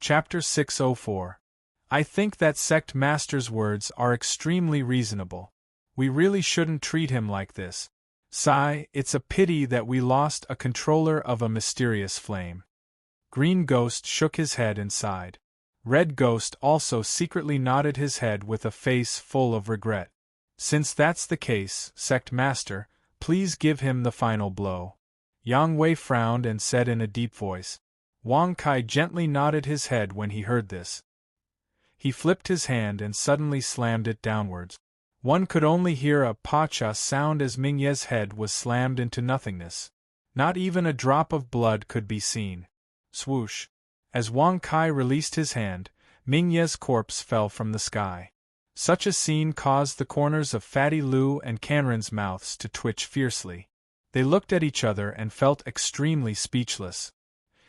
Chapter 604. I think that sect master's words are extremely reasonable. We really shouldn't treat him like this. Sigh, it's a pity that we lost a controller of a mysterious flame. Green Ghost shook his head and sighed. Red Ghost also secretly nodded his head with a face full of regret. Since that's the case, sect master, please give him the final blow. Yang Wei frowned and said in a deep voice. Wang Kai gently nodded his head when he heard this. He flipped his hand and suddenly slammed it downwards. One could only hear a pa-cha sound as Ming Ye's head was slammed into nothingness. Not even a drop of blood could be seen. Swoosh! As Wang Kai released his hand, Ming Ye's corpse fell from the sky. Such a scene caused the corners of Fatty Lu and Canren's mouths to twitch fiercely. They looked at each other and felt extremely speechless.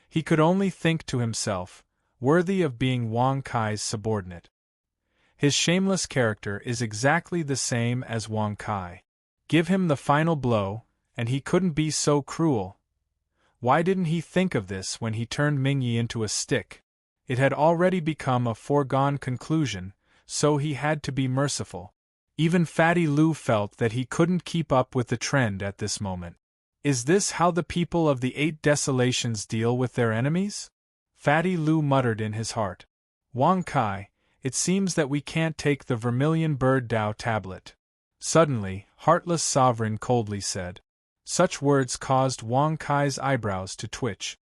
He could only think to himself, worthy of being Wang Kai's subordinate. His shameless character is exactly the same as Wang Kai. Give him the final blow, and he couldn't be so cruel. Why didn't he think of this when he turned Mingyi into a stick? It had already become a foregone conclusion, so he had to be merciful. Even Fatty Lu felt that he couldn't keep up with the trend at this moment. Is this how the people of the 8 Desolations deal with their enemies? Fatty Lu muttered in his heart. Wang Kai, it seems that we can't take the Vermilion Bird Dao tablet. Suddenly, Heartless Sovereign coldly said. Such words caused Wang Kai's eyebrows to twitch.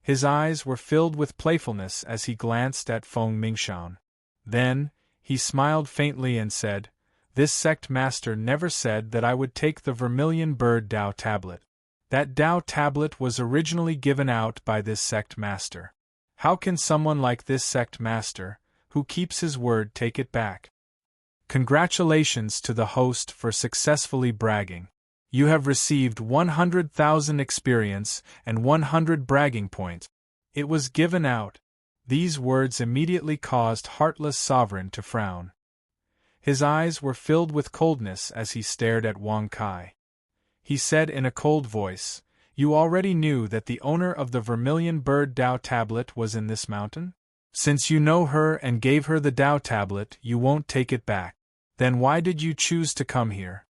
His eyes were filled with playfulness as he glanced at Feng Mingshan. Then, he smiled faintly and said, This sect master never said that I would take the Vermilion Bird Dao tablet. That Dao tablet was originally given out by this sect master. How can someone like this sect master, who keeps his word, take it back? Congratulations to the host for successfully bragging. You have received 100,000 experience and 100 bragging points. It was given out. These words immediately caused Heartless Sovereign to frown. His eyes were filled with coldness as he stared at Wang Kai. He said in a cold voice, You already knew that the owner of the Vermilion Bird Dao tablet was in this mountain? Since you know her and gave her the Dao tablet, you won't take it back. Then why did you choose to come here?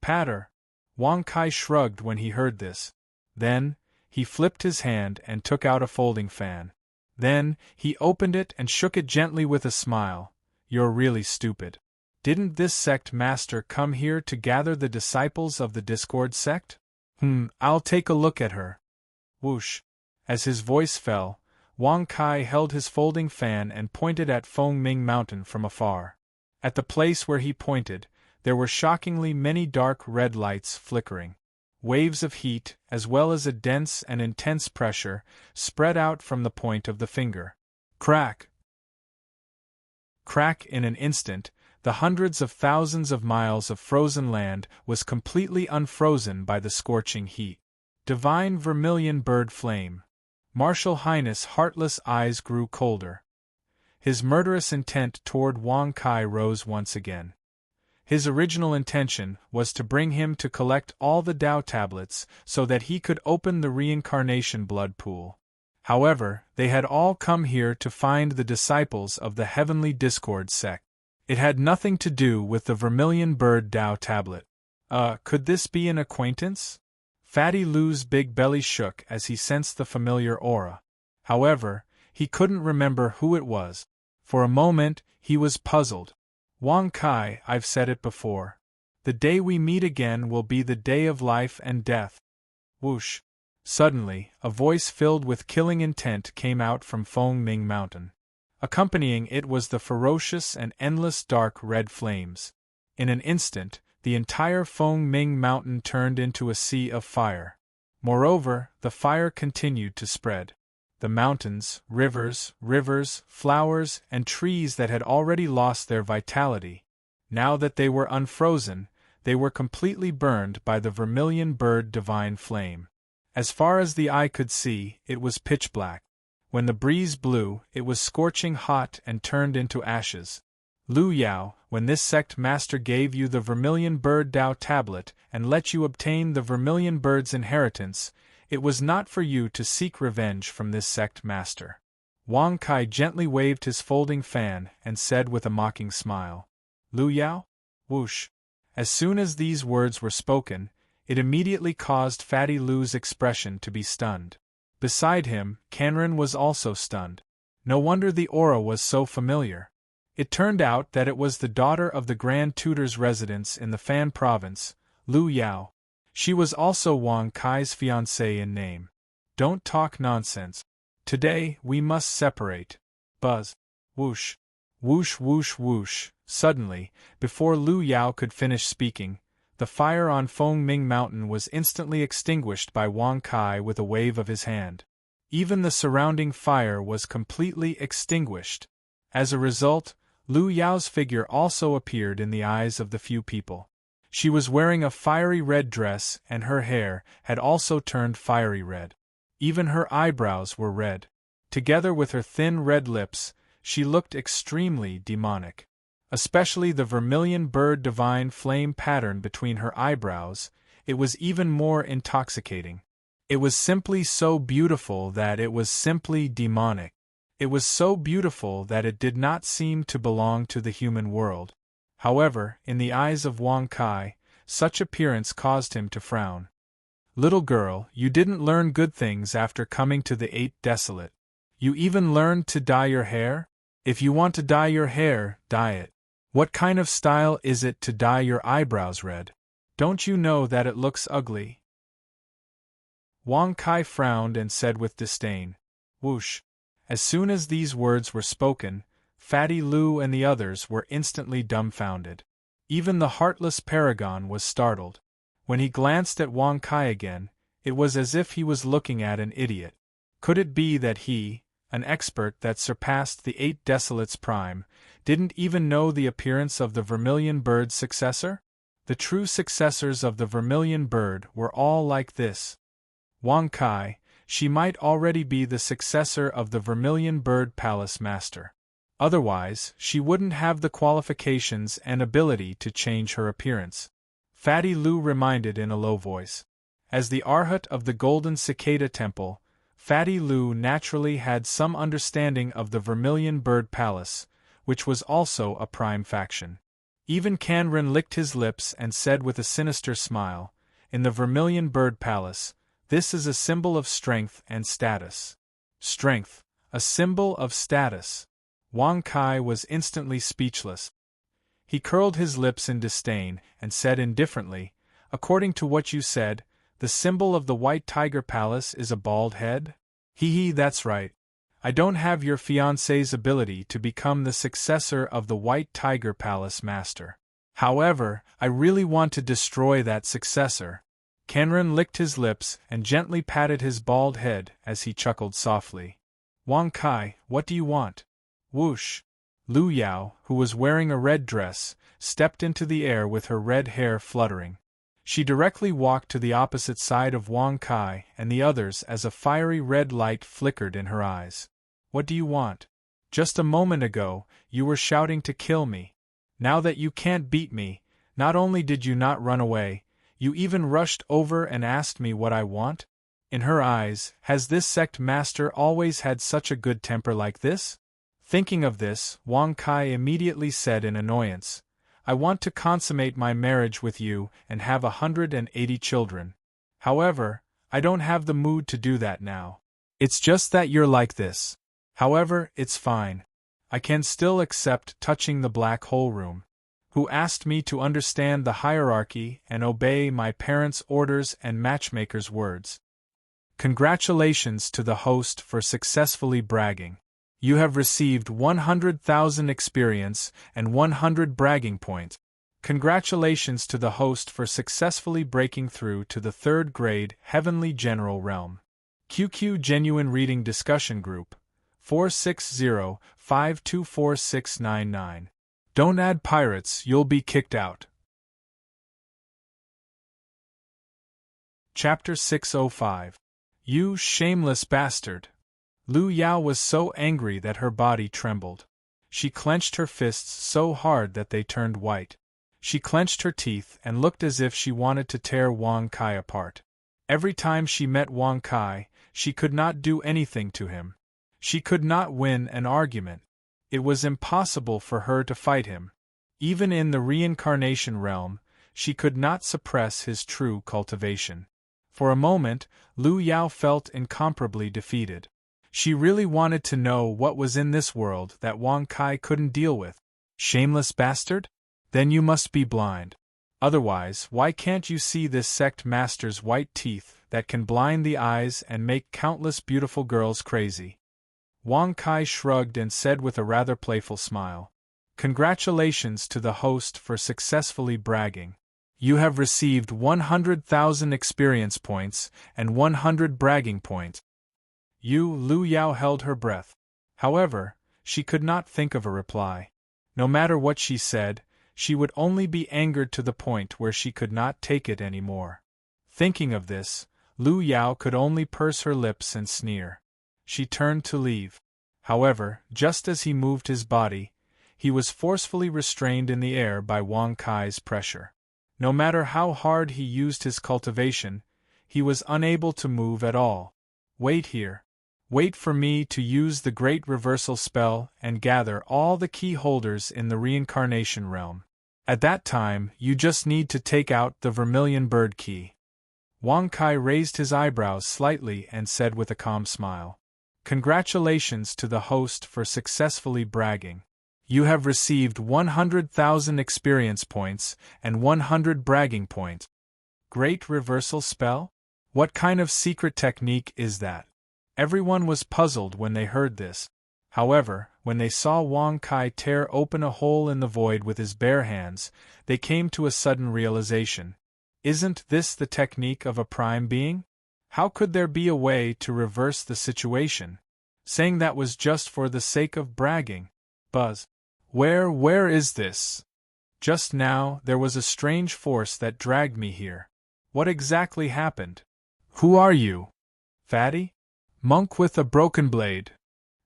Patter. Wang Kai shrugged when he heard this. Then, he flipped his hand and took out a folding fan. Then, he opened it and shook it gently with a smile. You're really stupid. Didn't this sect master come here to gather the disciples of the Discord sect? I'll take a look at her. Whoosh. As his voice fell, Wang Kai held his folding fan and pointed at Feng Ming Mountain from afar. At the place where he pointed, there were shockingly many dark red lights flickering. Waves of heat, as well as a dense and intense pressure, spread out from the point of the finger. Crack! Crack! In an instant, the hundreds of thousands of miles of frozen land was completely unfrozen by the scorching heat. Divine Vermilion Bird Flame. Martial Highness Heartless eyes grew colder. His murderous intent toward Wang Kai rose once again. His original intention was to bring him to collect all the Dao tablets so that he could open the reincarnation blood pool. However, they had all come here to find the disciples of the Heavenly Discord sect. It had nothing to do with the Vermilion Bird Dao tablet. Could this be an acquaintance? Fatty Lu's big belly shook as he sensed the familiar aura. However, he couldn't remember who it was. For a moment, he was puzzled. Wang Kai, I've said it before. The day we meet again will be the day of life and death. Whoosh! Suddenly, a voice filled with killing intent came out from Feng Ming Mountain. Accompanying it was the ferocious and endless dark red flames. In an instant, the entire Feng Ming Mountain turned into a sea of fire. Moreover, the fire continued to spread. The mountains, rivers, flowers, and trees that had already lost their vitality. Now that they were unfrozen, they were completely burned by the Vermilion Bird Divine Flame. As far as the eye could see, it was pitch black. When the breeze blew, it was scorching hot and turned into ashes. Lu Yao, when this sect master gave you the Vermilion Bird Dao tablet and let you obtain the Vermilion Bird's inheritance, it was not for you to seek revenge from this sect master. Wang Kai gently waved his folding fan and said with a mocking smile, "Lu Yao?" Whoosh. As soon as these words were spoken, it immediately caused Fatty Lu's expression to be stunned. Beside him, Kanran was also stunned. No wonder the aura was so familiar. It turned out that it was the daughter of the Grand Tutor's residence in the Fan Province, Lu Yao. She was also Wang Kai's fiancée in name. Don't talk nonsense. Today, we must separate. Buzz. Whoosh. Whoosh whoosh whoosh. Suddenly, before Lu Yao could finish speaking, the fire on Feng Ming Mountain was instantly extinguished by Wang Kai with a wave of his hand. Even the surrounding fire was completely extinguished. As a result, Lu Yao's figure also appeared in the eyes of the few people. She was wearing a fiery red dress and her hair had also turned fiery red. Even her eyebrows were red. Together with her thin red lips, she looked extremely demonic. Especially the vermilion bird divine flame pattern between her eyebrows, it was even more intoxicating. It was simply so beautiful that it was simply demonic. It was so beautiful that it did not seem to belong to the human world. However, in the eyes of Wang Kai, such appearance caused him to frown. Little girl, you didn't learn good things after coming to the Eight Desolate. You even learned to dye your hair? If you want to dye your hair, dye it. What kind of style is it to dye your eyebrows red? Don't you know that it looks ugly? Wang Kai frowned and said with disdain, "Whoosh." As soon as these words were spoken, Fatty Lu and the others were instantly dumbfounded. Even the heartless paragon was startled. When he glanced at Wang Kai again, it was as if he was looking at an idiot. Could it be that he, an expert that surpassed the Eight Desolates prime, didn't even know the appearance of the Vermilion Bird's successor? The true successors of the Vermilion Bird were all like this. Wang Kai, she might already be the successor of the Vermilion Bird Palace Master. Otherwise, she wouldn't have the qualifications and ability to change her appearance. Fatty Lu reminded in a low voice. As the Arhat of the Golden Cicada Temple, Fatty Lu naturally had some understanding of the Vermilion Bird Palace, which was also a prime faction. Even Kanran licked his lips and said with a sinister smile, "In the Vermilion Bird Palace, this is a symbol of strength and status." Strength, a symbol of status. Wang Kai was instantly speechless. He curled his lips in disdain and said indifferently, "According to what you said, the symbol of the White Tiger Palace is a bald head?" Hee, that's right. I don't have your fiancé's ability to become the successor of the White Tiger Palace Master. However, I really want to destroy that successor. Kanran licked his lips and gently patted his bald head as he chuckled softly. Wang Kai, what do you want? Whoosh. Lu Yao, who was wearing a red dress, stepped into the air with her red hair fluttering. She directly walked to the opposite side of Wang Kai and the others as a fiery red light flickered in her eyes. What do you want? Just a moment ago, you were shouting to kill me. Now that you can't beat me, not only did you not run away, you even rushed over and asked me what I want? In her eyes, has this sect master always had such a good temper like this? Thinking of this, Wang Kai immediately said in annoyance, I want to consummate my marriage with you and have 180 children. However, I don't have the mood to do that now. It's just that you're like this. However, it's fine. I can still accept touching the black hole room. Who asked me to understand the hierarchy and obey my parents' orders and matchmaker's words. Congratulations to the host for successfully bragging. You have received 100,000 experience and 100 bragging points. Congratulations to the host for successfully breaking through to the 3rd grade Heavenly General Realm. QQ Genuine Reading Discussion Group 460-524-699. Don't add pirates, you'll be kicked out. Chapter 605. You shameless bastard. Lu Yao was so angry that her body trembled. She clenched her fists so hard that they turned white. She clenched her teeth and looked as if she wanted to tear Wang Kai apart. Every time she met Wang Kai, she could not do anything to him. She could not win an argument. It was impossible for her to fight him. Even in the reincarnation realm, she could not suppress his true cultivation. For a moment, Lu Yao felt incomparably defeated. She really wanted to know what was in this world that Wang Kai couldn't deal with. Shameless bastard? Then you must be blind. Otherwise, why can't you see this sect master's white teeth that can blind the eyes and make countless beautiful girls crazy? Wang Kai shrugged and said with a rather playful smile, "Congratulations to the host for successfully bragging. You have received 100,000 experience points and 100 bragging points." Lu Yao held her breath. However, she could not think of a reply. No matter what she said, she would only be angered to the point where she could not take it any more. Thinking of this, Lu Yao could only purse her lips and sneer. She turned to leave. However, just as he moved his body, he was forcefully restrained in the air by Wang Kai's pressure. No matter how hard he used his cultivation, he was unable to move at all. "Wait here. Wait for me to use the great reversal spell and gather all the key holders in the reincarnation realm. At that time, you just need to take out the vermilion bird key." Wang Kai raised his eyebrows slightly and said with a calm smile, "Congratulations to the host for successfully bragging. You have received 100,000 experience points and 100 bragging points." Great reversal spell? What kind of secret technique is that? Everyone was puzzled when they heard this. However, when they saw Wang Kai tear open a hole in the void with his bare hands, they came to a sudden realization. Isn't this the technique of a prime being? How could there be a way to reverse the situation? Saying that was just for the sake of bragging. Buzz. Where is this? Just now, there was a strange force that dragged me here. What exactly happened? Who are you? Fatty? Monk with a broken blade.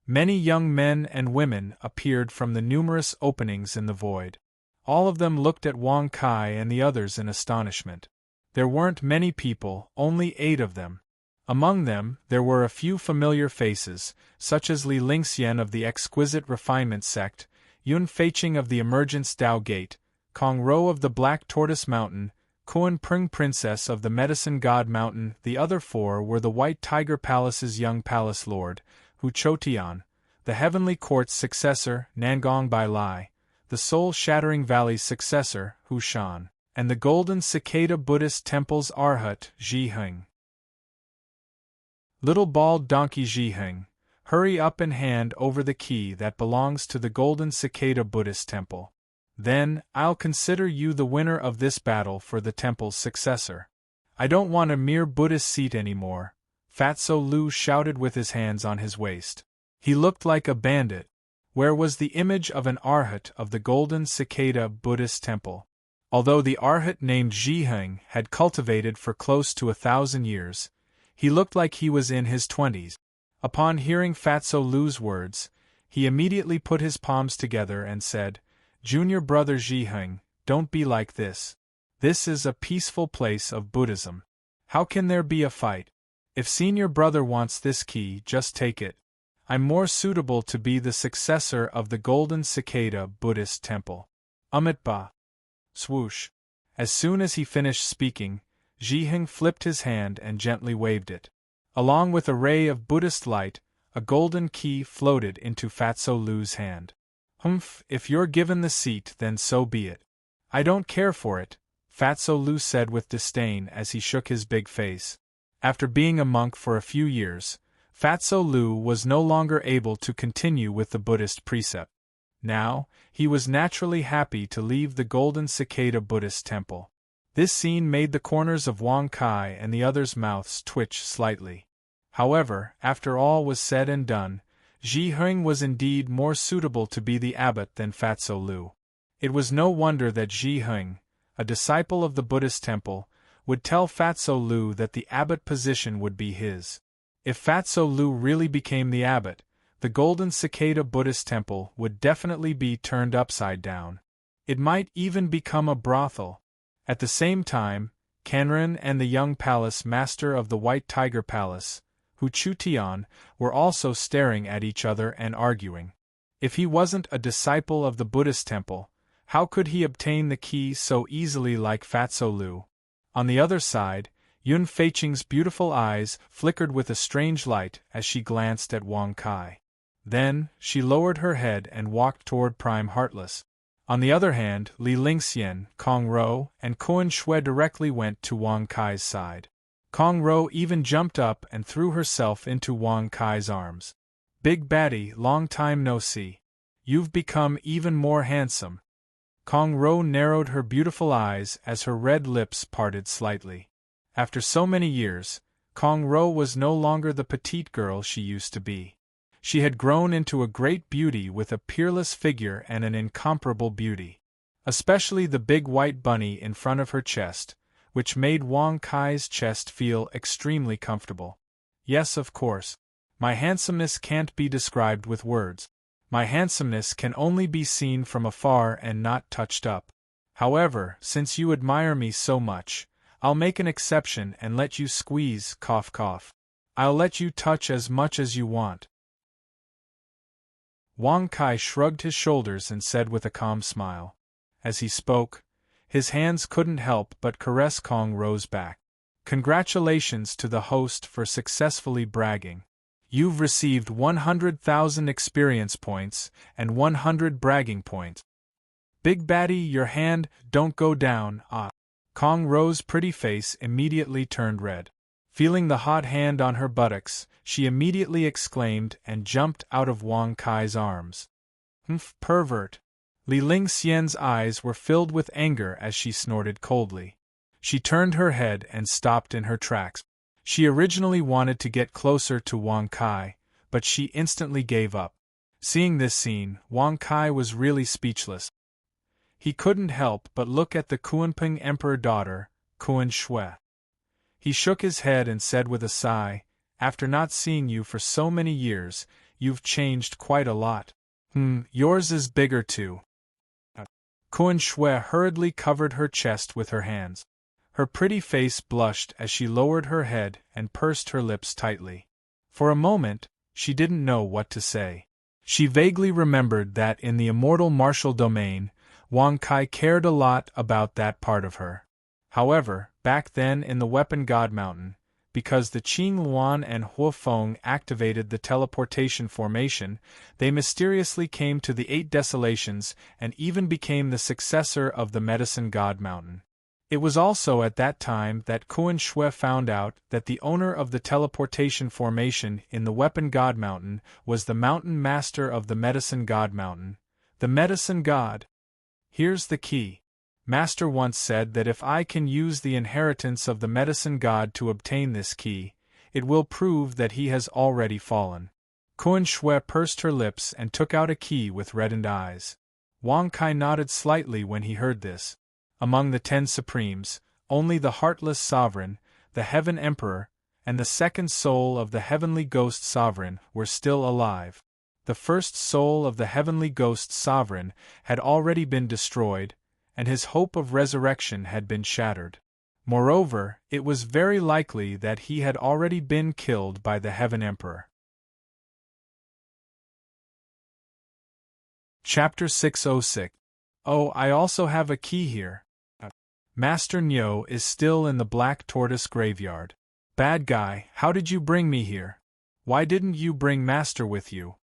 Many young men and women appeared from the numerous openings in the void. All of them looked at Wang Kai and the others in astonishment. There weren't many people, only 8 of them. Among them, there were a few familiar faces, such as Li Lingxian of the Exquisite Refinement sect, Yun Feiqing of the Emergence Dao Gate, Kong Ro of the Black Tortoise Mountain, Kuan Pring Princess of the Medicine God Mountain. The other 4 were the White Tiger Palace's young palace lord, Hu Chotian, the Heavenly Court's successor, Nangong Bai Lai, the Soul-Shattering Valley's successor, Hu Shan, and the Golden Cicada Buddhist Temple's Arhat, Zhi Heng. Little bald donkey Zhi Heng, hurry up and hand over the key that belongs to the Golden Cicada Buddhist Temple. Then, I'll consider you the winner of this battle for the temple's successor. I don't want a mere Buddhist seat anymore, Fatso Lu shouted with his hands on his waist. He looked like a bandit. Where was the image of an Arhat of the Golden Cicada Buddhist Temple? Although the Arhat named Zhi Heng had cultivated for close to 1,000 years, he looked like he was in his 20s. Upon hearing Fatso Lu's words, he immediately put his palms together and said, "Junior brother Zhi Heng, don't be like this. This is a peaceful place of Buddhism. How can there be a fight? If senior brother wants this key, just take it. I'm more suitable to be the successor of the Golden Cicada Buddhist Temple." Ba. Swoosh. As soon as he finished speaking, Zhi Heng flipped his hand and gently waved it. Along with a ray of Buddhist light, a golden key floated into Fatso Lu's hand. "Humph, if you're given the seat, then so be it. I don't care for it," Fatso Lu said with disdain as he shook his big face. After being a monk for a few years, Fatso Lu was no longer able to continue with the Buddhist precept. Now, he was naturally happy to leave the Golden Cicada Buddhist Temple. This scene made the corners of Wang Kai and the others' mouths twitch slightly. However, after all was said and done, Zhi Heng was indeed more suitable to be the abbot than Fatso Lu. It was no wonder that Zhi Heng, a disciple of the Buddhist temple, would tell Fatso Lu that the abbot position would be his. If Fatso Lu really became the abbot, the Golden Cicada Buddhist temple would definitely be turned upside down. It might even become a brothel. At the same time, Kanran and the young palace master of the White Tiger Palace, Hu Chutian, were also staring at each other and arguing. If he wasn't a disciple of the Buddhist temple, how could he obtain the key so easily like Fatso Lu? On the other side, Yun Feiqing's beautiful eyes flickered with a strange light as she glanced at Wang Kai. Then, she lowered her head and walked toward Prime Heartless. On the other hand, Li Lingxian, Kong Ro, and Kuan Shui directly went to Wang Kai's side. Kong Ro even jumped up and threw herself into Wang Kai's arms. "Big Baddie, long time no see. You've become even more handsome." Kong Ro narrowed her beautiful eyes as her red lips parted slightly. After so many years, Kong Ro was no longer the petite girl she used to be. She had grown into a great beauty with a peerless figure and an incomparable beauty. Especially the big white bunny in front of her chest, which made Wang Kai's chest feel extremely comfortable. Yes, of course. My handsomeness can't be described with words. My handsomeness can only be seen from afar and not touched up. However, since you admire me so much, I'll make an exception and let you squeeze, cough cough. I'll let you touch as much as you want. Wang Kai shrugged his shoulders and said with a calm smile. As he spoke, his hands couldn't help but caress Kong Ro's back. Congratulations to the host for successfully bragging. You've received 100,000 experience points and 100 bragging points. Big Baddie, your hand, don't go down, ah. Kong Ro's pretty face immediately turned red. Feeling the hot hand on her buttocks, she immediately exclaimed and jumped out of Wang Kai's arms. "Humph, pervert." Li Lingxian's eyes were filled with anger as she snorted coldly. She turned her head and stopped in her tracks. She originally wanted to get closer to Wang Kai, but she instantly gave up. Seeing this scene, Wang Kai was really speechless. He couldn't help but look at the Kuanping Emperor daughter, Kuan Shui. He shook his head and said with a sigh, "After not seeing you for so many years, you've changed quite a lot. Yours is bigger too." Kuan Shui hurriedly covered her chest with her hands. Her pretty face blushed as she lowered her head and pursed her lips tightly. For a moment, she didn't know what to say. She vaguely remembered that in the immortal martial domain, Wang Kai cared a lot about that part of her. However, back then in the Weapon God Mountain, because the Qing Luan and Hua Feng activated the teleportation formation, they mysteriously came to the Eight Desolations and even became the successor of the Medicine God Mountain. It was also at that time that Kuan Shui found out that the owner of the teleportation formation in the Weapon God Mountain was the Mountain Master of the Medicine God Mountain, the Medicine God. Here's the key. Master once said that if I can use the inheritance of the Medicine God to obtain this key, it will prove that he has already fallen. Kuan Shui pursed her lips and took out a key with reddened eyes. Wang Kai nodded slightly when he heard this. Among the 10 Supremes, only the Heartless Sovereign, the Heaven Emperor, and the second soul of the Heavenly Ghost Sovereign were still alive. The first soul of the Heavenly Ghost Sovereign had already been destroyed, and his hope of resurrection had been shattered. Moreover, it was very likely that he had already been killed by the Heaven Emperor. Chapter 606. Oh, I also have a key here. Master Nyo is still in the Black Tortoise graveyard. Bad guy, how did you bring me here? Why didn't you bring Master with you?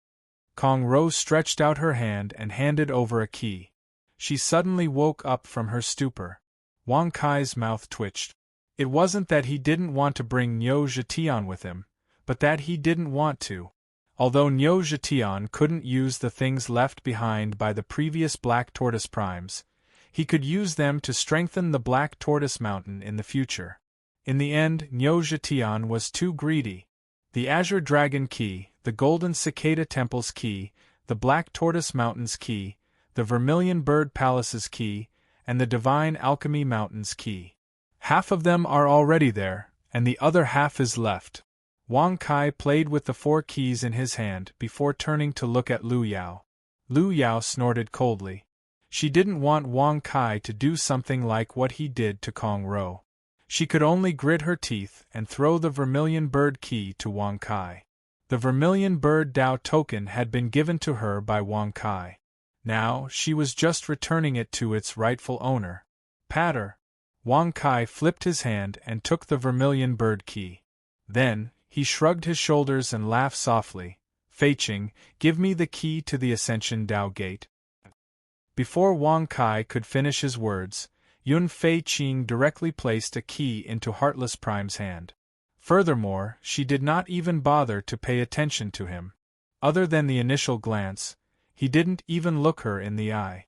Kong Ro stretched out her hand and handed over a key. She suddenly woke up from her stupor. Wang Kai's mouth twitched. It wasn't that he didn't want to bring Niu Zhetian with him, but that he didn't want to. Although Niu Zhetian couldn't use the things left behind by the previous Black Tortoise Primes, he could use them to strengthen the Black Tortoise Mountain in the future. In the end, Niu Zhetian was too greedy. The Azure Dragon Key, the Golden Cicada Temple's key, the Black Tortoise Mountain's key, the Vermilion Bird Palace's key, and the Divine Alchemy Mountain's key. Half of them are already there, and the other half is left. Wang Kai played with the 4 keys in his hand before turning to look at Lu Yao. Lu Yao snorted coldly. She didn't want Wang Kai to do something like what he did to Kong Ro. She could only grit her teeth and throw the vermilion bird key to Wang Kai. The vermilion bird Dao token had been given to her by Wang Kai. Now, she was just returning it to its rightful owner. Patter! Wang Kai flipped his hand and took the vermilion bird key. Then, he shrugged his shoulders and laughed softly. Fei Qing, give me the key to the Ascension Dao Gate. Before Wang Kai could finish his words, Yun Fei Qing directly placed a key into Heartless Prime's hand. Furthermore, she did not even bother to pay attention to him. Other than the initial glance, he didn't even look her in the eye.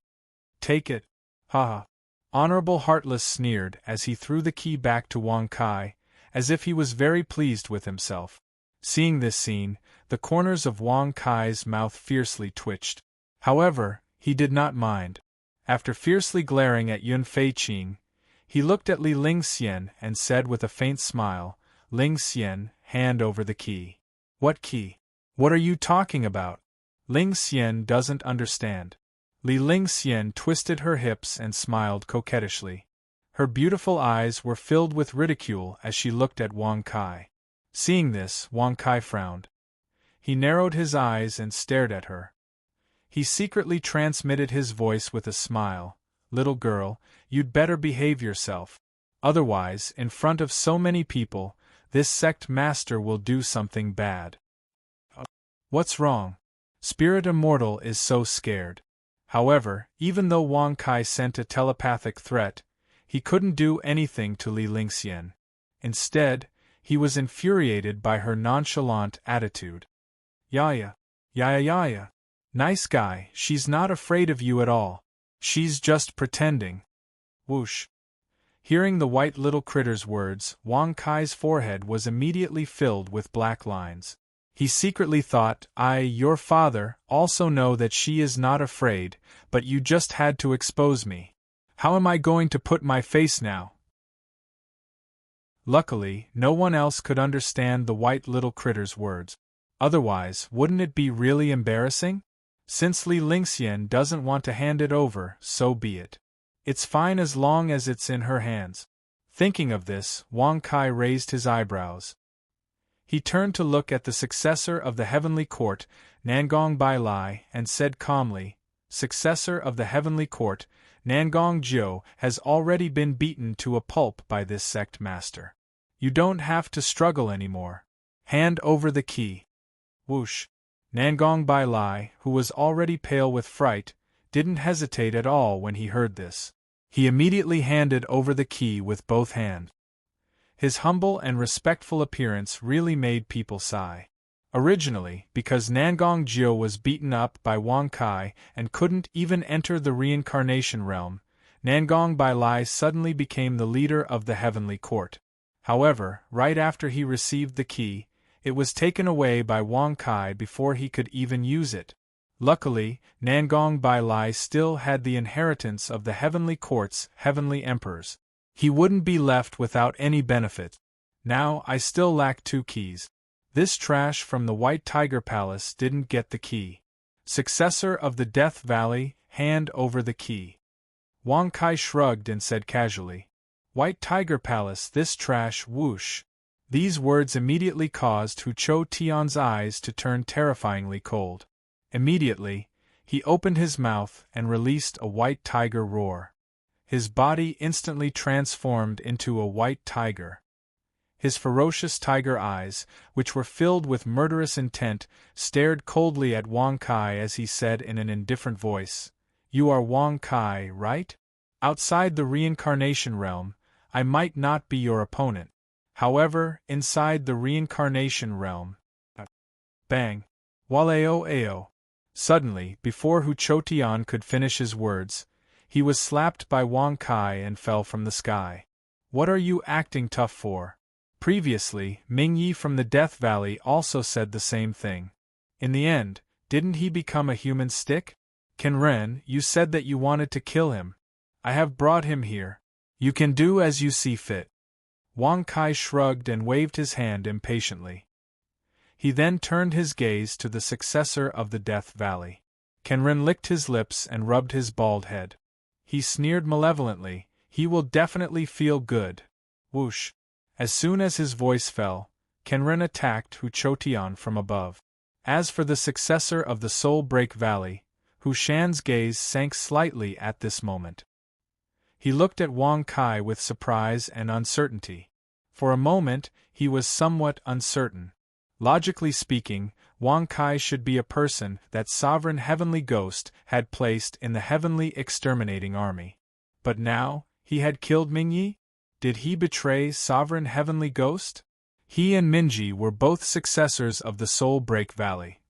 Take it. Ha! Honorable Heartless sneered as he threw the key back to Wang Kai, as if he was very pleased with himself. Seeing this scene, the corners of Wang Kai's mouth fiercely twitched. However, he did not mind. After fiercely glaring at Yun Fei Qing, he looked at Li Lingxian and said with a faint smile, Lingxian, hand over the key. What key? What are you talking about? Lingxian doesn't understand. Li Lingxian twisted her hips and smiled coquettishly. Her beautiful eyes were filled with ridicule as she looked at Wang Kai. Seeing this, Wang Kai frowned. He narrowed his eyes and stared at her. He secretly transmitted his voice with a smile. Little girl, you'd better behave yourself. Otherwise, in front of so many people, this sect master will do something bad. What's wrong? Spirit Immortal is so scared. However, even though Wang Kai sent a telepathic threat, he couldn't do anything to Li Lingxian. Instead, he was infuriated by her nonchalant attitude. Yaya. Nice guy, she's not afraid of you at all. She's just pretending. Whoosh. Hearing the white little critter's words, Wang Kai's forehead was immediately filled with black lines. He secretly thought, your father, also know that she is not afraid, but you just had to expose me. How am I going to put my face now? Luckily, no one else could understand the white little critter's words. Otherwise, wouldn't it be really embarrassing? Since Li Lingxian doesn't want to hand it over, so be it. It's fine as long as it's in her hands. Thinking of this, Wang Kai raised his eyebrows. He turned to look at the successor of the Heavenly Court, Nangong Bailai, and said calmly, Successor of the Heavenly Court, Nangong Jiu has already been beaten to a pulp by this sect master. You don't have to struggle anymore. Hand over the key. Whoosh. Nangong Bailai, who was already pale with fright, didn't hesitate at all when he heard this. He immediately handed over the key with both hands. His humble and respectful appearance really made people sigh. Originally, because Nangong Jiu was beaten up by Wang Kai and couldn't even enter the reincarnation realm, Nangong Bailai suddenly became the leader of the Heavenly Court. However, right after he received the key, it was taken away by Wang Kai before he could even use it. Luckily, Nangong Bailai still had the inheritance of the Heavenly Court's Heavenly Emperors. He wouldn't be left without any benefit. Now I still lack 2 keys. This trash from the White Tiger Palace didn't get the key. Successor of the Death Valley, hand over the key. Wang Kai shrugged and said casually, White Tiger Palace, this trash, whoosh. These words immediately caused Hu Chou Tian's eyes to turn terrifyingly cold. Immediately, he opened his mouth and released a white tiger roar. His body instantly transformed into a white tiger. His ferocious tiger eyes, which were filled with murderous intent, stared coldly at Wang Kai as he said in an indifferent voice, You are Wang Kai, right? Outside the reincarnation realm, I might not be your opponent. However, inside the reincarnation realm... Bang! Waleo-ao! Suddenly, before Hu Chou-tian could finish his words, he was slapped by Wang Kai and fell from the sky. What are you acting tough for? Previously, Ming Yi from the Death Valley also said the same thing. In the end, didn't he become a human stick? Ken Ren, you said that you wanted to kill him. I have brought him here. You can do as you see fit. Wang Kai shrugged and waved his hand impatiently. He then turned his gaze to the successor of the Death Valley. Ken Ren licked his lips and rubbed his bald head. He sneered malevolently, he will definitely feel good. Whoosh! As soon as his voice fell, Kenren attacked Hu Chotian from above. As for the successor of the Soul Break Valley, Hu Shan's gaze sank slightly at this moment. He looked at Wang Kai with surprise and uncertainty. For a moment, he was somewhat uncertain. Logically speaking, Wang Kai should be a person that Sovereign Heavenly Ghost had placed in the Heavenly Exterminating Army. But now, he had killed Mingyi? Did he betray Sovereign Heavenly Ghost? He and Minji were both successors of the Soul Break Valley.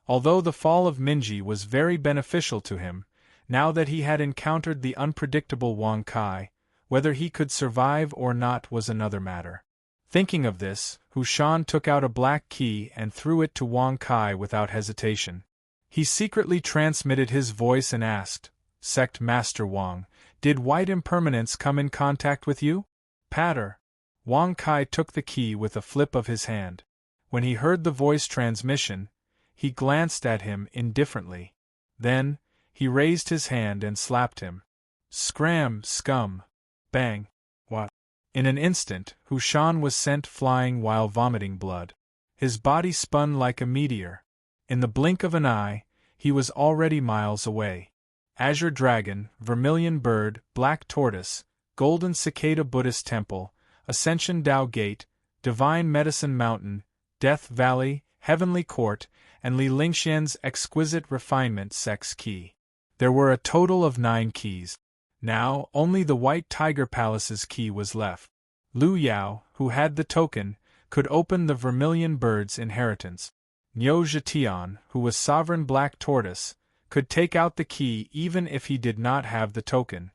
Although the fall of Minji was very beneficial to him, now that he had encountered the unpredictable Wang Kai, whether he could survive or not was another matter. Thinking of this, Hu Shan took out a black key and threw it to Wang Kai without hesitation. He secretly transmitted his voice and asked, "Sect Master Wang, did white impermanence come in contact with you?" Patter. Wang Kai took the key with a flip of his hand. When he heard the voice transmission, he glanced at him indifferently. Then, he raised his hand and slapped him. Scram, scum! Bang! What? In an instant, Hu Shan was sent flying while vomiting blood. His body spun like a meteor. In the blink of an eye, he was already miles away. Azure Dragon, Vermilion Bird, Black Tortoise, Golden Cicada Buddhist Temple, Ascension Tao Gate, Divine Medicine Mountain, Death Valley, Heavenly Court, and Li Lingxian's Exquisite Refinement Sex Key. There were a total of 9 keys. Now, only the White Tiger Palace's key was left. Lu Yao, who had the token, could open the Vermilion Bird's inheritance. Niu Zhetian, who was Sovereign Black Tortoise, could take out the key even if he did not have the token.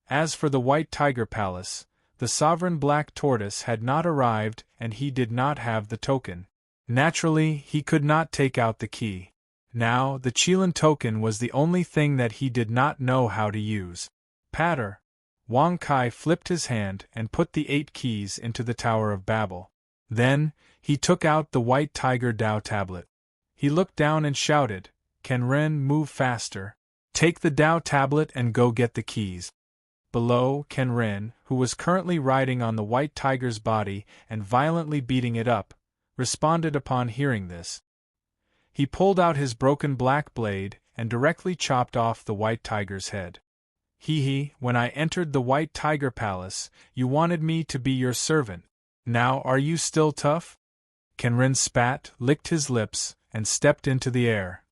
As for the White Tiger Palace, the Sovereign Black Tortoise had not arrived and he did not have the token. Naturally, he could not take out the key. Now, the Qilin token was the only thing that he did not know how to use. Patter. Wang Kai flipped his hand and put the 8 keys into the Tower of Babel. Then, he took out the White Tiger Dao tablet. He looked down and shouted, "Kenren, move faster. Take the Dao tablet and go get the keys." Below, Kenren, who was currently riding on the White Tiger's body and violently beating it up, responded upon hearing this. He pulled out his broken black blade and directly chopped off the White Tiger's head. When I entered the White Tiger Palace, you wanted me to be your servant. Now are you still tough?" Kenren spat, licked his lips, and stepped into the air.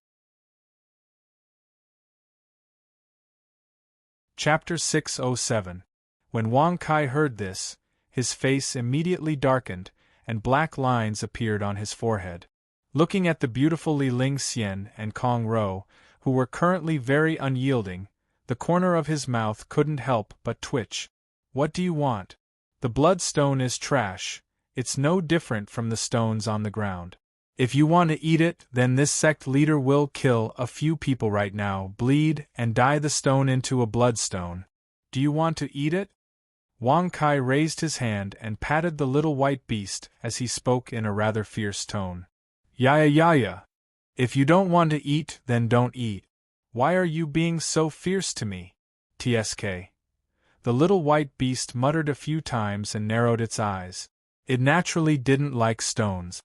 Chapter 607. When Wang Kai heard this, his face immediately darkened, and black lines appeared on his forehead. Looking at the beautiful Li Lingxian and Kong Ro, who were currently very unyielding, the corner of his mouth couldn't help but twitch. "What do you want? The bloodstone is trash. It's no different from the stones on the ground. If you want to eat it, then this sect leader will kill a few people right now, bleed, and dye the stone into a bloodstone. Do you want to eat it?" Wang Kai raised his hand and patted the little white beast as he spoke in a rather fierce tone. "Yaya. If you don't want to eat, then don't eat. Why are you being so fierce to me? Tsk." The little white beast muttered a few times and narrowed its eyes. It naturally didn't like stones.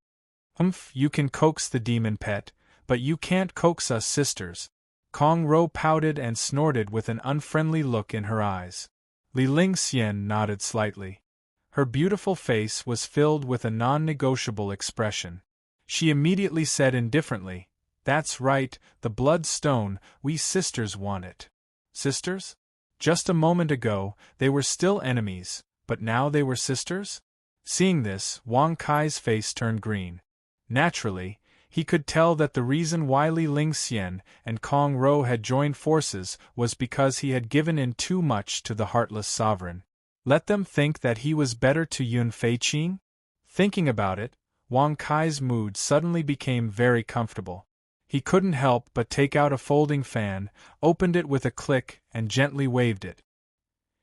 You can coax the demon pet, but you can't coax us sisters." Kong Ro pouted and snorted with an unfriendly look in her eyes. Li Lingxian nodded slightly. Her beautiful face was filled with a non-negotiable expression. She immediately said indifferently, "That's right, the blood stone, we sisters want it." Sisters? Just a moment ago, they were still enemies, but now they were sisters? Seeing this, Wang Kai's face turned green. Naturally, he could tell that the reason why Li Lingxian and Kong Ro had joined forces was because he had given in too much to the heartless sovereign. Let them think that he was better to Yun Feiqing? Thinking about it, Wang Kai's mood suddenly became very comfortable. He couldn't help but take out a folding fan, opened it with a click, and gently waved it.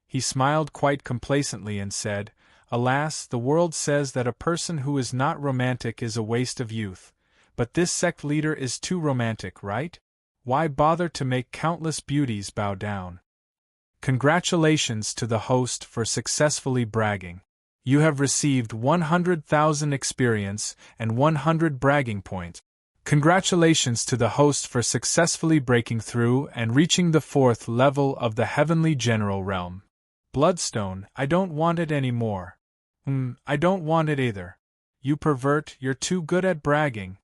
He smiled quite complacently and said, "Alas, the world says that a person who is not romantic is a waste of youth. But this sect leader is too romantic, right? Why bother to make countless beauties bow down?" Congratulations to the host for successfully bragging. You have received 100,000 experience and 100 bragging points. Congratulations to the host for successfully breaking through and reaching the 4th level of the Heavenly General Realm. Bloodstone, I don't want it anymore. I don't want it either. You pervert, you're too good at bragging.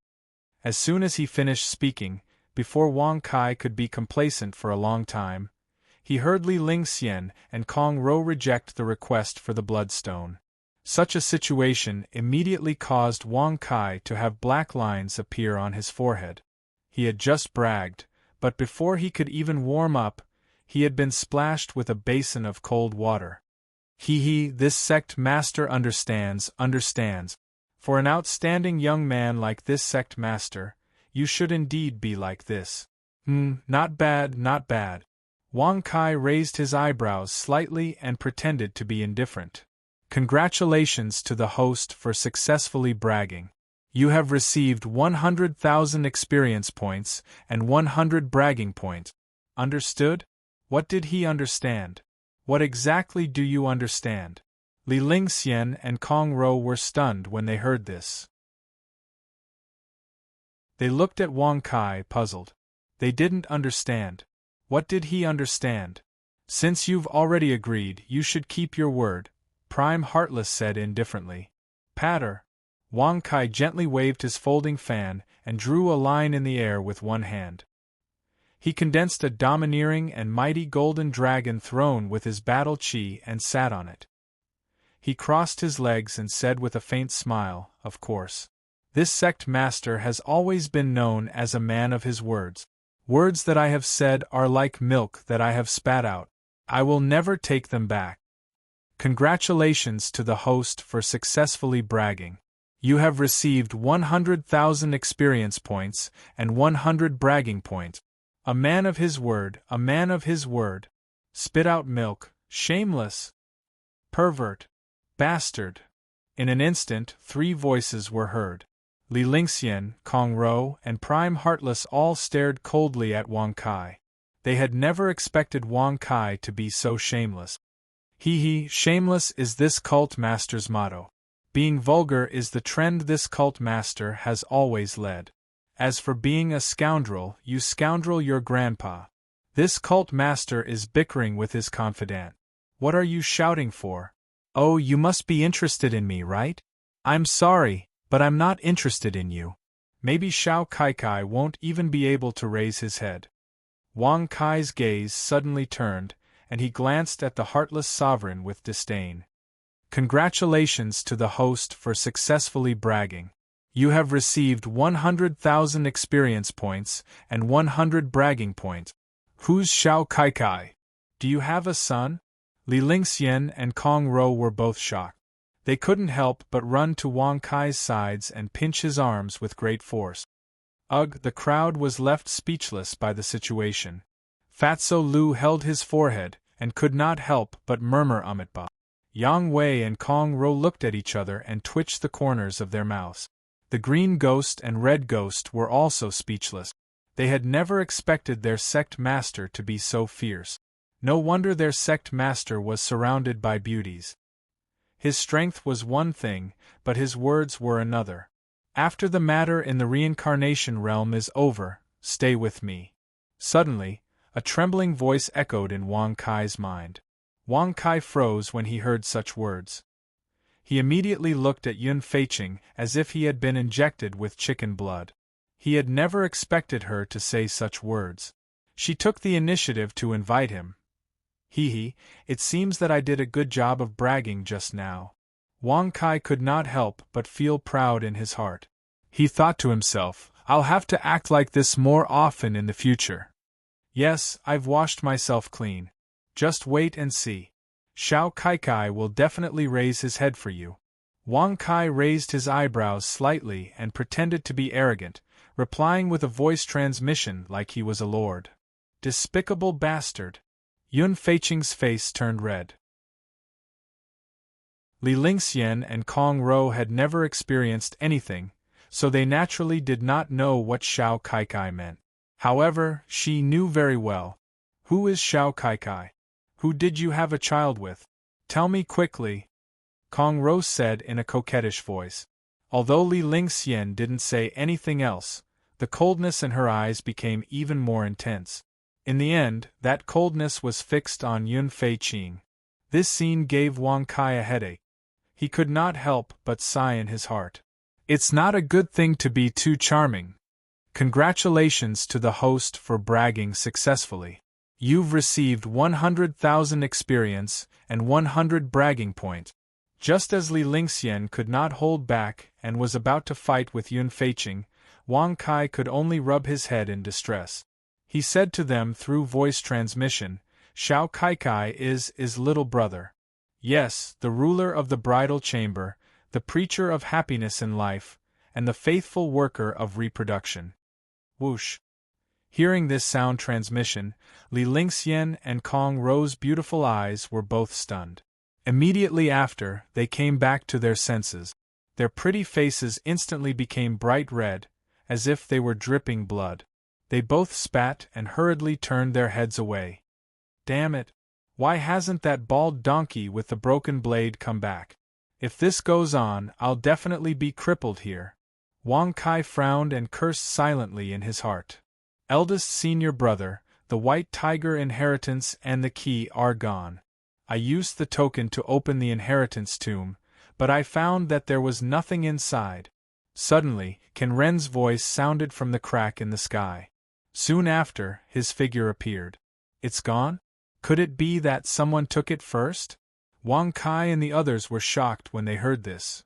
As soon as he finished speaking, before Wang Kai could be complacent for a long time, he heard Li Lingxian and Kong Ro reject the request for the bloodstone. Such a situation immediately caused Wang Kai to have black lines appear on his forehead. He had just bragged, but before he could even warm up, he had been splashed with a basin of cold water. This sect master understands. For an outstanding young man like this sect master, you should indeed be like this. Not bad. Wang Kai raised his eyebrows slightly and pretended to be indifferent. Congratulations to the host for successfully bragging. You have received 100,000 experience points and 100 bragging points. Understood? What did he understand? What exactly do you understand? Li Lingxian and Kong Ro were stunned when they heard this. They looked at Wang Kai, puzzled. They didn't understand. What did he understand? Since you've already agreed, you should keep your word, Prime Heartless said indifferently. Patter. Wang Kai gently waved his folding fan and drew a line in the air with one hand. He condensed a domineering and mighty golden dragon throne with his battle chi and sat on it. He crossed his legs and said with a faint smile, of course. This sect master has always been known as a man of his words. Words that I have said are like milk that I have spat out. I will never take them back. Congratulations to the host for successfully bragging. You have received 100,000 experience points and 100 bragging points. A man of his word, a man of his word. Spit out milk, shameless. Pervert. Bastard. In an instant, 3 voices were heard. Li Lingxian, Kong Ro, and Prime Heartless all stared coldly at Wang Kai. They had never expected Wang Kai to be so shameless. Shameless is this cult master's motto. Being vulgar is the trend this cult master has always led. As for being a scoundrel, you scoundrel your grandpa. This cult master is bickering with his confidant. What are you shouting for? Oh, you must be interested in me, right? I'm sorry, but I'm not interested in you. Maybe Xiao Kaikai won't even be able to raise his head. Wang Kai's gaze suddenly turned, and he glanced at the heartless sovereign with disdain. Congratulations to the host for successfully bragging. You have received 100,000 experience points and 100 bragging points. Who's Xiao Kaikai? Do you have a son? Li Lingxian and Kong Ro were both shocked. They couldn't help but run to Wang Kai's sides and pinch his arms with great force. Ugh, the crowd was left speechless by the situation. Fatso Lu held his forehead and could not help but murmur Amitba. Yang Wei and Kong Ro looked at each other and twitched the corners of their mouths. The Green Ghost and Red Ghost were also speechless. They had never expected their sect master to be so fierce. No wonder their sect master was surrounded by beauties. His strength was one thing, but his words were another. After the matter in the reincarnation realm is over, stay with me. Suddenly, a trembling voice echoed in Wang Kai's mind. Wang Kai froze when he heard such words. He immediately looked at Yun Feiqing as if he had been injected with chicken blood. He had never expected her to say such words. She took the initiative to invite him. It seems that I did a good job of bragging just now. Wang Kai could not help but feel proud in his heart. He thought to himself, I'll have to act like this more often in the future. Yes, I've washed myself clean. Just wait and see. Xiao Kaikai will definitely raise his head for you. Wang Kai raised his eyebrows slightly and pretended to be arrogant, replying with a voice transmission like he was a lord. Despicable bastard. Yun Feiqing's face turned red. Li Lingxian and Kong Ro had never experienced anything, so they naturally did not know what Xiao Kaikai meant. However, she knew very well. Who is Xiao Kaikai? Who did you have a child with? Tell me quickly, Kong Rose said in a coquettish voice. Although Li Lingxian didn't say anything else, the coldness in her eyes became even more intense. In the end, that coldness was fixed on Yun Feiqing. This scene gave Wang Kai a headache. He could not help but sigh in his heart. It's not a good thing to be too charming. Congratulations to the host for bragging successfully. You've received 100,000 experience and 100 bragging points. Just as Li Lingxian could not hold back and was about to fight with Yun Feiqing, Wang Kai could only rub his head in distress. He said to them through voice transmission, Xiao Kaikai is little brother. Yes, the ruler of the bridal chamber, the preacher of happiness in life, and the faithful worker of reproduction. Whoosh! Hearing this sound transmission, Li Lingxian and Kong Rose's beautiful eyes were both stunned. Immediately after, they came back to their senses. Their pretty faces instantly became bright red, as if they were dripping blood. They both spat and hurriedly turned their heads away. Damn it! Why hasn't that bald donkey with the broken blade come back? If this goes on, I'll definitely be crippled here. Wang Kai frowned and cursed silently in his heart. Eldest senior brother, the white tiger inheritance and the key are gone. I used the token to open the inheritance tomb, but I found that there was nothing inside. Suddenly, Ken Ren's voice sounded from the crack in the sky. Soon after, his figure appeared. It's gone? Could it be that someone took it first? Wang Kai and the others were shocked when they heard this.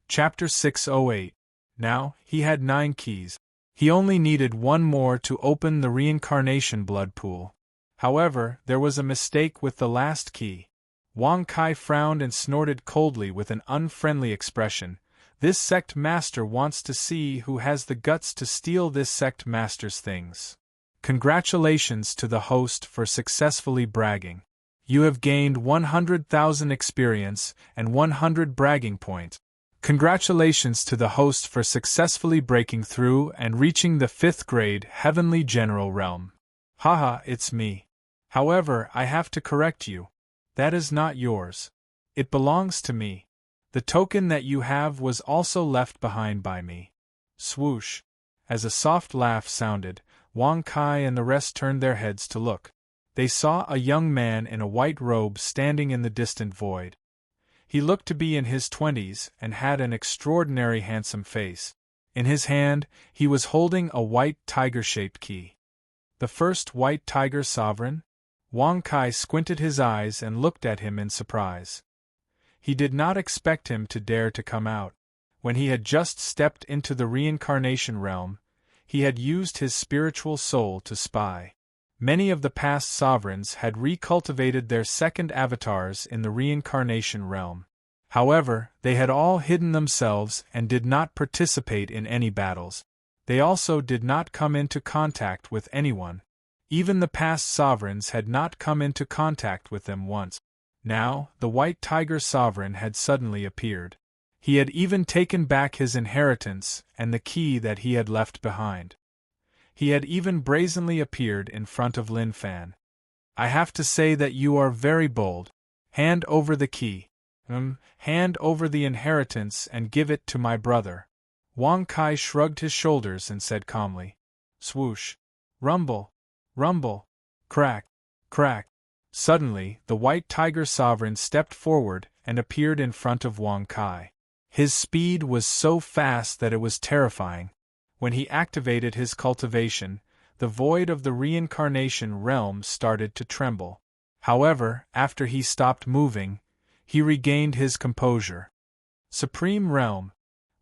Chapter 608. Now, he had 9 keys. He only needed one more to open the reincarnation blood pool. However, there was a mistake with the last key. Wang Kai frowned and snorted coldly with an unfriendly expression. This sect master wants to see who has the guts to steal this sect master's things. Congratulations to the host for successfully bragging. You have gained 100,000 experience and 100 bragging points. Congratulations to the host for successfully breaking through and reaching the 5th grade Heavenly General Realm. Haha, it's me. However, I have to correct you. That is not yours. It belongs to me. The token that you have was also left behind by me. Swoosh. As a soft laugh sounded, Wang Kai and the rest turned their heads to look. They saw a young man in a white robe standing in the distant void. He looked to be in his 20s and had an extraordinary handsome face. In his hand, he was holding a white tiger-shaped key. The first white tiger sovereign? Wang Kai squinted his eyes and looked at him in surprise. He did not expect him to dare to come out. When he had just stepped into the reincarnation realm, he had used his spiritual soul to spy. Many of the past sovereigns had recultivated their second avatars in the reincarnation realm. However, they had all hidden themselves and did not participate in any battles. They also did not come into contact with anyone. Even the past sovereigns had not come into contact with them once. Now, the white tiger sovereign had suddenly appeared. He had even taken back his inheritance and the key that he had left behind. He had even brazenly appeared in front of Lin Fan. I have to say that you are very bold. Hand over the key. Hand over the inheritance and give it to my brother. Wang Kai shrugged his shoulders and said calmly. Swoosh. Rumble. Rumble. Crack. Crack. Suddenly, the white tiger sovereign stepped forward and appeared in front of Wang Kai. His speed was so fast that it was terrifying. When he activated his cultivation, the void of the reincarnation realm started to tremble. However, after he stopped moving, he regained his composure. Supreme Realm.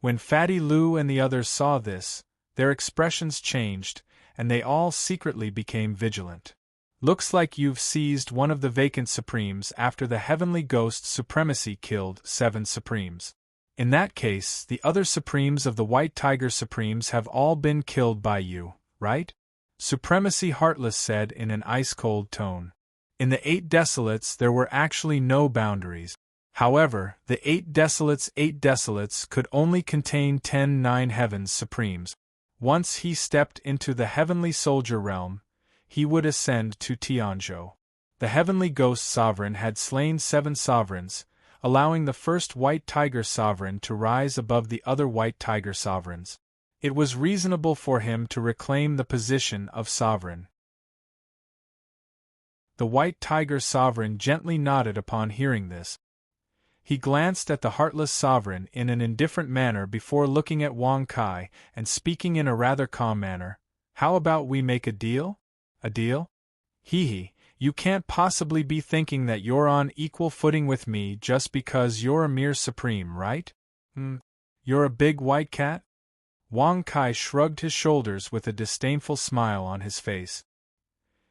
When Fatty Lu and the others saw this, their expressions changed, and they all secretly became vigilant. Looks like you've seized one of the vacant Supremes after the Heavenly Ghost Supremacy killed 7 Supremes. In that case, the other Supremes of the White Tiger Supremes have all been killed by you, right? Supremacy Heartless said in an ice-cold tone. In the 8 Desolates there were actually no boundaries. However, the 8 Desolates could only contain 10 Nine Heavens Supremes. Once he stepped into the heavenly soldier realm, he would ascend to Tianzhou. The heavenly ghost sovereign had slain 7 sovereigns, allowing the first white tiger sovereign to rise above the other white tiger sovereigns. It was reasonable for him to reclaim the position of sovereign. The white tiger sovereign gently nodded upon hearing this. He glanced at the heartless sovereign in an indifferent manner before looking at Wang Kai and speaking in a rather calm manner. How about we make a deal? A deal? Hee, you can't possibly be thinking that you're on equal footing with me just because you're a mere supreme, right? You're a big white cat? Wang Kai shrugged his shoulders with a disdainful smile on his face.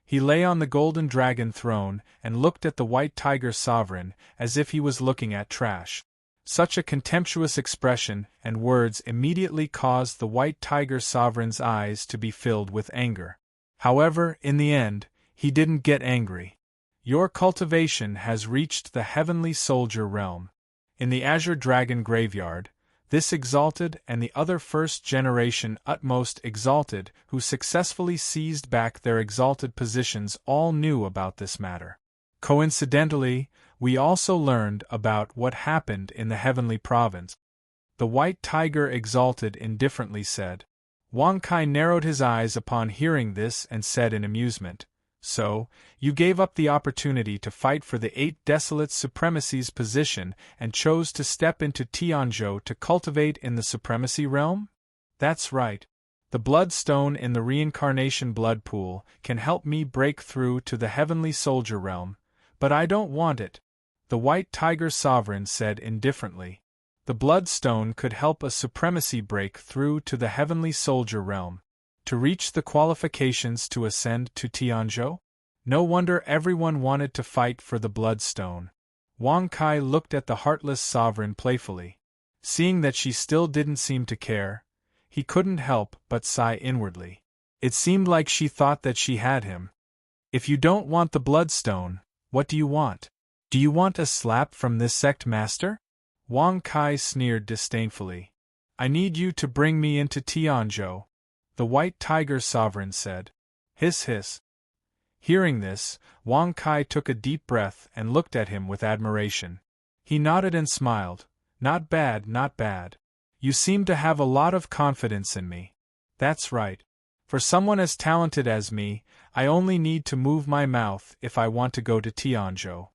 He lay on the golden dragon throne and looked at the white tiger sovereign as if he was looking at trash. Such a contemptuous expression and words immediately caused the white tiger sovereign's eyes to be filled with anger. However, in the end, he didn't get angry. Your cultivation has reached the heavenly soldier realm. In the azure dragon graveyard, this exalted and the other first-generation utmost exalted who successfully seized back their exalted positions all knew about this matter. Coincidentally, we also learned about what happened in the heavenly province. The white tiger exalted indifferently said. Wang Kai narrowed his eyes upon hearing this and said in amusement, "So, you gave up the opportunity to fight for the 8 desolate supremacy's position and chose to step into Tianzhou to cultivate in the supremacy realm? That's right. The bloodstone in the reincarnation blood pool can help me break through to the heavenly soldier realm, but I don't want it," the white tiger sovereign said indifferently. The bloodstone could help a supremacy break through to the heavenly soldier realm. To reach the qualifications to ascend to Tianzhou? No wonder everyone wanted to fight for the bloodstone. Wang Kai looked at the heartless sovereign playfully. Seeing that she still didn't seem to care, he couldn't help but sigh inwardly. It seemed like she thought that she had him. If you don't want the bloodstone, what do you want? Do you want a slap from this sect master? Wang Kai sneered disdainfully. I need you to bring me into Tianzhou, the white tiger sovereign said. Hiss hiss. Hearing this, Wang Kai took a deep breath and looked at him with admiration. He nodded and smiled. Not bad, not bad. You seem to have a lot of confidence in me. That's right. For someone as talented as me, I only need to move my mouth if I want to go to Tianzhou.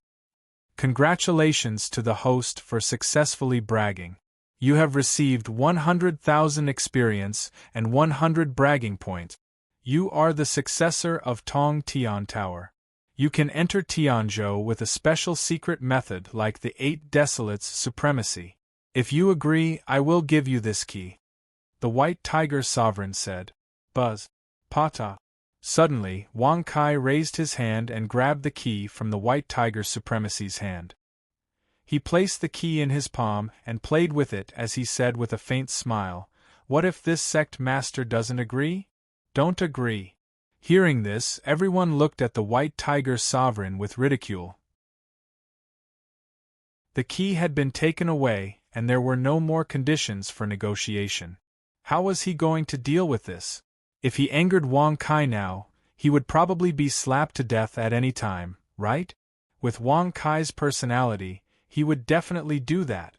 Congratulations to the host for successfully bragging. You have received 100,000 experience and 100 bragging points. You are the successor of Tong Tian Tower. You can enter Tianzhou with a special secret method like the 8 Desolates Supremacy. If you agree, I will give you this key. The white tiger sovereign said. Buzz. Pata. Suddenly, Wang Kai raised his hand and grabbed the key from the white tiger supremacy's hand. He placed the key in his palm and played with it as he said with a faint smile, "What if this sect master doesn't agree? Don't agree." Hearing this, everyone looked at the white tiger sovereign with ridicule. The key had been taken away, and there were no more conditions for negotiation. How was he going to deal with this? If he angered Wang Kai now, he would probably be slapped to death at any time, right? With Wang Kai's personality, he would definitely do that.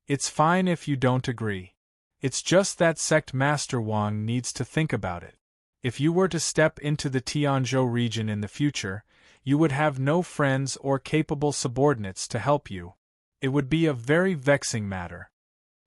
It's fine if you don't agree. It's just that sect master Wang needs to think about it. If you were to step into the Tianzhou region in the future, you would have no friends or capable subordinates to help you. It would be a very vexing matter.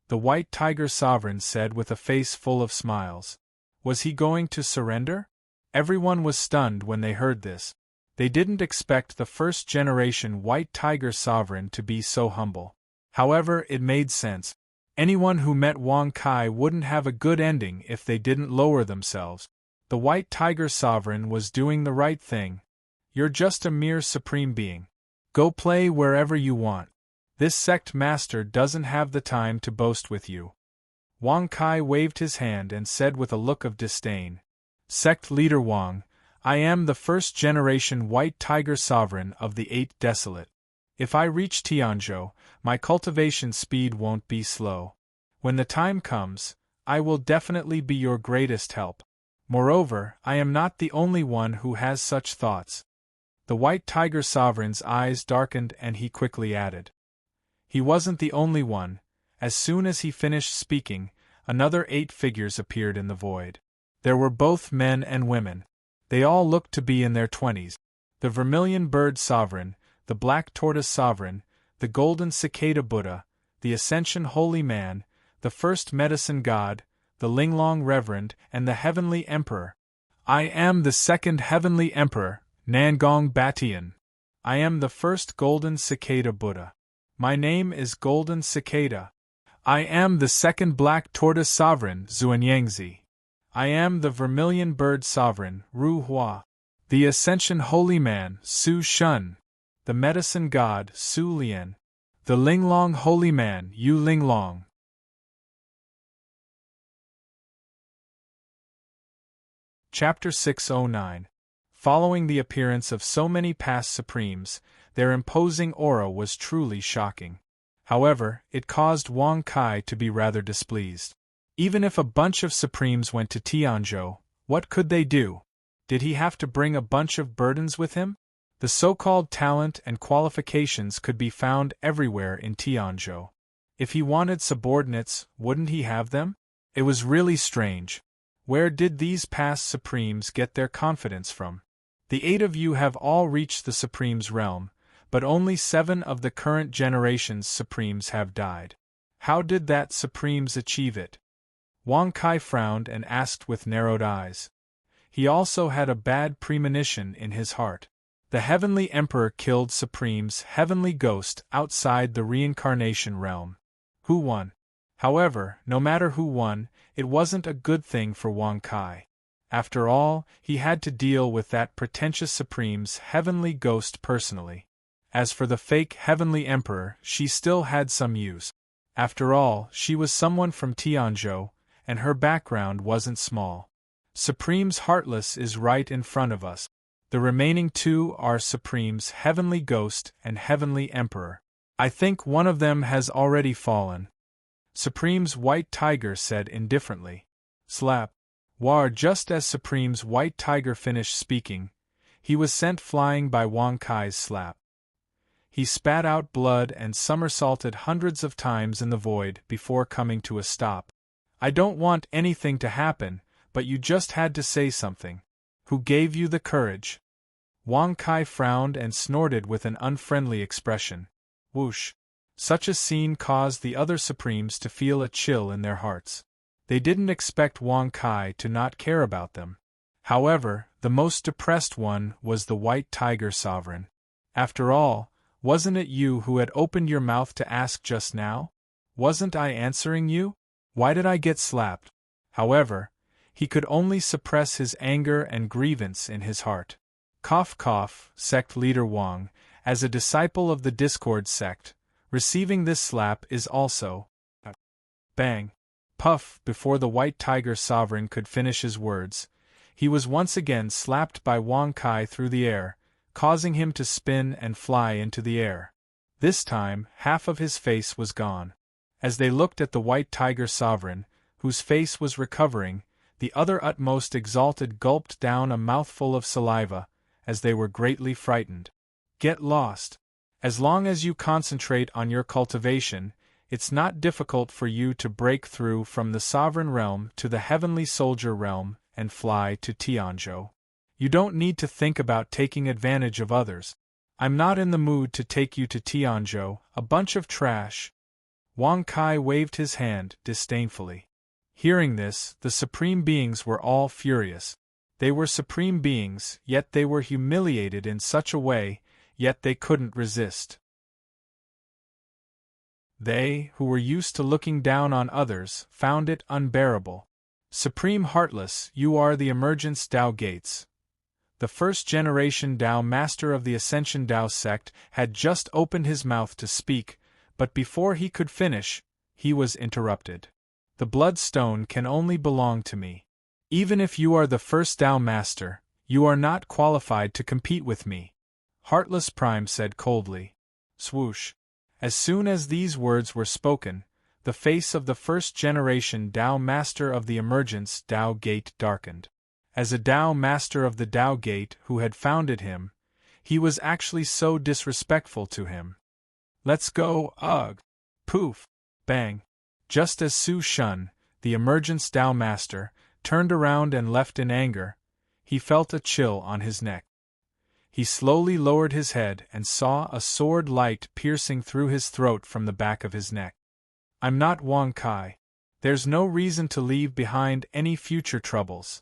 The white tiger sovereign said with a face full of smiles. Was he going to surrender? Everyone was stunned when they heard this. They didn't expect the first-generation white tiger sovereign to be so humble. However, it made sense. Anyone who met Wang Kai wouldn't have a good ending if they didn't lower themselves. The white tiger sovereign was doing the right thing. You're just a mere supreme being. Go play wherever you want. This sect master doesn't have the time to boast with you. Wang Kai waved his hand and said with a look of disdain. Sect leader Wang, I am the first-generation white tiger sovereign of the 8 Desolate. If I reach Tianzhou, my cultivation speed won't be slow. When the time comes, I will definitely be your greatest help. Moreover, I am not the only one who has such thoughts. The White Tiger Sovereign's eyes darkened and he quickly added. He wasn't the only one. As soon as he finished speaking, another 8 figures appeared in the void. There were both men and women. They all looked to be in their 20s. The Vermilion Bird Sovereign, the Black Tortoise Sovereign, the Golden Cicada Buddha, the Ascension Holy Man, the First Medicine God, the Linglong Reverend, and the Heavenly Emperor. I am the second Heavenly Emperor, Nangong Batian. I am the first Golden Cicada Buddha. My name is Golden Cicada. I am the second Black Tortoise Sovereign, Xuanyangzi. I am the Vermilion Bird Sovereign, Ru Hua. The Ascension Holy Man, Su Shun. The Medicine God, Su Lian. The Linglong Holy Man, Yu Linglong. Chapter 609. Following the appearance of so many past Supremes, their imposing aura was truly shocking. However, it caused Wang Kai to be rather displeased. Even if a bunch of Supremes went to Tianzhou, what could they do? Did he have to bring a bunch of burdens with him? The so-called talent and qualifications could be found everywhere in Tianzhou. If he wanted subordinates, wouldn't he have them? It was really strange. Where did these past Supremes get their confidence from? The 8 of you have all reached the Supreme's realm, but only 7 of the current generation's Supremes have died. How did that Supremes achieve it? Wang Kai frowned and asked with narrowed eyes. He also had a bad premonition in his heart. The Heavenly Emperor killed Supreme's heavenly ghost outside the reincarnation realm. Who won? However, no matter who won, it wasn't a good thing for Wang Kai. After all, he had to deal with that pretentious Supreme's heavenly ghost personally. As for the fake Heavenly Emperor, she still had some use. After all, she was someone from Tianzhou, and her background wasn't small. Supreme's Heartless is right in front of us. The remaining 2 are Supreme's Heavenly Ghost and Heavenly Emperor. I think one of them has already fallen. Supreme's White Tiger said indifferently. Slap. War. Just as Supreme's White Tiger finished speaking, he was sent flying by Wang Kai's slap. He spat out blood and somersaulted hundreds of times in the void before coming to a stop. I don't want anything to happen, but you just had to say something. Who gave you the courage? Wang Kai frowned and snorted with an unfriendly expression. Whoosh. Such a scene caused the other Supremes to feel a chill in their hearts. They didn't expect Wang Kai to not care about them. However, the most depressed one was the White Tiger Sovereign. After all, wasn't it you who had opened your mouth to ask just now? Wasn't I answering you? Why did I get slapped? However, he could only suppress his anger and grievance in his heart. Cough cough, sect leader Wang, as a disciple of the Discord sect, receiving this slap is also bang. Puff. Before the White Tiger Sovereign could finish his words, he was once again slapped by Wang Kai through the air, causing him to spin and fly into the air. This time, half of his face was gone. As they looked at the White Tiger Sovereign, whose face was recovering, the other utmost exalted gulped down a mouthful of saliva, as they were greatly frightened. Get lost. As long as you concentrate on your cultivation, it's not difficult for you to break through from the Sovereign Realm to the Heavenly Soldier Realm and fly to Tianzhou. You don't need to think about taking advantage of others. I'm not in the mood to take you to Tianzhou, a bunch of trash. Wang Kai waved his hand disdainfully. Hearing this, the Supreme Beings were all furious. They were Supreme Beings, yet they were humiliated in such a way, yet they couldn't resist. They, who were used to looking down on others, found it unbearable. Supreme Heartless, you are the Emergence Tao Gates. The first-generation Tao Master of the Ascension Tao sect had just opened his mouth to speak, but before he could finish, he was interrupted. The Bloodstone can only belong to me. Even if you are the first Tao Master, you are not qualified to compete with me. Heartless Prime said coldly. Swoosh. As soon as these words were spoken, the face of the first-generation Tao Master of the Emergence Tao Gate darkened. As a Tao Master of the Tao Gate who had founded him, he was actually so disrespectful to him. "Let's go, ugh!" Poof! Bang! Just as Su Shun, the Emergence Tao Master, turned around and left in anger, he felt a chill on his neck. He slowly lowered his head and saw a sword light piercing through his throat from the back of his neck. "I'm not Wang Kai. There's no reason to leave behind any future troubles,"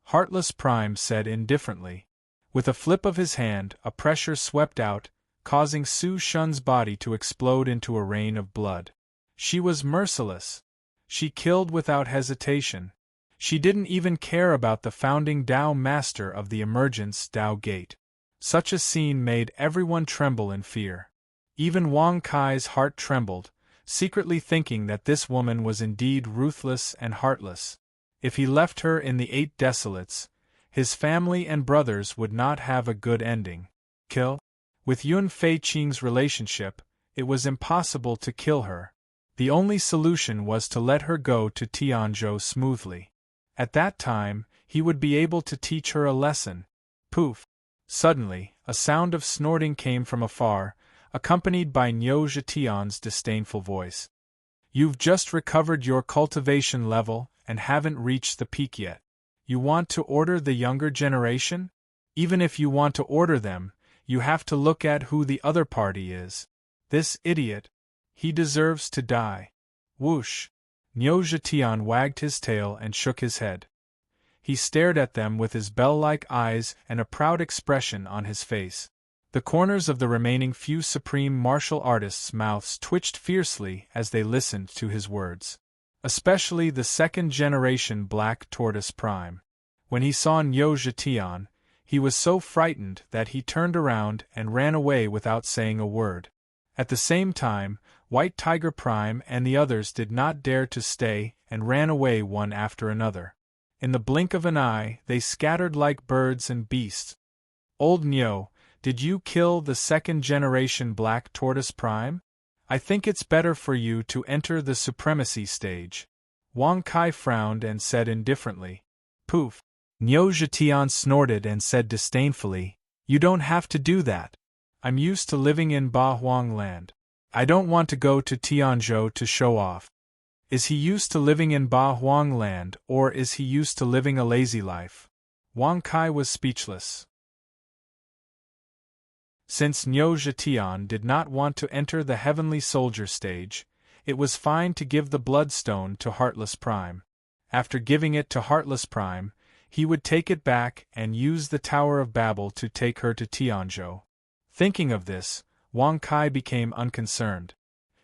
Heartless Prime said indifferently. With a flip of his hand, a pressure swept out, causing Su Shun's body to explode into a rain of blood. She was merciless. She killed without hesitation. She didn't even care about the founding Tao Master of the Emergence Tao Gate. Such a scene made everyone tremble in fear. Even Wang Kai's heart trembled, secretly thinking that this woman was indeed ruthless and heartless. If he left her in the Eight Desolates, his family and brothers would not have a good ending. Kill? With Yun Fei Qing's relationship, it was impossible to kill her. The only solution was to let her go to Tianzhou smoothly. At that time, he would be able to teach her a lesson. Poof! Suddenly, a sound of snorting came from afar, accompanied by Niu Zhetian's disdainful voice. "You've just recovered your cultivation level and haven't reached the peak yet. You want to order the younger generation? Even if you want to order them, you have to look at who the other party is. This idiot. He deserves to die." Whoosh! Niu Zhetian wagged his tail and shook his head. He stared at them with his bell-like eyes and a proud expression on his face. The corners of the remaining few supreme martial artists' mouths twitched fiercely as they listened to his words. Especially the second-generation Black Tortoise Prime. When he saw Niu Zhetian, he was so frightened that he turned around and ran away without saying a word. At the same time, White Tiger Prime and the others did not dare to stay and ran away one after another. In the blink of an eye, they scattered like birds and beasts. "Old Niu, did you kill the second-generation Black Tortoise Prime? I think it's better for you to enter the supremacy stage." Wang Kai frowned and said indifferently. "Poof!" Niu Zhetian snorted and said disdainfully, "You don't have to do that. I'm used to living in Ba Huang land. I don't want to go to Tianzhou to show off." Is he used to living in Ba Huang land, or is he used to living a lazy life? Wang Kai was speechless. Since Niu Zhetian did not want to enter the Heavenly Soldier stage, it was fine to give the Bloodstone to Heartless Prime. After giving it to Heartless Prime, he would take it back and use the Tower of Babel to take her to Tianzhou. Thinking of this, Wang Kai became unconcerned.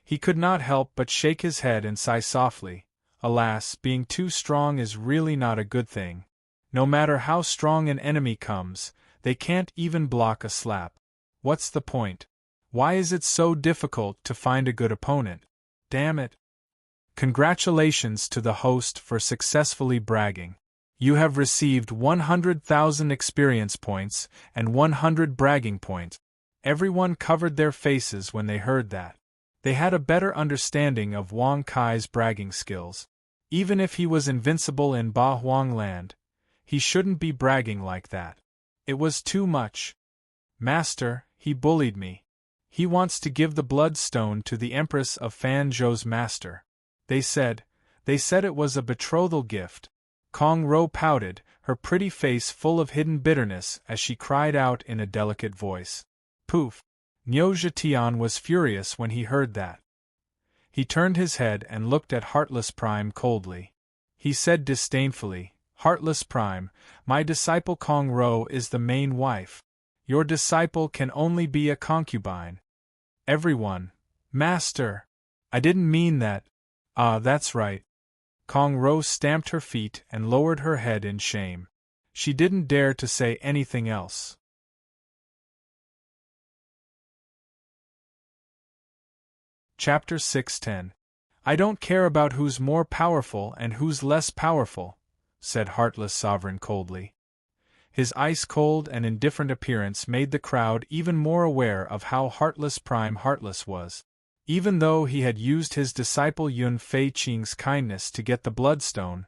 He could not help but shake his head and sigh softly. Alas, being too strong is really not a good thing. No matter how strong an enemy comes, they can't even block a slap. What's the point? Why is it so difficult to find a good opponent? Damn it. Congratulations to the host for successfully bragging. You have received 100,000 experience points and 100 bragging points. Everyone covered their faces when they heard that. They had a better understanding of Wang Kai's bragging skills. Even if he was invincible in Ba Huang land, he shouldn't be bragging like that. It was too much. "Master, he bullied me. He wants to give the Bloodstone to the Empress of Fanzhou's master. They said it was a betrothal gift." Kong Ro pouted, her pretty face full of hidden bitterness as she cried out in a delicate voice. Poof! Niu Zhetian was furious when he heard that. He turned his head and looked at Heartless Prime coldly. He said disdainfully, "Heartless Prime, my disciple Kong Ro is the main wife. Your disciple can only be a concubine." Everyone, "Master! I didn't mean that." "Ah, that's right." Kong Ro stamped her feet and lowered her head in shame. She didn't dare to say anything else. Chapter 610. "I don't care about who's more powerful and who's less powerful," said Heartless Sovereign coldly. His ice-cold and indifferent appearance made the crowd even more aware of how Heartless Prime Heartless was. Even though he had used his disciple Yun Fei Qing's kindness to get the bloodstone,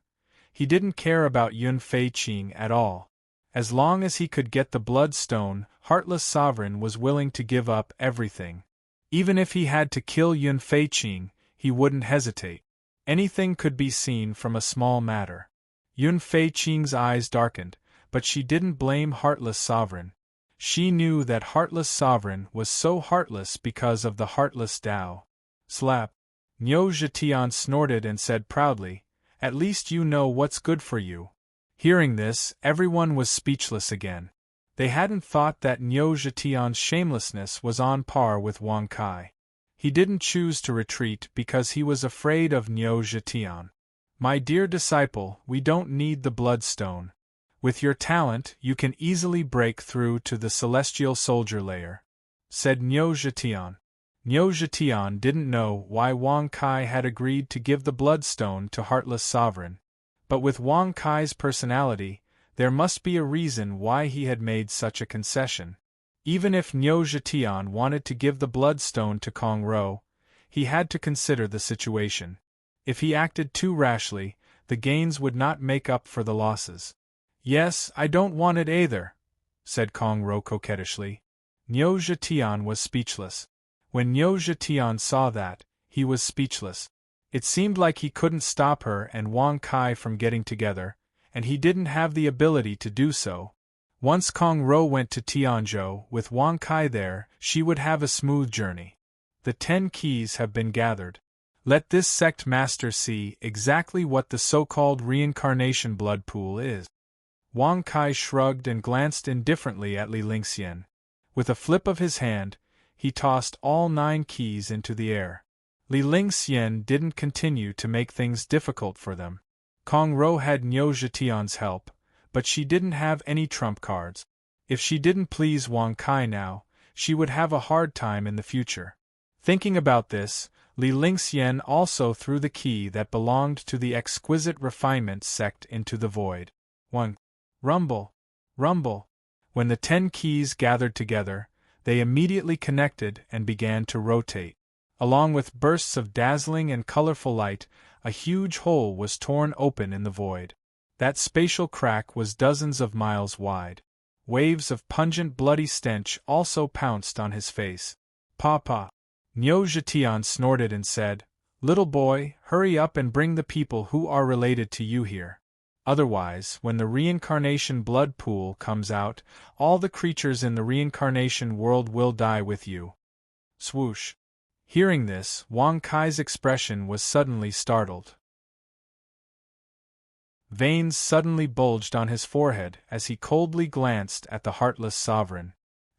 he didn't care about Yun Fei Qing at all. As long as he could get the bloodstone, Heartless Sovereign was willing to give up everything. Even if he had to kill Yun Fei Qing, he wouldn't hesitate. Anything could be seen from a small matter. Yun Fei Qing's eyes darkened, but she didn't blame Heartless Sovereign. She knew that Heartless Sovereign was so heartless because of the Heartless Tao. Slap! Niu Zhetian snorted and said proudly, "At least you know what's good for you." Hearing this, everyone was speechless again. They hadn't thought that Niu Zhetian's shamelessness was on par with Wang Kai. He didn't choose to retreat because he was afraid of Niu Zhetian. "My dear disciple, we don't need the bloodstone. With your talent, you can easily break through to the celestial soldier layer," said Niu Zhetian. Niu Zhetian didn't know why Wang Kai had agreed to give the bloodstone to Heartless Sovereign. But with Wang Kai's personality, there must be a reason why he had made such a concession. Even if Niu Zhetian wanted to give the bloodstone to Kong Ro, he had to consider the situation. If he acted too rashly, the gains would not make up for the losses. "Yes, I don't want it either," said Kong Ro coquettishly. Niu Zhetian was speechless. When Niu Zhetian saw that, he was speechless. It seemed like he couldn't stop her and Wang Kai from getting together, and he didn't have the ability to do so. Once Kong Ro went to Tianzhou with Wang Kai there, she would have a smooth journey. The 10 keys have been gathered. Let this sect master see exactly what the so-called reincarnation blood pool is. Wang Kai shrugged and glanced indifferently at Li Lingxian. With a flip of his hand, he tossed all 9 keys into the air. Li Lingxian didn't continue to make things difficult for them. Kong Ro had Niu Zhetian's help, but she didn't have any trump cards. If she didn't please Wang Kai now, she would have a hard time in the future. Thinking about this, Li Lingxian also threw the key that belonged to the exquisite refinement sect into the void. 1. Rumble! Rumble! When the 10 keys gathered together, they immediately connected and began to rotate. Along with bursts of dazzling and colorful light, a huge hole was torn open in the void. That spatial crack was dozens of miles wide. Waves of pungent bloody stench also pounced on his face. "Papa!" Niu Zhetian snorted and said, "Little boy, hurry up and bring the people who are related to you here. Otherwise, when the reincarnation blood pool comes out, all the creatures in the reincarnation world will die with you." Swoosh! Hearing this, Wang Kai's expression was suddenly startled. Veins suddenly bulged on his forehead as he coldly glanced at the Heartless Sovereign.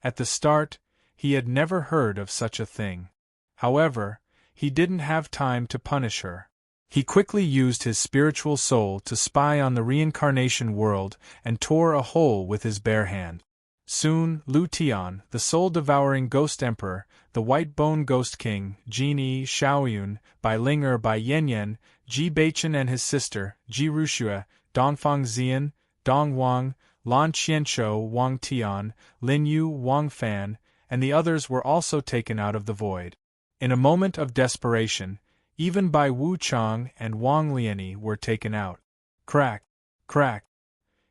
At the start, he had never heard of such a thing. However, he didn't have time to punish her. He quickly used his spiritual soul to spy on the reincarnation world and tore a hole with his bare hand. Soon, Lu Tian, the soul-devouring ghost emperor, the white-bone ghost king, Jin Yi Shaoyun, Bai Ling Bai Yanyan, Ji Baichen and his sister, Ji Ruxue, Dongfang Xian, Dong Wang, Lan Qianshou Wang Tian, Lin Yu Wang Fan, and the others were also taken out of the void. In a moment of desperation, even Bai Wu Chang and Wang Lianyi were taken out. Crack! Crack!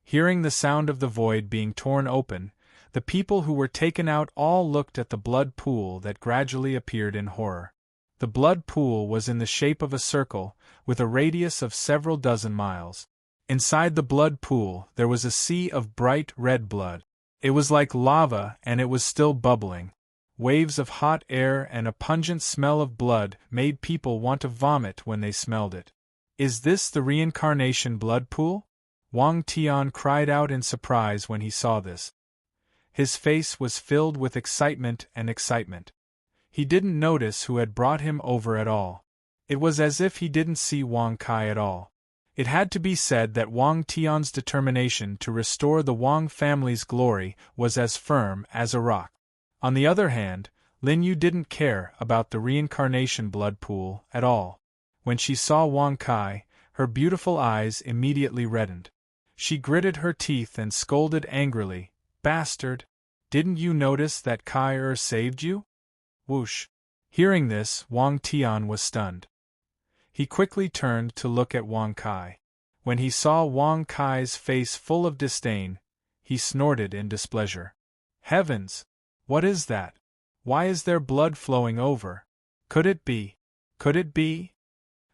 Hearing the sound of the void being torn open, the people who were taken out all looked at the blood pool that gradually appeared in horror. The blood pool was in the shape of a circle, with a radius of several dozen miles. Inside the blood pool there was a sea of bright red blood. It was like lava and it was still bubbling. Waves of hot air and a pungent smell of blood made people want to vomit when they smelled it. "Is this the reincarnation blood pool?" Wang Tian cried out in surprise when he saw this. His face was filled with excitement and excitement. He didn't notice who had brought him over at all. It was as if he didn't see Wang Kai at all. It had to be said that Wang Tian's determination to restore the Wang family's glory was as firm as a rock. On the other hand, Lin Yu didn't care about the reincarnation blood pool at all. When she saw Wang Kai, her beautiful eyes immediately reddened. She gritted her teeth and scolded angrily, "Bastard! Didn't you notice that Kai saved you?" Whoosh! Hearing this, Wang Tian was stunned. He quickly turned to look at Wang Kai. When he saw Wang Kai's face full of disdain, he snorted in displeasure. Heavens! What is that? Why is there blood flowing over? Could it be? Could it be?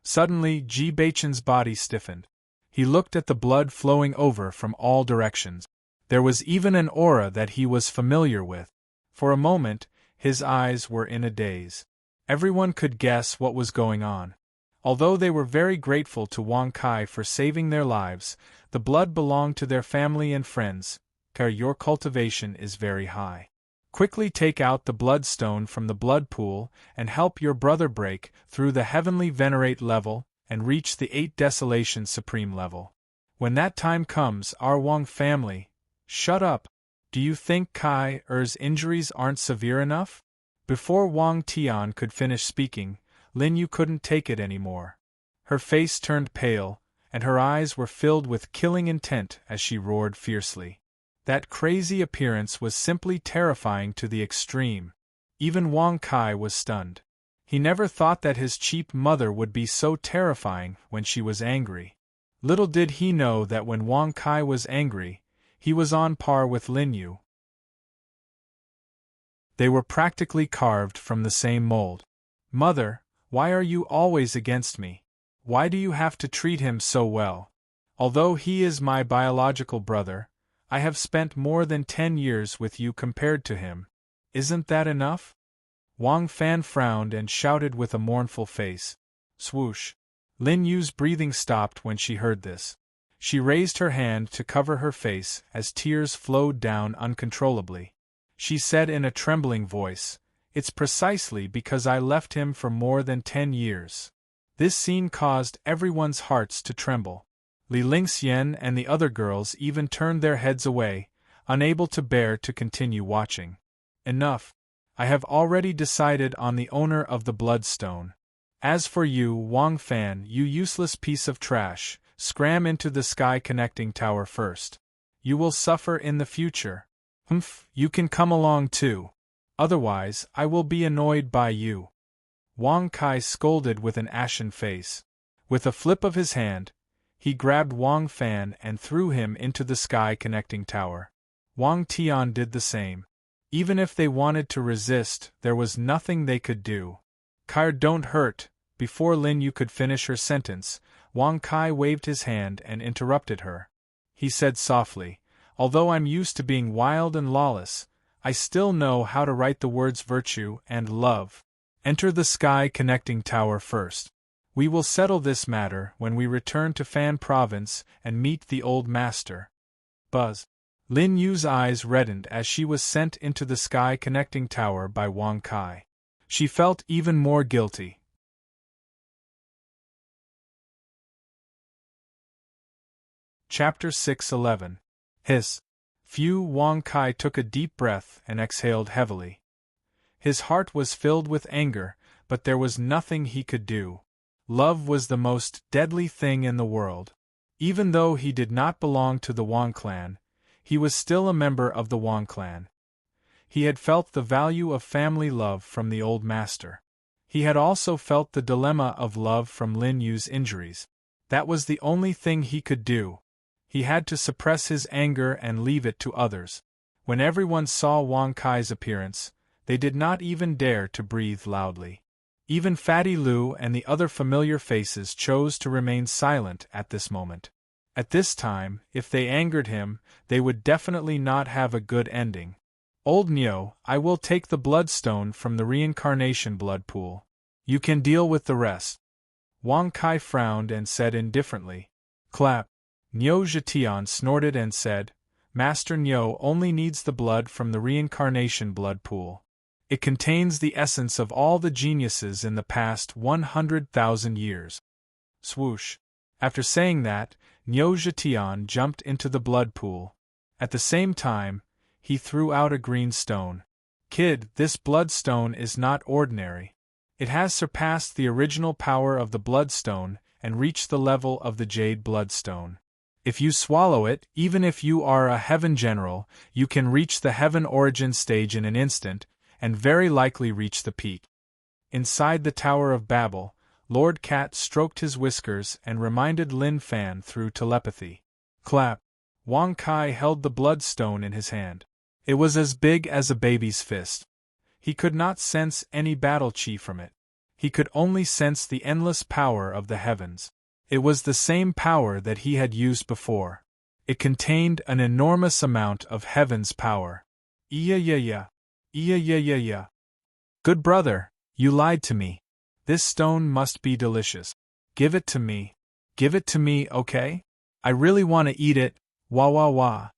Suddenly, Ji Beichen's body stiffened. He looked at the blood flowing over from all directions. There was even an aura that he was familiar with. For a moment, his eyes were in a daze. Everyone could guess what was going on. Although they were very grateful to Wang Kai for saving their lives, the blood belonged to their family and friends, car your cultivation is very high. Quickly take out the bloodstone from the blood pool and help your brother break through the heavenly venerate level and reach the 8 desolation supreme level. When that time comes, our Wang family, shut up. Do you think Kai Er's injuries aren't severe enough? Before Wang Tian could finish speaking, Lin Yu couldn't take it anymore. Her face turned pale, and her eyes were filled with killing intent as she roared fiercely. That crazy appearance was simply terrifying to the extreme. Even Wang Kai was stunned. He never thought that his cheap mother would be so terrifying when she was angry. Little did he know that when Wang Kai was angry, he was on par with Lin Yu. They were practically carved from the same mold. Mother, why are you always against me? Why do you have to treat him so well? Although he is my biological brother, I have spent more than 10 years with you compared to him. Isn't that enough? Wang Fan frowned and shouted with a mournful face. Swoosh! Lin Yu's breathing stopped when she heard this. She raised her hand to cover her face as tears flowed down uncontrollably. She said in a trembling voice, "It's precisely because I left him for more than 10 years." This scene caused everyone's hearts to tremble. Li Lingxian and the other girls even turned their heads away, unable to bear to continue watching. Enough. I have already decided on the owner of the bloodstone. As for you, Wang Fan, you useless piece of trash, scram into the sky connecting tower first. You will suffer in the future. You can come along too. Otherwise, I will be annoyed by you. Wang Kai scolded with an ashen face. With a flip of his hand, he grabbed Wang Fan and threw him into the sky connecting tower. Wang Tian did the same. Even if they wanted to resist, there was nothing they could do. Kai, don't hurt. Before Lin Yu could finish her sentence, Wang Kai waved his hand and interrupted her. He said softly, "Although I'm used to being wild and lawless, I still know how to write the words virtue and love. Enter the sky connecting tower first. We will settle this matter when we return to Fan Province and meet the old master." Buzz. Lin Yu's eyes reddened as she was sent into the sky connecting tower by Wang Kai. She felt even more guilty. Chapter 6:11. Hiss. Phew! Wang Kai took a deep breath and exhaled heavily. His heart was filled with anger, but there was nothing he could do. Love was the most deadly thing in the world. Even though he did not belong to the Wang clan, he was still a member of the Wang clan. He had felt the value of family love from the old master. He had also felt the dilemma of love from Lin Yu's injuries. That was the only thing he could do. He had to suppress his anger and leave it to others. When everyone saw Wang Kai's appearance, they did not even dare to breathe loudly. Even Fatty Lu and the other familiar faces chose to remain silent at this moment. At this time, if they angered him, they would definitely not have a good ending. Old Nyo, I will take the bloodstone from the reincarnation blood pool. You can deal with the rest. Wang Kai frowned and said indifferently. Clap. Nyo Zhetian snorted and said, Master Nyo only needs the blood from the reincarnation blood pool. It contains the essence of all the geniuses in the past 100,000 years. Swoosh. After saying that, Nyo Zhetian jumped into the blood pool. At the same time, he threw out a green stone. Kid, this bloodstone is not ordinary. It has surpassed the original power of the bloodstone and reached the level of the jade bloodstone. If you swallow it, even if you are a heaven general, you can reach the heaven origin stage in an instant, and very likely reach the peak. Inside the Tower of Babel, Lord Cat stroked his whiskers and reminded Lin Fan through telepathy. Clap! Wang Kai held the bloodstone in his hand. It was as big as a baby's fist. He could not sense any battle chi from it. He could only sense the endless power of the heavens. It was the same power that he had used before. It contained an enormous amount of heaven's power. Yeah. Good brother, you lied to me. This stone must be delicious. Give it to me. Give it to me, okay? I really want to eat it. Wah.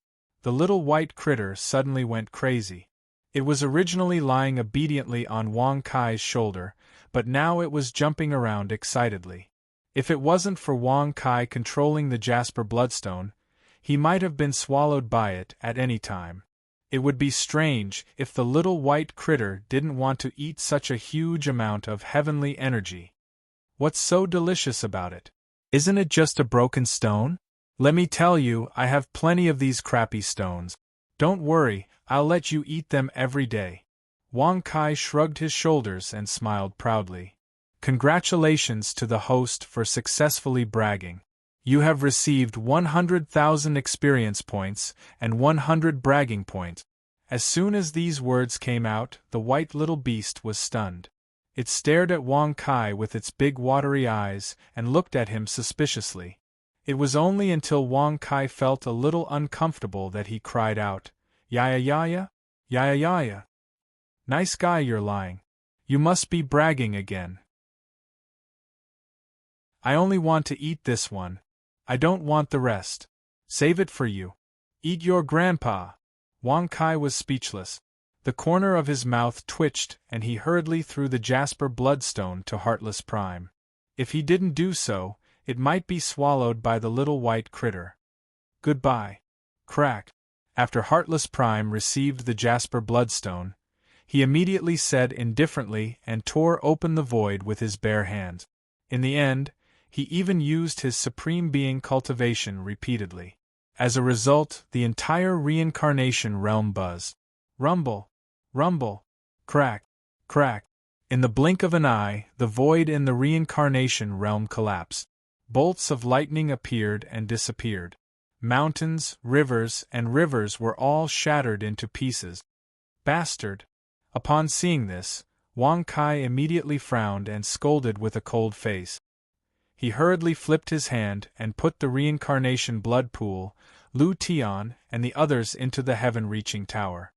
The little white critter suddenly went crazy. It was originally lying obediently on Wang Kai's shoulder, but now it was jumping around excitedly. If it wasn't for Wang Kai controlling the Jasper Bloodstone, he might have been swallowed by it at any time. It would be strange if the little white critter didn't want to eat such a huge amount of heavenly energy. What's so delicious about it? Isn't it just a broken stone? Let me tell you, I have plenty of these crappy stones. Don't worry, I'll let you eat them every day. Wang Kai shrugged his shoulders and smiled proudly. Congratulations to the host for successfully bragging. You have received 100,000 experience points and 100 bragging points. As soon as these words came out, the white little beast was stunned. It stared at Wang Kai with its big watery eyes and looked at him suspiciously. It was only until Wang Kai felt a little uncomfortable that he cried out, "Yaya. Nice guy, you're lying. You must be bragging again. I only want to eat this one. I don't want the rest. Save it for you. Eat your grandpa." Wang Kai was speechless. The corner of his mouth twitched and he hurriedly threw the Jasper Bloodstone to Heartless Prime. If he didn't do so, it might be swallowed by the little white critter. Goodbye. Crack. After Heartless Prime received the Jasper Bloodstone, he immediately said indifferently and tore open the void with his bare hands. In the end, he even used his Supreme Being cultivation repeatedly. As a result, the entire reincarnation realm buzzed. Rumble. Crack. In the blink of an eye, the void in the reincarnation realm collapsed. Bolts of lightning appeared and disappeared. Mountains, rivers were all shattered into pieces. Bastard! Upon seeing this, Wang Kai immediately frowned and scolded with a cold face. He hurriedly flipped his hand and put the reincarnation blood pool, Lu Tian, and the others into the heaven-reaching tower.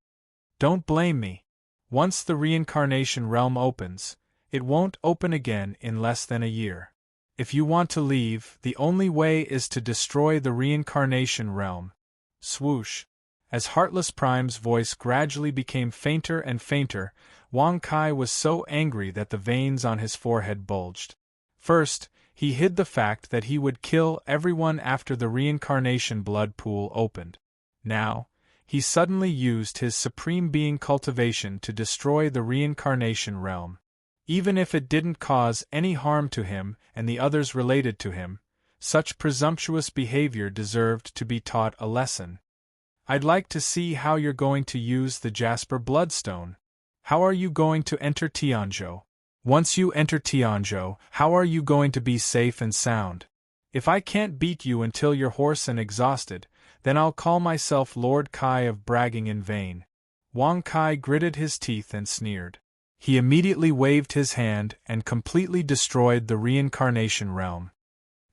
Don't blame me. Once the reincarnation realm opens, it won't open again in less than a year. If you want to leave, the only way is to destroy the reincarnation realm. Swoosh. As Heartless Prime's voice gradually became fainter and fainter, Wang Kai was so angry that the veins on his forehead bulged. First, he hid the fact that he would kill everyone after the reincarnation blood pool opened. Now, he suddenly used his Supreme Being cultivation to destroy the reincarnation realm. Even if it didn't cause any harm to him and the others related to him, such presumptuous behavior deserved to be taught a lesson. I'd like to see how you're going to use the Jasper Bloodstone. How are you going to enter Tianzhou? Once you enter Tianzhou, how are you going to be safe and sound? If I can't beat you until you're hoarse and exhausted, then I'll call myself Lord Kai of bragging in vain. Wang Kai gritted his teeth and sneered. He immediately waved his hand and completely destroyed the reincarnation realm.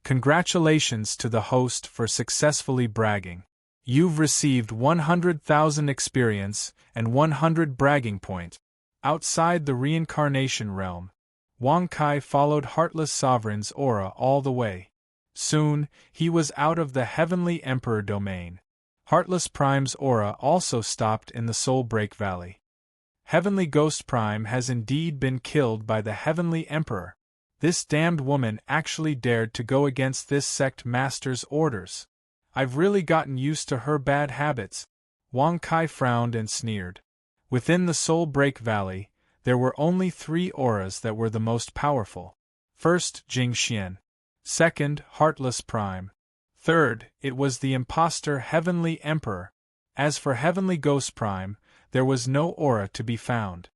Congratulations to the host for successfully bragging. You've received 100,000 experience and 100 bragging points. Outside the reincarnation realm, Wang Kai followed Heartless Sovereign's aura all the way. Soon, he was out of the Heavenly Emperor domain. Heartless Prime's aura also stopped in the Soul Break Valley. Heavenly Ghost Prime has indeed been killed by the Heavenly Emperor. This damned woman actually dared to go against this sect master's orders. I've really gotten used to her bad habits. Wang Kai frowned and sneered. Within the Soul Break Valley, there were only 3 auras that were the most powerful. First, Jing Xian. Second, Heartless Prime. Third, it was the impostor Heavenly Emperor. As for Heavenly Ghost Prime, there was no aura to be found.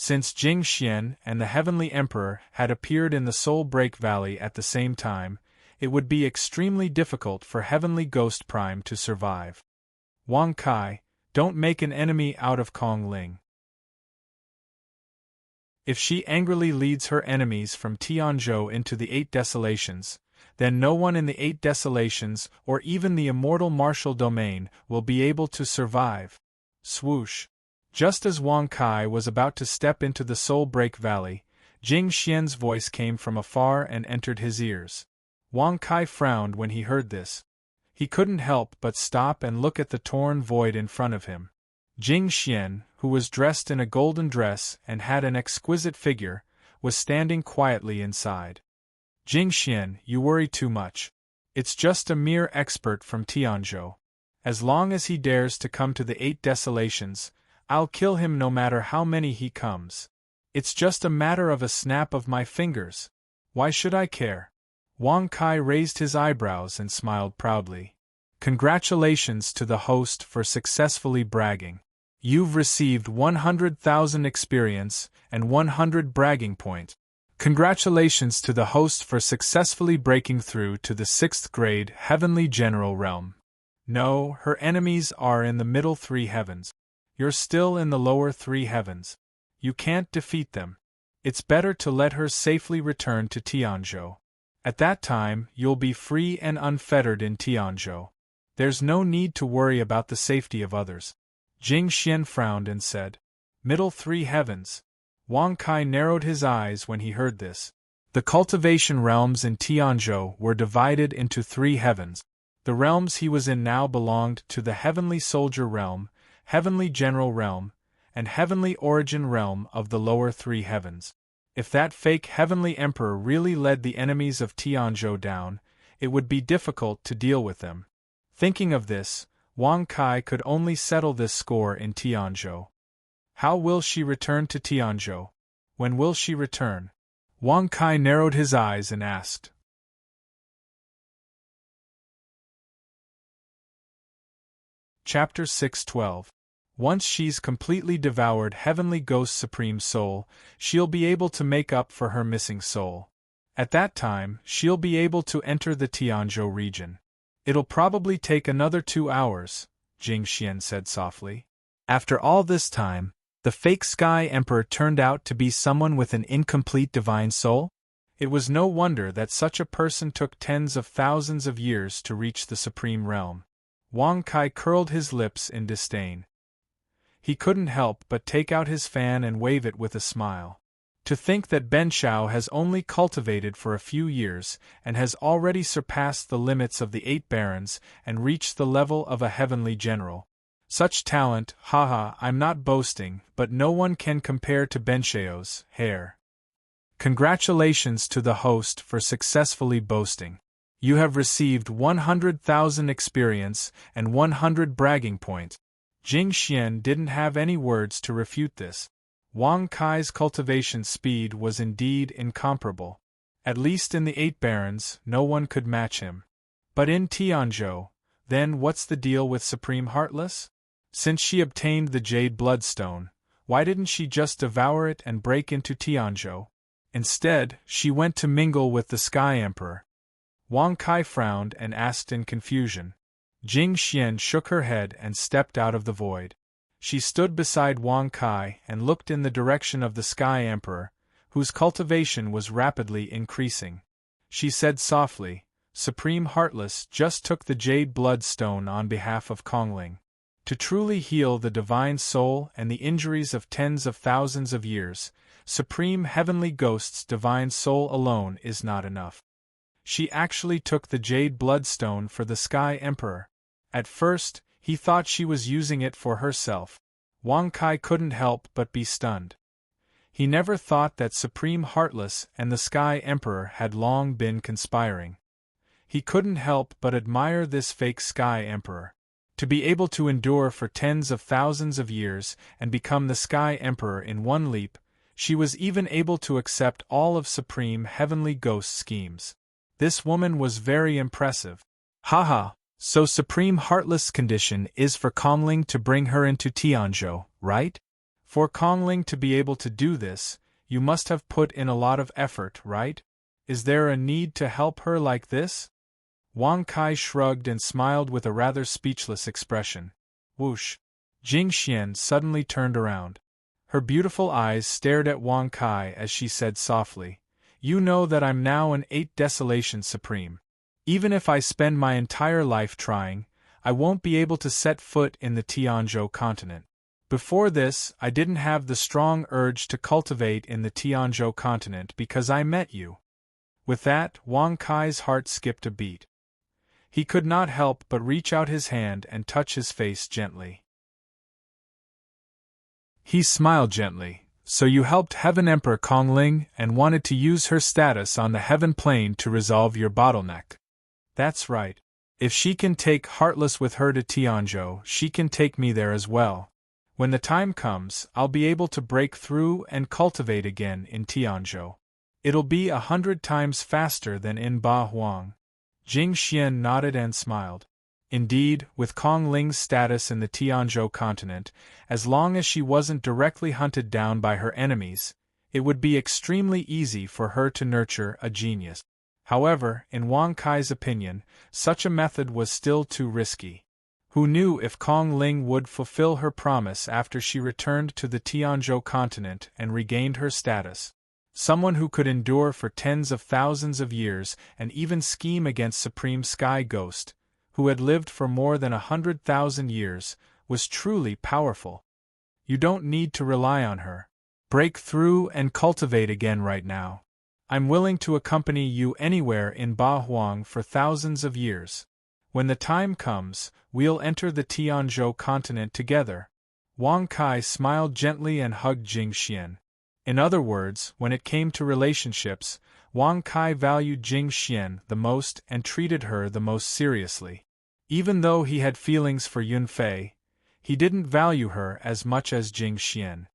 Since Jing Xian and the Heavenly Emperor had appeared in the Soul Break Valley at the same time, it would be extremely difficult for Heavenly Ghost Prime to survive. Wang Kai, don't make an enemy out of Kong Ling. If she angrily leads her enemies from Tianzhou into the Eight Desolations, then no one in the Eight Desolations or even the immortal martial domain will be able to survive. Swoosh! Just as Wang Kai was about to step into the Soul Break Valley, Jing Xian's voice came from afar and entered his ears. Wang Kai frowned when he heard this. He couldn't help but stop and look at the torn void in front of him. Jing Xian, who was dressed in a golden dress and had an exquisite figure, was standing quietly inside. Jing Xian, you worry too much. It's just a mere expert from Tianzhou. As long as he dares to come to the Eight Desolations, I'll kill him no matter how many he comes. It's just a matter of a snap of my fingers. Why should I care? Wang Kai raised his eyebrows and smiled proudly. Congratulations to the host for successfully bragging. You've received 100,000 experience and 100 bragging point. Congratulations to the host for successfully breaking through to the 6th grade Heavenly General Realm. No, her enemies are in the middle 3 heavens. You're still in the lower 3 heavens. You can't defeat them. It's better to let her safely return to Tianzhou. At that time, you'll be free and unfettered in Tianzhou. There's no need to worry about the safety of others. Jing Xian frowned and said, Middle 3 heavens. Wang Kai narrowed his eyes when he heard this. The cultivation realms in Tianzhou were divided into 3 heavens. The realms he was in now belonged to the Heavenly Soldier Realm, Heavenly General Realm, and Heavenly Origin Realm of the lower 3 heavens. If that fake Heavenly Emperor really led the enemies of Tianzhou down, it would be difficult to deal with them. Thinking of this, Wang Kai could only settle this score in Tianzhou. How will she return to Tianzhou? When will she return? Wang Kai narrowed his eyes and asked. Chapter 612. Once she's completely devoured Heavenly Ghost Supreme Soul, she'll be able to make up for her missing soul. At that time, she'll be able to enter the Tianzhou region. It'll probably take another 2 hours, Jing Xian said softly. After all this time, the fake Sky Emperor turned out to be someone with an incomplete divine soul? It was no wonder that such a person took tens of thousands of years to reach the Supreme Realm. Wang Kai curled his lips in disdain. He couldn't help but take out his fan and wave it with a smile. To think that Ben Shao has only cultivated for a few years and has already surpassed the limits of the 8 barons and reached the level of a heavenly general. Such talent, haha, I'm not boasting, but no one can compare to Ben Shao's hair. Congratulations to the host for successfully boasting. You have received 100,000 experience and 100 bragging points. Jing Xian didn't have any words to refute this. Wang Kai's cultivation speed was indeed incomparable. At least in the 8 barons, no one could match him. But in Tianzhou, then what's the deal with Supreme Heartless? Since she obtained the Jade Bloodstone, why didn't she just devour it and break into Tianzhou? Instead, she went to mingle with the Sky Emperor. Wang Kai frowned and asked in confusion. Jing Xian shook her head and stepped out of the void. She stood beside Wang Kai and looked in the direction of the Sky Emperor, whose cultivation was rapidly increasing. She said softly, Supreme Heartless just took the Jade Bloodstone on behalf of Kongling. To truly heal the divine soul and the injuries of tens of thousands of years, Supreme Heavenly Ghost's divine soul alone is not enough. She actually took the Jade Bloodstone for the Sky Emperor. At first, he thought she was using it for herself. Wang Kai couldn't help but be stunned. He never thought that Supreme Heartless and the Sky Emperor had long been conspiring. He couldn't help but admire this fake Sky Emperor. To be able to endure for tens of thousands of years and become the Sky Emperor in one leap, she was even able to accept all of Supreme Heavenly Ghost's schemes. This woman was very impressive. Haha, so Supreme Heartless' condition is for Kongling to bring her into Tianzhou, right? For Kongling to be able to do this, you must have put in a lot of effort, right? Is there a need to help her like this? Wang Kai shrugged and smiled with a rather speechless expression. Whoosh! Jing Xian suddenly turned around. Her beautiful eyes stared at Wang Kai as she said softly, "You know that I'm now an 8 Desolation Supreme. Even if I spend my entire life trying, I won't be able to set foot in the Tianzhou continent. Before this, I didn't have the strong urge to cultivate in the Tianzhou continent because I met you." With that, Wang Kai's heart skipped a beat. He could not help but reach out his hand and touch his face gently. He smiled gently. "So you helped Heaven Emperor Kongling and wanted to use her status on the Heaven Plane to resolve your bottleneck." "That's right. If she can take Heartless with her to Tianzhou, she can take me there as well. When the time comes, I'll be able to break through and cultivate again in Tianzhou. It'll be 100 times faster than in Ba Huang." Jing Xian nodded and smiled. Indeed, with Kongling's status in the Tianzhou continent, as long as she wasn't directly hunted down by her enemies, it would be extremely easy for her to nurture a genius. However, in Wang Kai's opinion, such a method was still too risky. Who knew if Kongling would fulfill her promise after she returned to the Tianzhou continent and regained her status? Someone who could endure for tens of thousands of years and even scheme against Supreme Sky Ghost, who had lived for more than 100,000 years, was truly powerful. You don't need to rely on her. Break through and cultivate again right now. I'm willing to accompany you anywhere in Ba Huang for thousands of years. When the time comes, we'll enter the Tianzhou continent together." Wang Kai smiled gently and hugged Jing Xian. In other words, when it came to relationships, Wang Kai valued Jing Xian the most and treated her the most seriously. Even though he had feelings for Yun Fei, he didn't value her as much as Jing Xian.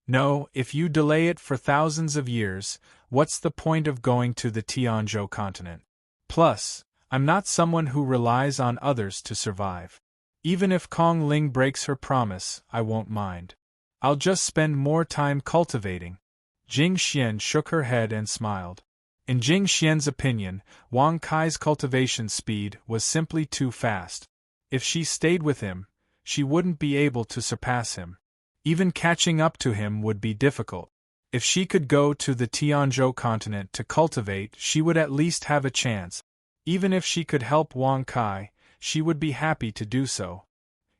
"No, if you delay it for thousands of years, what's the point of going to the Tianzhou continent? Plus, I'm not someone who relies on others to survive. Even if Kongling breaks her promise, I won't mind. I'll just spend more time cultivating." Jing Xian shook her head and smiled. In Jing Xian's opinion, Wang Kai's cultivation speed was simply too fast. If she stayed with him, she wouldn't be able to surpass him. Even catching up to him would be difficult. If she could go to the Tianzhou continent to cultivate, she would at least have a chance. Even if she could help Wang Kai, she would be happy to do so.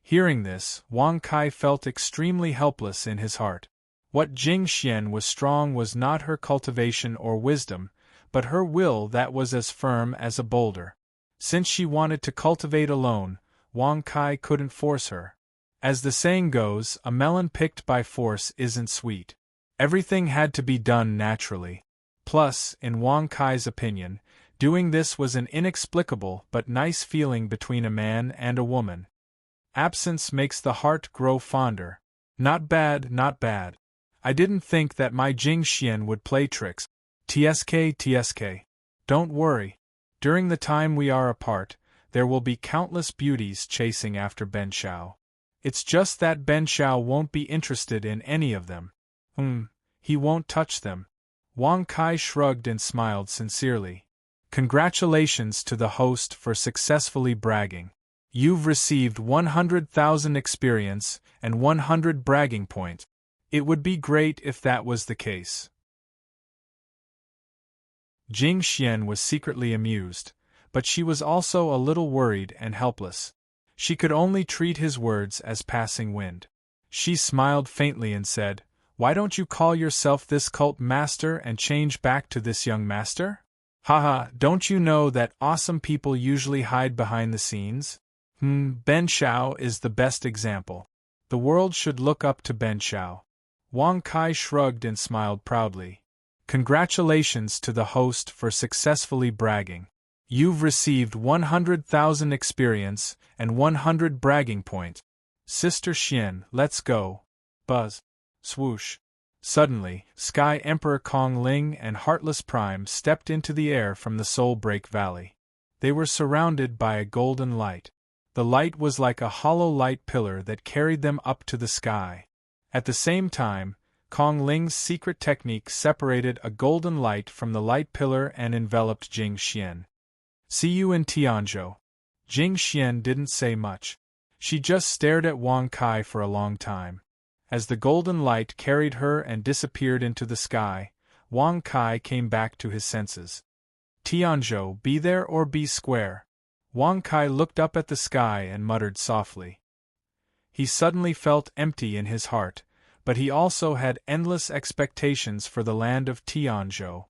Hearing this, Wang Kai felt extremely helpless in his heart. What Jing Xian was strong was not her cultivation or wisdom, but her will that was as firm as a boulder. Since she wanted to cultivate alone, Wang Kai couldn't force her. As the saying goes, a melon picked by force isn't sweet. Everything had to be done naturally. Plus, in Wang Kai's opinion, doing this was an inexplicable but nice feeling between a man and a woman. Absence makes the heart grow fonder. Not bad, not bad. I didn't think that my Jing Xian would play tricks. TSK. Don't worry. During the time we are apart, there will be countless beauties chasing after Ben Shao. It's just that Ben Shao won't be interested in any of them. He won't touch them. Wang Kai shrugged and smiled sincerely. Congratulations to the host for successfully bragging. You've received 100,000 experience and 100 bragging points. It would be great if that was the case. Jing Xian was secretly amused, but she was also a little worried and helpless. She could only treat his words as passing wind. She smiled faintly and said, "Why don't you call yourself this cult master and change back to this young master? Haha, don't you know that awesome people usually hide behind the scenes? Ben Shao is the best example. The world should look up to Ben Shao." Wang Kai shrugged and smiled proudly. Congratulations to the host for successfully bragging. You've received 100,000 experience and 100 bragging points. Sister Xian, let's go. Buzz. Swoosh. Suddenly, Sky Emperor Kongling and Heartless Prime stepped into the air from the Soul Break Valley. They were surrounded by a golden light. The light was like a hollow light pillar that carried them up to the sky. At the same time, Kong Ling's secret technique separated a golden light from the light pillar and enveloped Jing Xian. See you in Tianzhou. Jing Xian didn't say much. She just stared at Wang Kai for a long time. As the golden light carried her and disappeared into the sky, Wang Kai came back to his senses. Tianzhou, be there or be square. Wang Kai looked up at the sky and muttered softly. He suddenly felt empty in his heart, but he also had endless expectations for the land of Tianzhou.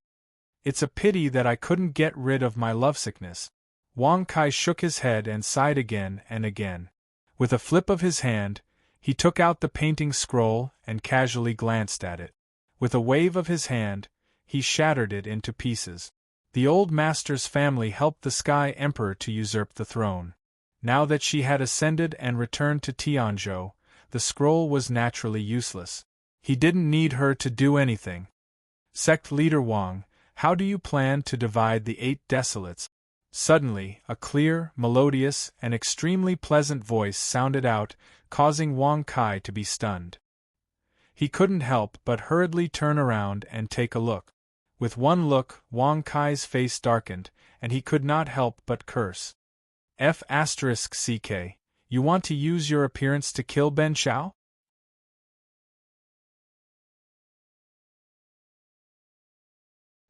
It's a pity that I couldn't get rid of my lovesickness. Wang Kai shook his head and sighed again and again. With a flip of his hand, he took out the painting scroll and casually glanced at it. With a wave of his hand, he shattered it into pieces. The old master's family helped the Sky Emperor to usurp the throne. Now that she had ascended and returned to Tianzhou, the scroll was naturally useless. He didn't need her to do anything. Sect leader Wang, how do you plan to divide the 8 desolates? Suddenly, a clear, melodious, and extremely pleasant voice sounded out, causing Wang Kai to be stunned. He couldn't help but hurriedly turn around and take a look. With one look, Wang Kai's face darkened, and he could not help but curse. F***ck, you want to use your appearance to kill Ben Shao?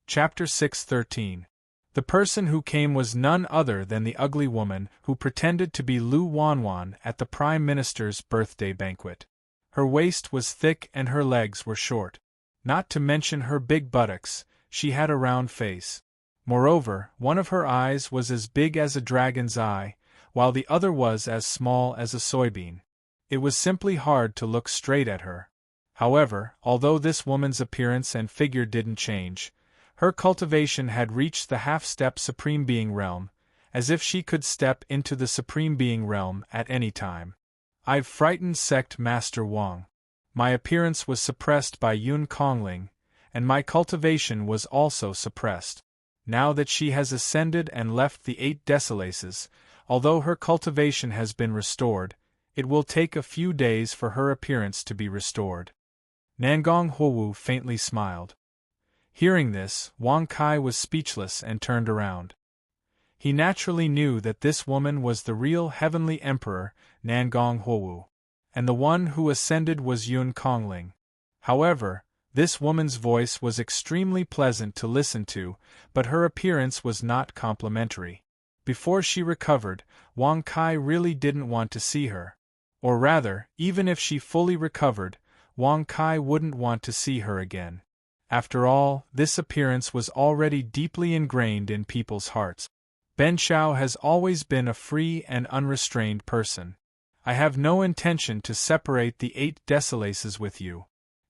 Chapter 613. The person who came was none other than the ugly woman who pretended to be Lu Wanwan at the Prime Minister's birthday banquet. Her waist was thick and her legs were short. Not to mention her big buttocks, she had a round face. Moreover, one of her eyes was as big as a dragon's eye, while the other was as small as a soybean. It was simply hard to look straight at her. However, although this woman's appearance and figure didn't change, her cultivation had reached the half-step Supreme Being realm, as if she could step into the Supreme Being realm at any time. I've frightened Sect Master Wang. My appearance was suppressed by Yun Kongling, and my cultivation was also suppressed. Now that she has ascended and left the 8 desolaces, although her cultivation has been restored, it will take a few days for her appearance to be restored. Nangong Huowu faintly smiled. Hearing this, Wang Kai was speechless and turned around. He naturally knew that this woman was the real Heavenly Emperor, Nangong Huowu, and the one who ascended was Yun Kongling. However, this woman's voice was extremely pleasant to listen to, but her appearance was not complimentary. Before she recovered, Wang Kai really didn't want to see her. Or rather, even if she fully recovered, Wang Kai wouldn't want to see her again. After all, this appearance was already deeply ingrained in people's hearts. Ben Shao has always been a free and unrestrained person. I have no intention to separate the 8 desolaces with you.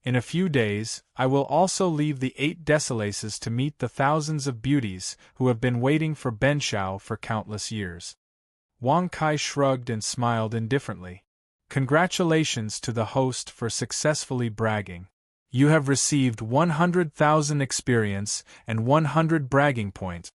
In a few days, I will also leave the 8 desolaces to meet the thousands of beauties who have been waiting for Ben Shao for countless years. Wang Kai shrugged and smiled indifferently. Congratulations to the host for successfully bragging. You have received 100,000 experience and 100 bragging points.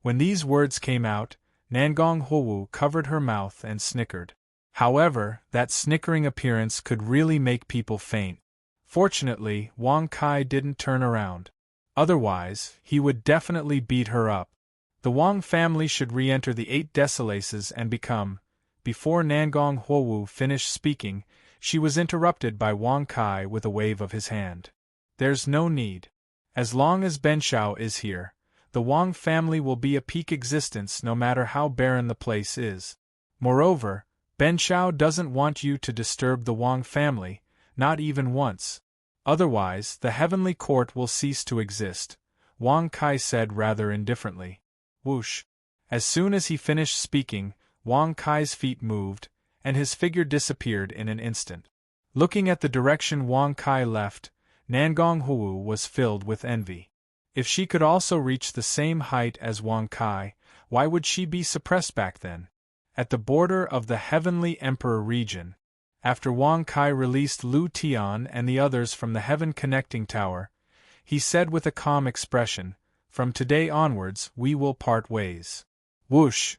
When these words came out, Nangong Huowu covered her mouth and snickered. However, that snickering appearance could really make people faint. Fortunately, Wang Kai didn't turn around. Otherwise, he would definitely beat her up. The Wang family should re-enter the 8 desolaces and become. Before Nangong Huowu finished speaking, she was interrupted by Wang Kai with a wave of his hand. There's no need. As long as Ben Shao is here, the Wang family will be a peak existence no matter how barren the place is. Moreover, Ben Shao doesn't want you to disturb the Wang family, not even once. Otherwise, the heavenly court will cease to exist, Wang Kai said rather indifferently. Whoosh! As soon as he finished speaking, Wang Kai's feet moved, and his figure disappeared in an instant. Looking at the direction Wang Kai left, Nangong Huowu was filled with envy. If she could also reach the same height as Wang Kai, why would she be suppressed back then? At the border of the Heavenly Emperor region, after Wang Kai released Lu Tian and the others from the Heaven Connecting Tower, he said with a calm expression, "From today onwards we will part ways." Whoosh!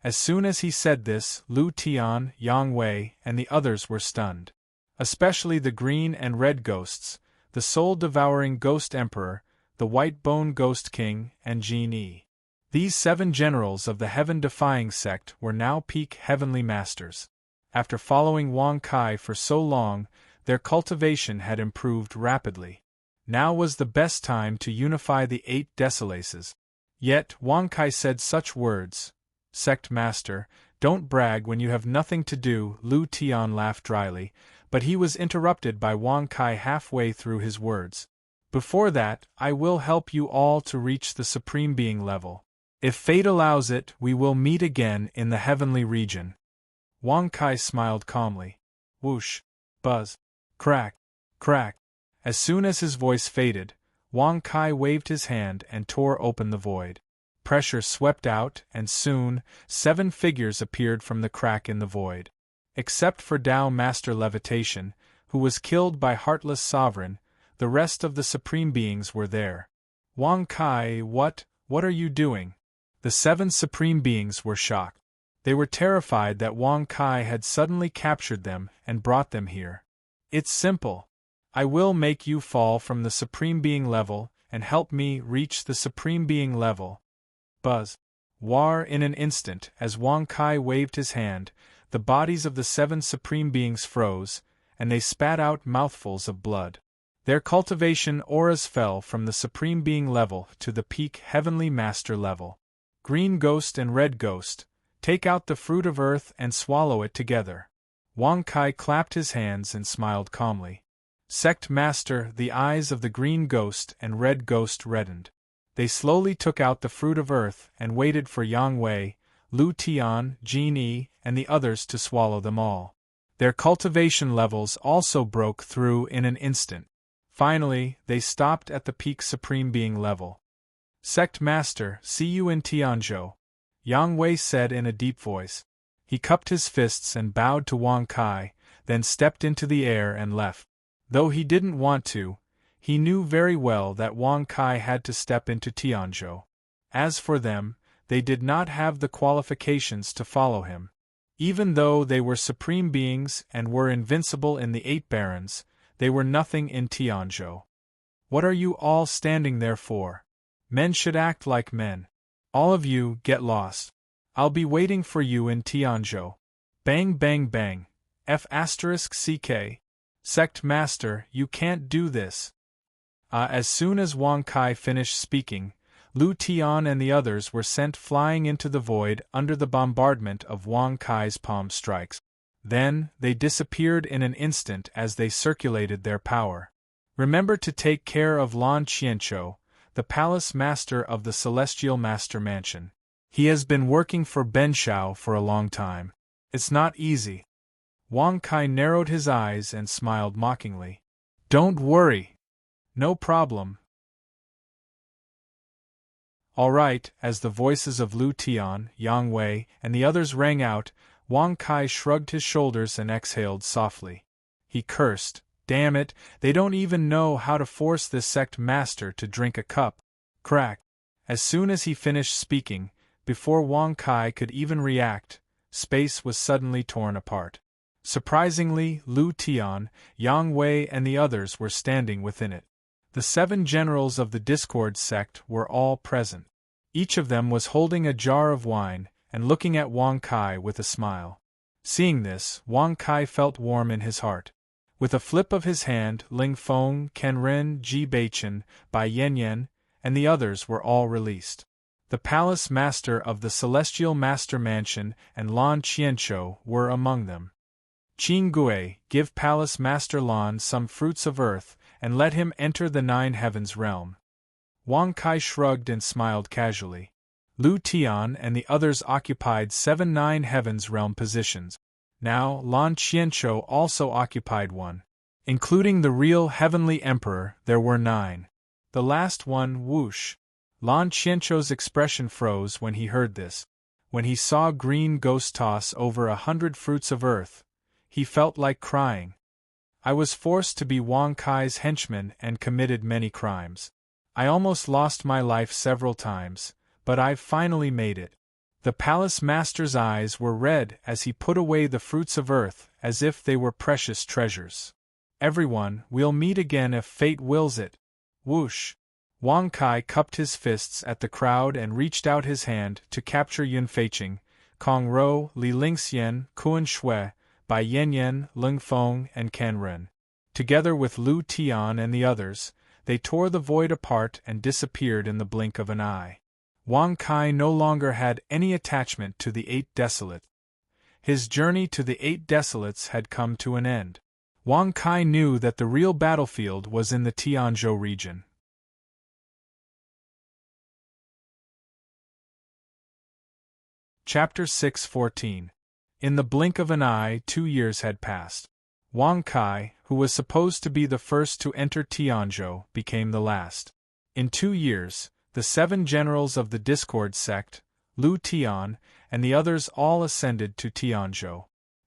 As soon as he said this, Lu Tian, Yang Wei, and the others were stunned. Especially the green and red ghosts, the soul-devouring Ghost Emperor, the white-bone Ghost King, and Jin Yi. These 7 generals of the heaven-defying sect were now peak heavenly masters. After following Wang Kai for so long, their cultivation had improved rapidly. Now was the best time to unify the 8 Desolaces. Yet Wang Kai said such words, "Sect Master, don't brag when you have nothing to do." Lu Tian laughed dryly, but he was interrupted by Wang Kai halfway through his words. "Before that, I will help you all to reach the Supreme Being level. If fate allows it, we will meet again in the heavenly region." Wang Kai smiled calmly. Whoosh! Buzz! Crack! Crack! As soon as his voice faded, Wang Kai waved his hand and tore open the void. Pressure swept out, and soon, 7 figures appeared from the crack in the void. Except for Tao Master Levitation, who was killed by Heartless Sovereign, the rest of the Supreme Beings were there. Wang Kai, what are you doing? The 7 Supreme Beings were shocked. They were terrified that Wang Kai had suddenly captured them and brought them here. It's simple. I will make you fall from the Supreme Being level and help me reach the Supreme Being level. Buzz. War in an instant, as Wang Kai waved his hand, the bodies of the 7 Supreme Beings froze, and they spat out mouthfuls of blood. Their cultivation auras fell from the Supreme Being level to the peak Heavenly Master level. Green Ghost and Red Ghost, take out the fruit of earth and swallow it together. Wang Kai clapped his hands and smiled calmly. Sect Master, the eyes of the Green Ghost and Red Ghost reddened. They slowly took out the fruit of earth and waited for Yang Wei, Lu Tian, Jin Yi, and the others to swallow them all. Their cultivation levels also broke through in an instant. Finally, they stopped at the peak Supreme Being level. Sect Master, see you in Tianzhou, Yang Wei said in a deep voice. He cupped his fists and bowed to Wang Kai, then stepped into the air and left. Though he didn't want to, he knew very well that Wang Kai had to step into Tianzhou. As for them, they did not have the qualifications to follow him. Even though they were Supreme Beings and were invincible in the 8 Barons, they were nothing in Tianzhou. What are you all standing there for? Men should act like men. All of you, get lost. I'll be waiting for you in Tianzhou. Bang bang bang. F***CK. Sect Master, you can't do this. As soon as Wang Kai finished speaking, Lu Tian and the others were sent flying into the void under the bombardment of Wang Kai's palm strikes. Then, they disappeared in an instant as they circulated their power. Remember to take care of Lan Qianqiu, the palace master of the Celestial Master Mansion. He has been working for Ben Shao for a long time. It's not easy. Wang Kai narrowed his eyes and smiled mockingly. Don't worry. No problem. All right, as the voices of Lu Tian, Yang Wei, and the others rang out, Wang Kai shrugged his shoulders and exhaled softly. He cursed, damn it, they don't even know how to force this sect master to drink a cup. Crack. As soon as he finished speaking, before Wang Kai could even react, space was suddenly torn apart. Surprisingly, Lu Tian, Yang Wei and the others were standing within it. The 7 generals of the Discord sect were all present. Each of them was holding a jar of wine and looking at Wang Kai with a smile. Seeing this, Wang Kai felt warm in his heart. With a flip of his hand, Ling Feng, Ken Ren, Ji Beichen, Bai Yanyan, and the others were all released. The palace master of the Celestial Master Mansion and Lan Qianqiu were among them. Qing Gui, give Palace Master Lan some fruits of earth, and let him enter the 9 Heavens realm. Wang Kai shrugged and smiled casually. Lu Tian and the others occupied 7 9 Heavens realm positions. Now, Lan Qianqiu also occupied one. Including the real Heavenly Emperor, there were 9. The last one, whoosh. Lan Qianqiu's expression froze when he heard this. When he saw Green Ghost toss over 100 fruits of earth, he felt like crying. I was forced to be Wang Kai's henchman and committed many crimes. I almost lost my life several times, but I've finally made it. The palace master's eyes were red as he put away the fruits of earth as if they were precious treasures. Everyone, we'll meet again if fate wills it. Whoosh! Wang Kai cupped his fists at the crowd and reached out his hand to capture Yun Feiqing, Kong Ro, Li Lingxian, Kuan Shui, Bai Yanyan, Leng Feng, and Can Ren. Together with Lu Tian and the others, they tore the void apart and disappeared in the blink of an eye. Wang Kai no longer had any attachment to the Eight Desolate. His journey to the Eight Desolates had come to an end. Wang Kai knew that the real battlefield was in the Tianzhou region. Chapter 6:14. In the blink of an eye 2 years had passed. Wang Kai, who was supposed to be the first to enter Tianzhou, became the last. In 2 years, the 7 generals of the Discord sect, Lu Tian, and the others all ascended to Tianzhou.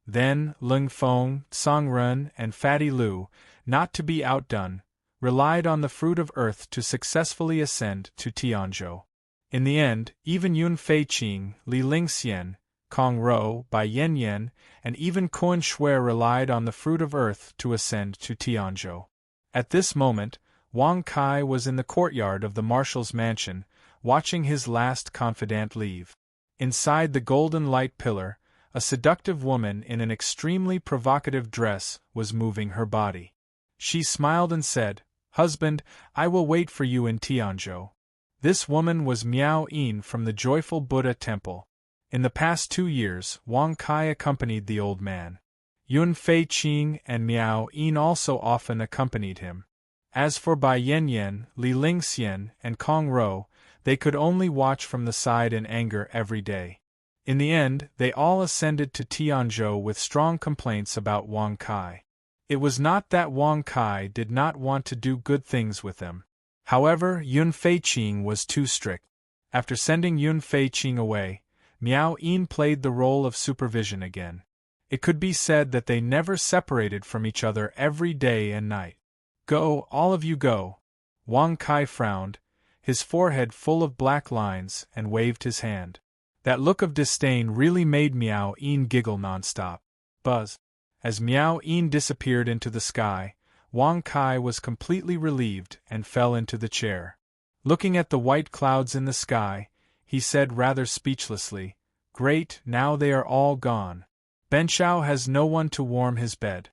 Then, Leng Feng, Song Ren, and Fatty Lu, not to be outdone, relied on the fruit of earth to successfully ascend to Tianzhou. In the end, even Yun Feiqing, Li Lingxian, Kong Ro, Bai Yanyan, and even Kuan Shui relied on the fruit of earth to ascend to Tianzhou. At this moment, Wang Kai was in the courtyard of the marshal's mansion, watching his last confidant leave. Inside the golden light pillar, a seductive woman in an extremely provocative dress was moving her body. She smiled and said, "Husband, I will wait for you in Tianzhou." This woman was Miao Yin from the Joyful Buddha Temple. In the past 2 years, Wang Kai accompanied the old man. Yun Feiqing and Miao Yin also often accompanied him. As for Bai Yanyan, Li Lingxian, and Kong Ro, they could only watch from the side in anger every day. In the end, they all ascended to Tianzhou with strong complaints about Wang Kai. It was not that Wang Kai did not want to do good things with them. However, Yun Feiqing was too strict. After sending Yun Feiqing away, Miao Yin played the role of supervision again. It could be said that they never separated from each other every day and night. "Go, all of you go." Wang Kai frowned, his forehead full of black lines, and waved his hand. That look of disdain really made Miao Yin giggle nonstop. Buzz. As Miao Yin disappeared into the sky, Wang Kai was completely relieved and fell into the chair. Looking at the white clouds in the sky, he said rather speechlessly, "Great, now they are all gone. Benshao has no one to warm his bed.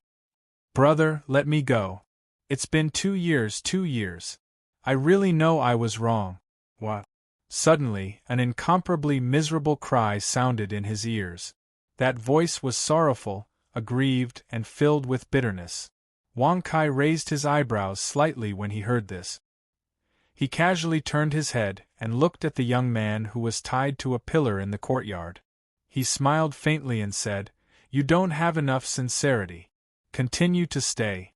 Brother, let me go. It's been 2 years, 2 years. I really know I was wrong." What? Suddenly, an incomparably miserable cry sounded in his ears. That voice was sorrowful, aggrieved, and filled with bitterness. Wang Kai raised his eyebrows slightly when he heard this. He casually turned his head and looked at the young man who was tied to a pillar in the courtyard. He smiled faintly and said, "You don't have enough sincerity. Continue to stay."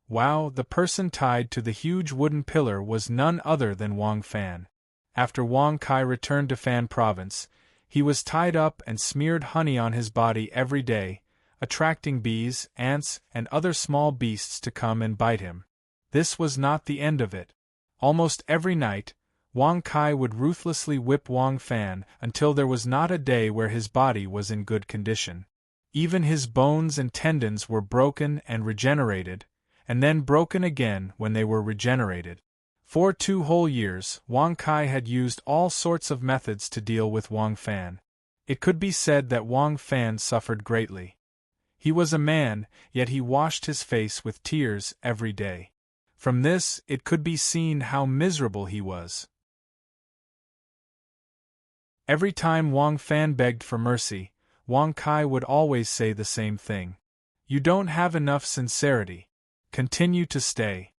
Wow, the person tied to the huge wooden pillar was none other than Wang Fan. After Wang Kai returned to Fan Province, he was tied up and smeared honey on his body every day, attracting bees, ants, and other small beasts to come and bite him. This was not the end of it. Almost every night, Wang Kai would ruthlessly whip Wang Fan until there was not a day where his body was in good condition. Even his bones and tendons were broken and regenerated, and then broken again when they were regenerated. For 2 whole years, Wang Kai had used all sorts of methods to deal with Wang Fan. It could be said that Wang Fan suffered greatly. He was a man, yet he washed his face with tears every day. From this, it could be seen how miserable he was. Every time Wang Fan begged for mercy, Wang Kai would always say the same thing. "You don't have enough sincerity. Continue to stay."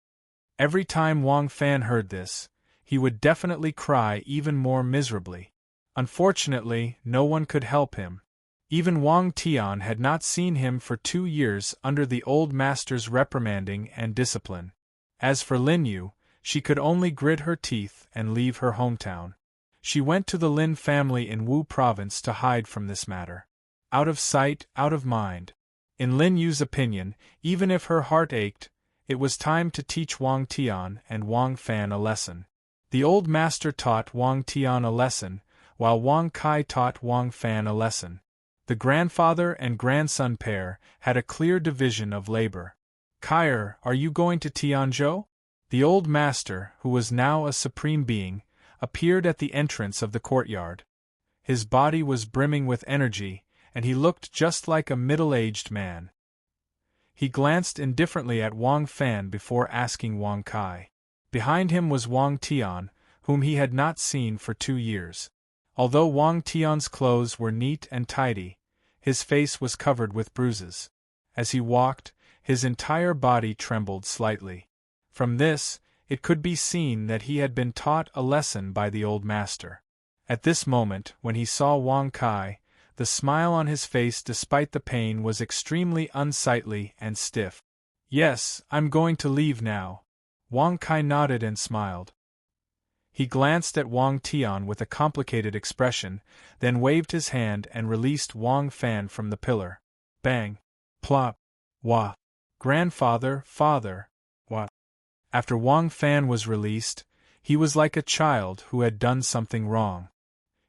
Every time Wang Fan heard this, he would definitely cry even more miserably. Unfortunately, no one could help him. Even Wang Tian had not seen him for 2 years under the old master's reprimanding and discipline. As for Lin Yu, she could only grit her teeth and leave her hometown. She went to the Lin family in Wu province to hide from this matter. Out of sight, out of mind. In Lin Yu's opinion, even if her heart ached, it was time to teach Wang Tian and Wang Fan a lesson. The old master taught Wang Tian a lesson, while Wang Kai taught Wang Fan a lesson. The grandfather and grandson pair had a clear division of labor. "Kai, are you going to Tianzhou?" The old master, who was now a supreme being, appeared at the entrance of the courtyard. His body was brimming with energy, and he looked just like a middle-aged man. He glanced indifferently at Wang Fan before asking Wang Kai. Behind him was Wang Tian, whom he had not seen for 2 years. Although Wang Tian's clothes were neat and tidy, his face was covered with bruises. As he walked, his entire body trembled slightly. From this, it could be seen that he had been taught a lesson by the old master. At this moment, when he saw Wang Kai, the smile on his face despite the pain was extremely unsightly and stiff. "Yes, I'm going to leave now." Wang Kai nodded and smiled. He glanced at Wang Tian with a complicated expression, then waved his hand and released Wang Fan from the pillar. Bang! Plop! Wah! "Grandfather, father, wah!" After Wang Fan was released, he was like a child who had done something wrong.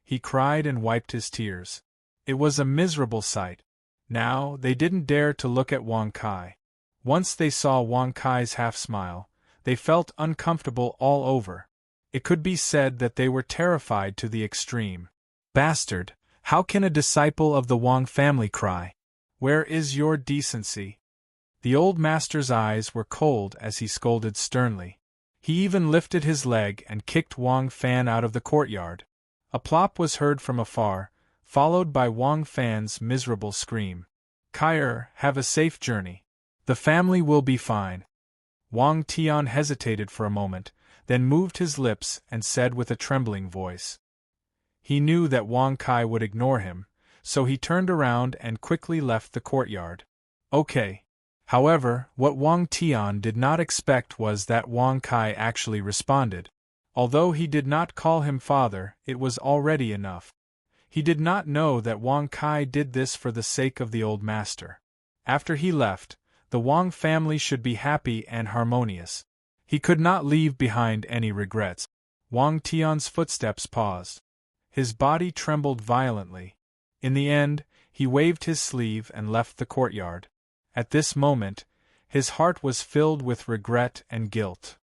He cried and wiped his tears. It was a miserable sight. Now, they didn't dare to look at Wang Kai. Once they saw Wang Kai's half-smile, they felt uncomfortable all over. It could be said that they were terrified to the extreme. "Bastard, how can a disciple of the Wang family cry? Where is your decency?" The old master's eyes were cold as he scolded sternly. He even lifted his leg and kicked Wang Fan out of the courtyard. A plop was heard from afar, followed by Wang Fan's miserable scream. "Kai, have a safe journey. The family will be fine." Wang Tian hesitated for a moment, then moved his lips and said with a trembling voice. He knew that Wang Kai would ignore him, so he turned around and quickly left the courtyard. "Okay." However, what Wang Tian did not expect was that Wang Kai actually responded. Although he did not call him father, it was already enough. He did not know that Wang Kai did this for the sake of the old master. After he left, the Wang family should be happy and harmonious. He could not leave behind any regrets. Wang Tian's footsteps paused. His body trembled violently. In the end, he waved his sleeve and left the courtyard. At this moment, his heart was filled with regret and guilt.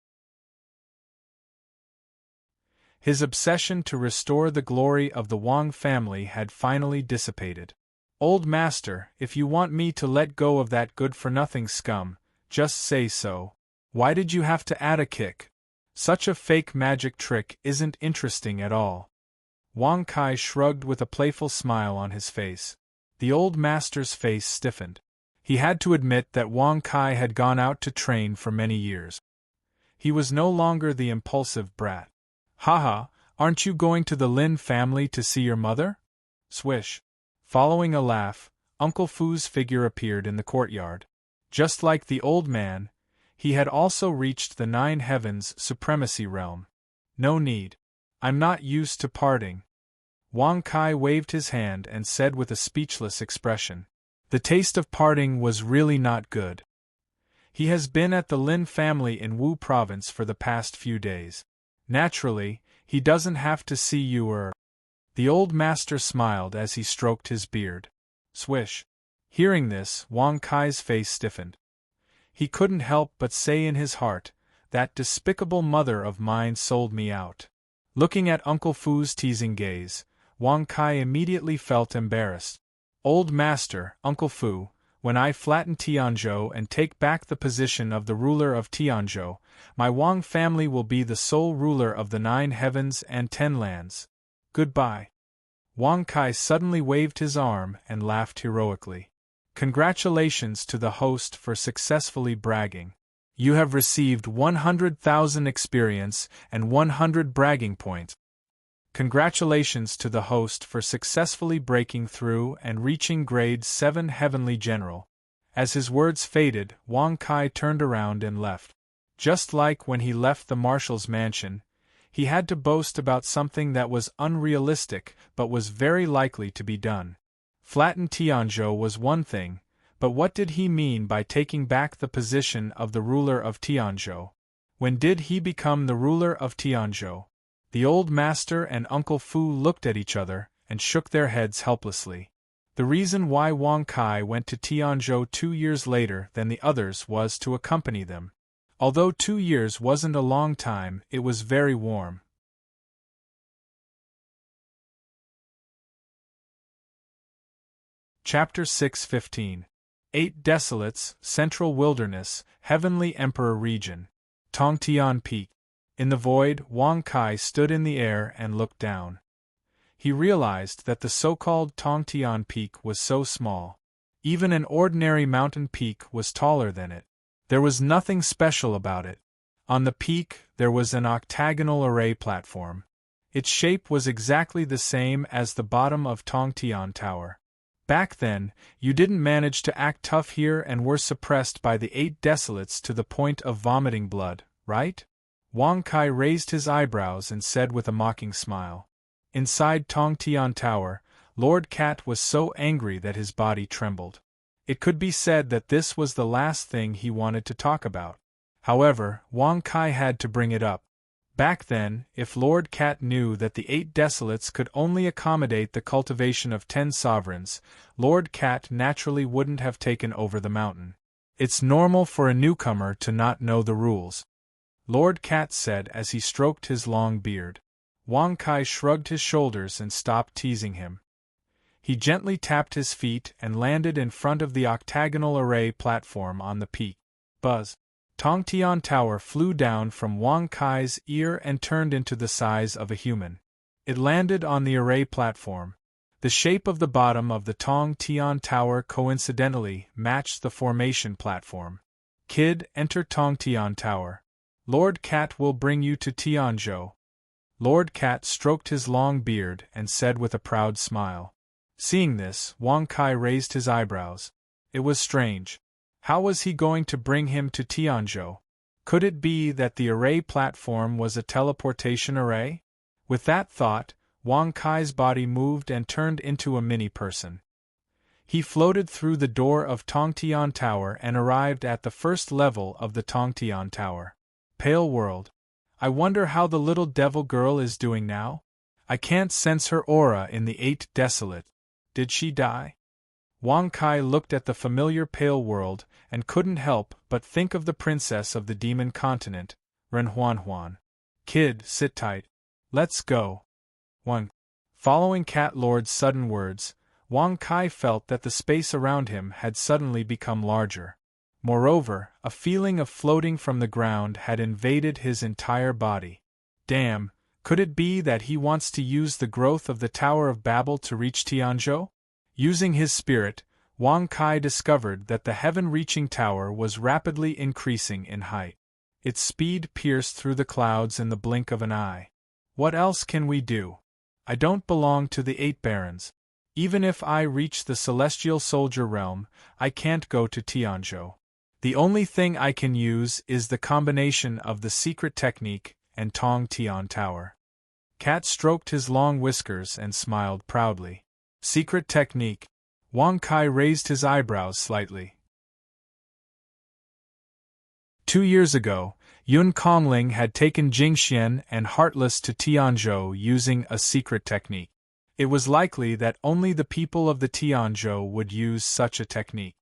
His obsession to restore the glory of the Wang family had finally dissipated. "Old master, if you want me to let go of that good-for-nothing scum, just say so. Why did you have to add a kick? Such a fake magic trick isn't interesting at all." Wang Kai shrugged with a playful smile on his face. The old master's face stiffened. He had to admit that Wang Kai had gone out to train for many years. He was no longer the impulsive brat. "Haha, aren't you going to the Lin family to see your mother?" Swish. Following a laugh, Uncle Fu's figure appeared in the courtyard. Just like the old man, he had also reached the 9 heavens supremacy realm. "No need. I'm not used to parting." Wang Kai waved his hand and said with a speechless expression, "The taste of parting was really not good. He has been at the Lin family in Wu province for the past few days. Naturally, he doesn't have to see you. The old master smiled as he stroked his beard. Swish. Hearing this, Wang Kai's face stiffened. He couldn't help but say in his heart, "That despicable mother of mine sold me out." Looking at Uncle Fu's teasing gaze, Wang Kai immediately felt embarrassed. "Old master, Uncle Fu, when I flatten Tianzhou and take back the position of the ruler of Tianzhou, my Wang family will be the sole ruler of the 9 heavens and 10 lands. Goodbye." Wang Kai suddenly waved his arm and laughed heroically. "Congratulations to the host for successfully bragging. You have received 100,000 experience and 100 bragging points. Congratulations to the host for successfully breaking through and reaching grade 7 Heavenly General." As his words faded, Wang Kai turned around and left. Just like when he left the marshal's mansion, he had to boast about something that was unrealistic but was very likely to be done. Flatten Tianzhou was one thing, but what did he mean by taking back the position of the ruler of Tianzhou? When did he become the ruler of Tianzhou? The old master and Uncle Fu looked at each other and shook their heads helplessly. The reason why Wang Kai went to Tianzhou 2 years later than the others was to accompany them. Although 2 years wasn't a long time, it was very warm. Chapter 6:15. 8 Desolates, Central Wilderness, Heavenly Emperor Region. Tongtian Peak. In the void, Wang Kai stood in the air and looked down. He realized that the so-called Tongtian Peak was so small. Even an ordinary mountain peak was taller than it. There was nothing special about it. On the peak, there was an octagonal array platform. Its shape was exactly the same as the bottom of Tongtian Tower. Back then, you didn't manage to act tough here and were suppressed by the 8 Desolates to the point of vomiting blood, right? Wang Kai raised his eyebrows and said with a mocking smile. Inside Tongtian Tower, Lord Cat was so angry that his body trembled. It could be said that this was the last thing he wanted to talk about. However, Wang Kai had to bring it up. Back then, if Lord Cat knew that the 8 Desolates could only accommodate the cultivation of 10 sovereigns, Lord Cat naturally wouldn't have taken over the mountain. It's normal for a newcomer to not know the rules, Lord Cat said as he stroked his long beard. Wang Kai shrugged his shoulders and stopped teasing him. He gently tapped his feet and landed in front of the octagonal array platform on the peak. Buzz! Tongtian Tower flew down from Wang Kai's ear and turned into the size of a human. It landed on the array platform. The shape of the bottom of the Tongtian Tower coincidentally matched the formation platform. Kid, enter Tongtian Tower. Lord Cat will bring you to Tianzhou. Lord Cat stroked his long beard and said with a proud smile. Seeing this, Wang Kai raised his eyebrows. It was strange. How was he going to bring him to Tianzhou? Could it be that the array platform was a teleportation array? With that thought, Wang Kai's body moved and turned into a mini-person. He floated through the door of Tongtian Tower and arrived at the first level of the Tongtian Tower. Pale world. I wonder how the little devil girl is doing now? I can't sense her aura in the 8 Desolate. Did she die? Wang Kai looked at the familiar pale world and couldn't help but think of the princess of the demon continent, Ren Huan. Kid, sit tight. Let's go. 1. Following Cat Lord's sudden words, Wang Kai felt that the space around him had suddenly become larger. Moreover, a feeling of floating from the ground had invaded his entire body. Damn, could it be that he wants to use the growth of the Tower of Babel to reach Tianzhou? Using his spirit, Wang Kai discovered that the heaven-reaching tower was rapidly increasing in height. Its speed pierced through the clouds in the blink of an eye. What else can we do? I don't belong to the 8 barons. Even if I reach the celestial soldier realm, I can't go to Tianzhou. The only thing I can use is the combination of the secret technique and Tongtian Tower. Cat stroked his long whiskers and smiled proudly. Secret technique. Wang Kai raised his eyebrows slightly. 2 years ago, Yun Kongling had taken Jingxian and Heartless to Tianzhou using a secret technique. It was likely that only the people of the Tianzhou would use such a technique.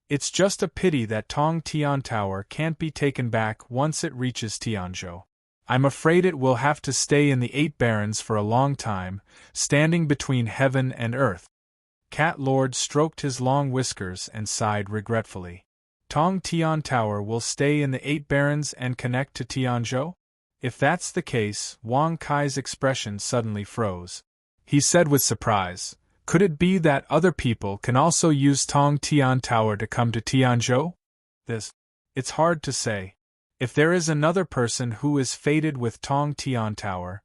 It's just a pity that Tongtian Tower can't be taken back once it reaches Tianzhou. I'm afraid it will have to stay in the 8 barons for a long time, standing between heaven and earth. Cat Lord stroked his long whiskers and sighed regretfully. Tongtian Tower will stay in the 8 barons and connect to Tianzhou? If that's the case, Wang Kai's expression suddenly froze. He said with surprise, could it be that other people can also use Tongtian Tower to come to Tianzhou? It's hard to say. If there is another person who is fated with Tongtian Tower,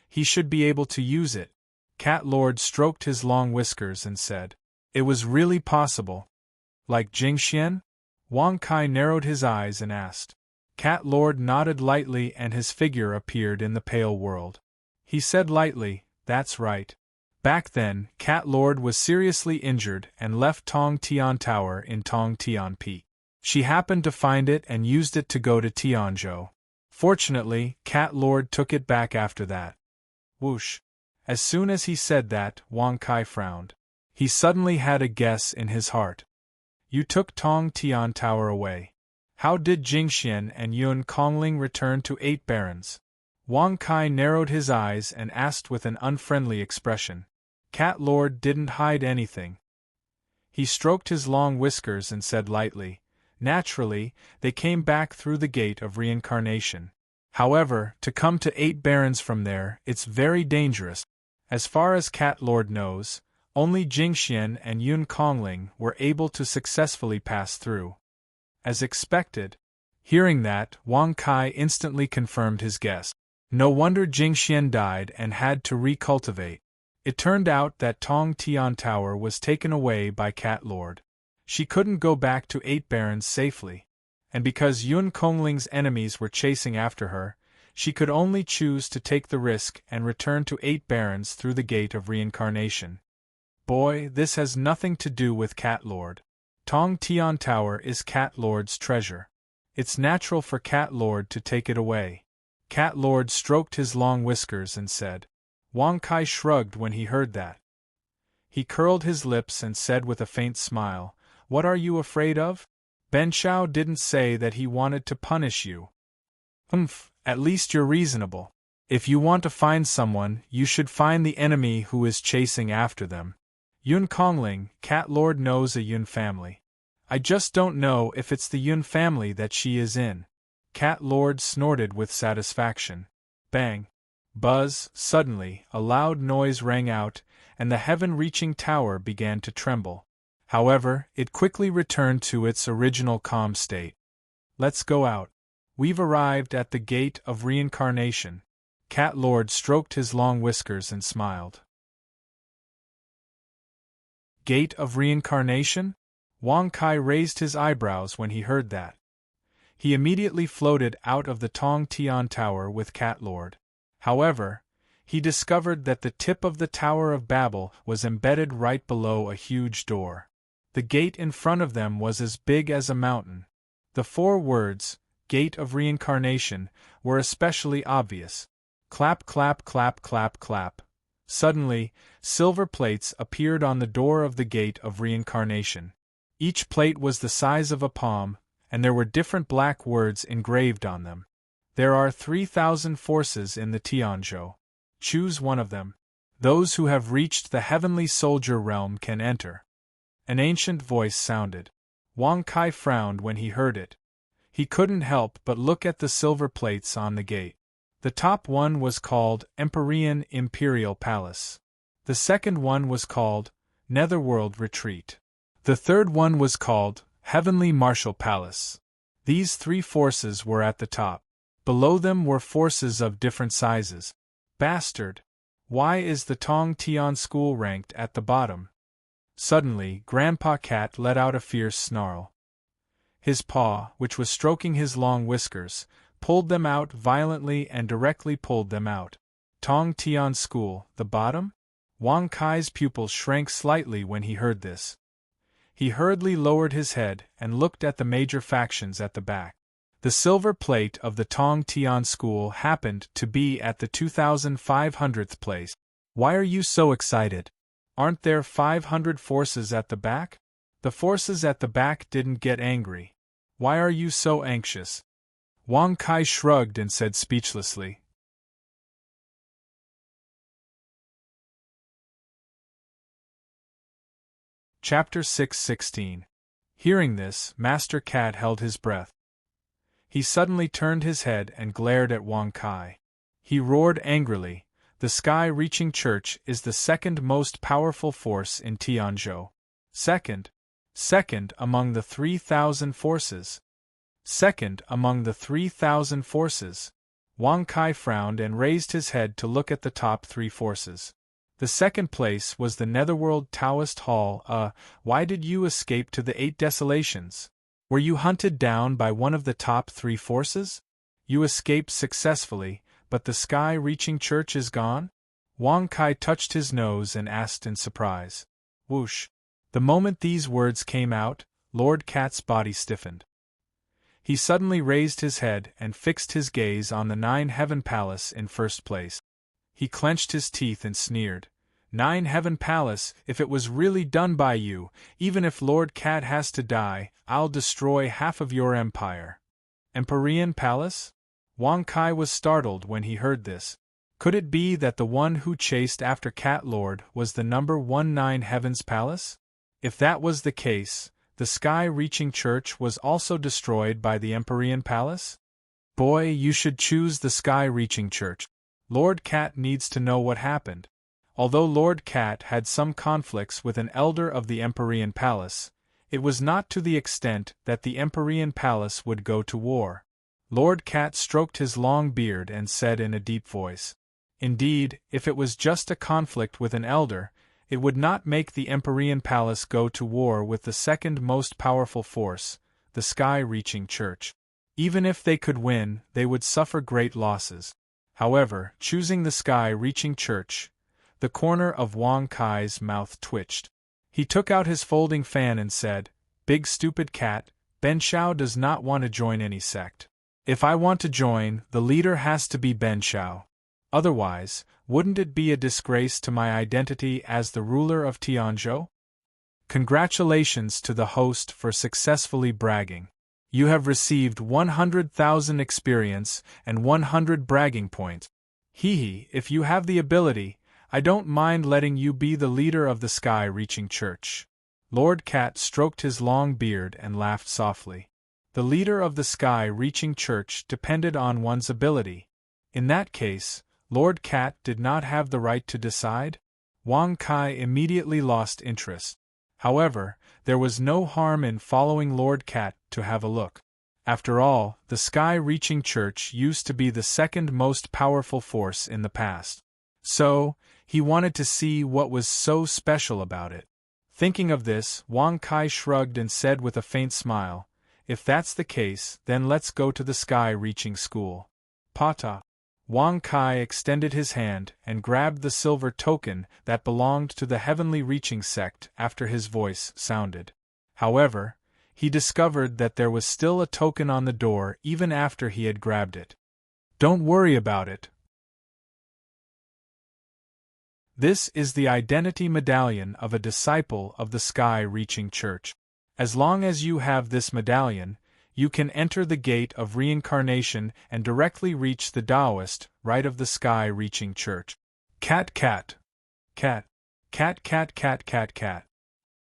he should be able to use it. Cat Lord stroked his long whiskers and said, it was really possible. Like Jingxian? Wang Kai narrowed his eyes and asked. Cat Lord nodded lightly and his figure appeared in the pale world. He said lightly, that's right. Back then, Cat Lord was seriously injured and left Tongtian Tower in Tongtian Peak. She happened to find it and used it to go to Tianzhou. Fortunately, Cat Lord took it back after that. Whoosh. As soon as he said that, Wang Kai frowned. He suddenly had a guess in his heart. You took Tong Tian Tower away. How did Jingxian and Yun Kongling return to 8 barons? Wang Kai narrowed his eyes and asked with an unfriendly expression. Cat Lord didn't hide anything. He stroked his long whiskers and said lightly, naturally, they came back through the gate of reincarnation. However, to come to 8 barons from there, it's very dangerous. As far as Cat Lord knows, only Jingxian and Yun Kongling were able to successfully pass through. As expected. Hearing that, Wang Kai instantly confirmed his guess. No wonder Jingxian died and had to recultivate. It turned out that Tong Tian Tower was taken away by Cat Lord. She couldn't go back to 8 barons safely. And because Yun Kongling's enemies were chasing after her, she could only choose to take the risk and return to 8 barons through the gate of reincarnation. Boy, this has nothing to do with Cat Lord. Tong Tian Tower is Cat Lord's treasure. It's natural for Cat Lord to take it away. Cat Lord stroked his long whiskers and said. Wang Kai shrugged when he heard that. He curled his lips and said with a faint smile, What are you afraid of? Ben Shao didn't say that he wanted to punish you. At least you're reasonable. If you want to find someone, you should find the enemy who is chasing after them. Yun Kongling, Cat Lord knows a Yun family. I just don't know if it's the Yun family that she is in. Cat Lord snorted with satisfaction. Bang! Buzz! Suddenly, a loud noise rang out, and the heaven-reaching tower began to tremble. However, it quickly returned to its original calm state. Let's go out. We've arrived at the gate of reincarnation. Cat Lord stroked his long whiskers and smiled. Gate of reincarnation? Wang Kai raised his eyebrows when he heard that. He immediately floated out of the Tong Tian Tower with Cat Lord. However, he discovered that the tip of the Tower of Babel was embedded right below a huge door. The gate in front of them was as big as a mountain. The 4 words, Gate of Reincarnation, were especially obvious. Clap, clap, clap, clap, clap. Suddenly, silver plates appeared on the door of the Gate of Reincarnation. Each plate was the size of a palm, and there were different black words engraved on them. There are 3,000 forces in the Tianzhou. Choose one of them. Those who have reached the heavenly soldier realm can enter. An ancient voice sounded. Wang Kai frowned when he heard it. He couldn't help but look at the silver plates on the gate. The top one was called Empyrean Imperial Palace. The second one was called Netherworld Retreat. The third one was called Heavenly Martial Palace. These 3 forces were at the top. Below them were forces of different sizes. Bastard! Why is the Tong Tian school ranked at the bottom? Suddenly, Grandpa Cat let out a fierce snarl. His paw, which was stroking his long whiskers, pulled them out violently and directly pulled them out. Tong Tian school, the bottom? Wang Kai's pupils shrank slightly when he heard this. He hurriedly lowered his head and looked at the major factions at the back. The silver plate of the Tong Tian school happened to be at the 2500th place. Why are you so excited? Aren't there 500 forces at the back? The forces at the back didn't get angry. Why are you so anxious? Wang Kai shrugged and said speechlessly. Chapter 6:16. Hearing this, Master Cat held his breath. He suddenly turned his head and glared at Wang Kai. He roared angrily, The sky-reaching church is the second most powerful force in Tianzhou. Second among the 3,000 forces. Second among the 3,000 forces. Wang Kai frowned and raised his head to look at the top 3 forces. The second place was the Netherworld Taoist Hall. Why did you escape to the 8 desolations? Were you hunted down by one of the top 3 forces? You escaped successfully, but the sky-reaching church is gone? Wang Kai touched his nose and asked in surprise. Whoosh! The moment these words came out, Lord Cat's body stiffened. He suddenly raised his head and fixed his gaze on the 9 Heaven Palace in first place. He clenched his teeth and sneered. 9 Heaven Palace, if it was really done by you, even if Lord Cat has to die, I'll destroy half of your empire. Empyrean Palace? Wang Kai was startled when he heard this. Could it be that the one who chased after Cat Lord was the number 19 Heaven's Palace? If that was the case, the sky-reaching church was also destroyed by the Empyrean Palace? Boy, you should choose the sky-reaching church. Lord Cat needs to know what happened. Although Lord Cat had some conflicts with an elder of the Empyrean Palace, it was not to the extent that the Empyrean Palace would go to war. Lord Cat stroked his long beard and said in a deep voice, "Indeed, if it was just a conflict with an elder, it would not make the Empyrean Palace go to war with the second most powerful force, the sky-reaching church. Even if they could win, they would suffer great losses." However, choosing the sky-reaching church, the corner of Wang Kai's mouth twitched. He took out his folding fan and said, "Big stupid cat, Ben Shao does not want to join any sect. If I want to join, the leader has to be Ben Shao. Otherwise, wouldn't it be a disgrace to my identity as the ruler of Tianzhou?" Congratulations to the host for successfully bragging. You have received 100,000 experience and 100 bragging points. Hee, if you have the ability, I don't mind letting you be the leader of the sky-reaching church. Lord Cat stroked his long beard and laughed softly. The leader of the sky-reaching church depended on one's ability. In that case, Lord Cat did not have the right to decide? Wang Kai immediately lost interest. However, there was no harm in following Lord Cat to have a look. After all, the sky-reaching church used to be the second most powerful force in the past. So, he wanted to see what was so special about it. Thinking of this, Wang Kai shrugged and said with a faint smile, "If that's the case, then let's go to the sky-reaching school." Pata. Wang Kai extended his hand and grabbed the silver token that belonged to the heavenly reaching sect after his voice sounded. However, he discovered that there was still a token on the door even after he had grabbed it. "Don't worry about it. This is the identity medallion of a disciple of the sky-reaching church. As long as you have this medallion, you can enter the gate of reincarnation and directly reach the Taoist rite of the sky-reaching church." Cat cat. Cat. Cat cat cat cat cat.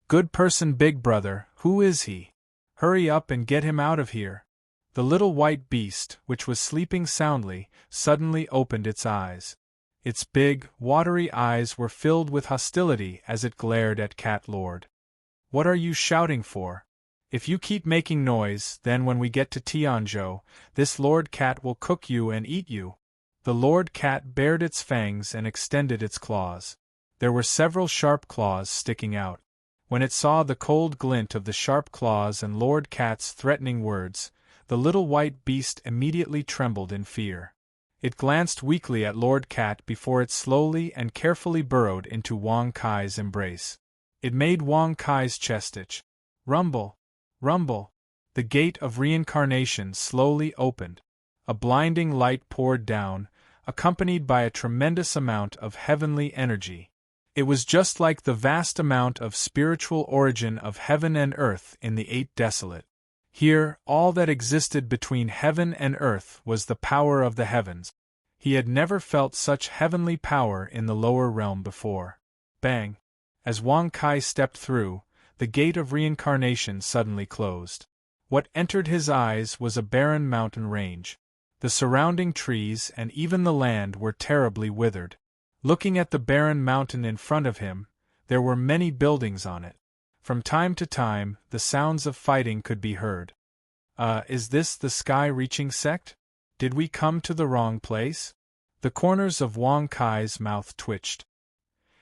Good person Big Brother, who is he? Hurry up and get him out of here. The little white beast, which was sleeping soundly, suddenly opened its eyes. Its big, watery eyes were filled with hostility as it glared at Cat Lord. "What are you shouting for? If you keep making noise, then when we get to Tianzhou, this Lord Cat will cook you and eat you." The Lord Cat bared its fangs and extended its claws. There were several sharp claws sticking out. When it saw the cold glint of the sharp claws and Lord Cat's threatening words, the little white beast immediately trembled in fear. It glanced weakly at Lord Cat before it slowly and carefully burrowed into Wang Kai's embrace. It made Wang Kai's chest itch. Rumble! Rumble! The gate of reincarnation slowly opened. A blinding light poured down, accompanied by a tremendous amount of heavenly energy. It was just like the vast amount of spiritual origin of heaven and earth in the Eight Desolate. Here, all that existed between heaven and earth was the power of the heavens. He had never felt such heavenly power in the lower realm before. Bang! As Wang Kai stepped through, the gate of reincarnation suddenly closed. What entered his eyes was a barren mountain range. The surrounding trees and even the land were terribly withered. Looking at the barren mountain in front of him, there were many buildings on it. From time to time, the sounds of fighting could be heard. Is this the sky-reaching sect? Did we come to the wrong place? The corners of Wang Kai's mouth twitched.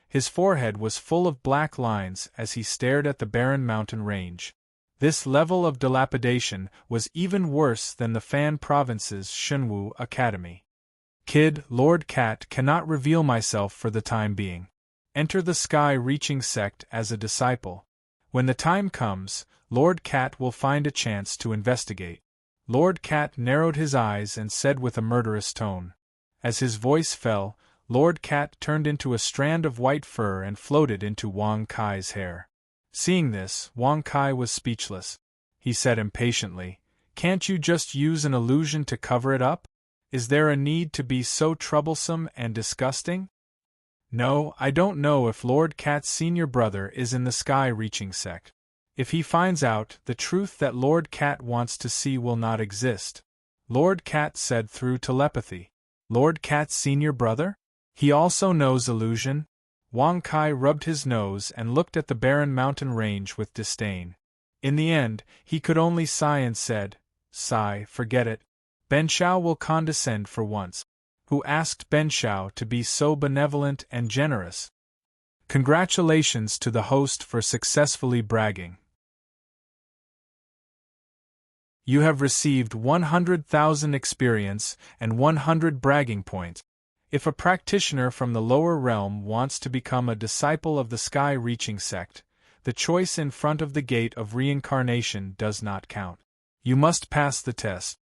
His forehead was full of black lines as he stared at the barren mountain range. This level of dilapidation was even worse than the Fan Province's Shenwu Academy. "Kid, Lord Cat cannot reveal myself for the time being. Enter the sky-reaching sect as a disciple. When the time comes, Lord Cat will find a chance to investigate." Lord Cat narrowed his eyes and said with a murderous tone. As his voice fell, Lord Cat turned into a strand of white fur and floated into Wang Kai's hair. Seeing this, Wang Kai was speechless. He said impatiently, "Can't you just use an illusion to cover it up? Is there a need to be so troublesome and disgusting?" "No, I don't know if Lord Cat's senior brother is in the sky-reaching sect. If he finds out, the truth that Lord Cat wants to see will not exist," Lord Cat said through telepathy. "Lord Cat's senior brother? He also knows illusion?" Wang Kai rubbed his nose and looked at the barren mountain range with disdain. In the end, he could only sigh and said, "Sigh, forget it. Ben Shao will condescend for once. Who asked Ben Shao to be so benevolent and generous?" Congratulations to the host for successfully bragging. You have received 100,000 experience and 100 bragging points. If a practitioner from the lower realm wants to become a disciple of the sky-reaching sect, the choice in front of the gate of reincarnation does not count. You must pass the test.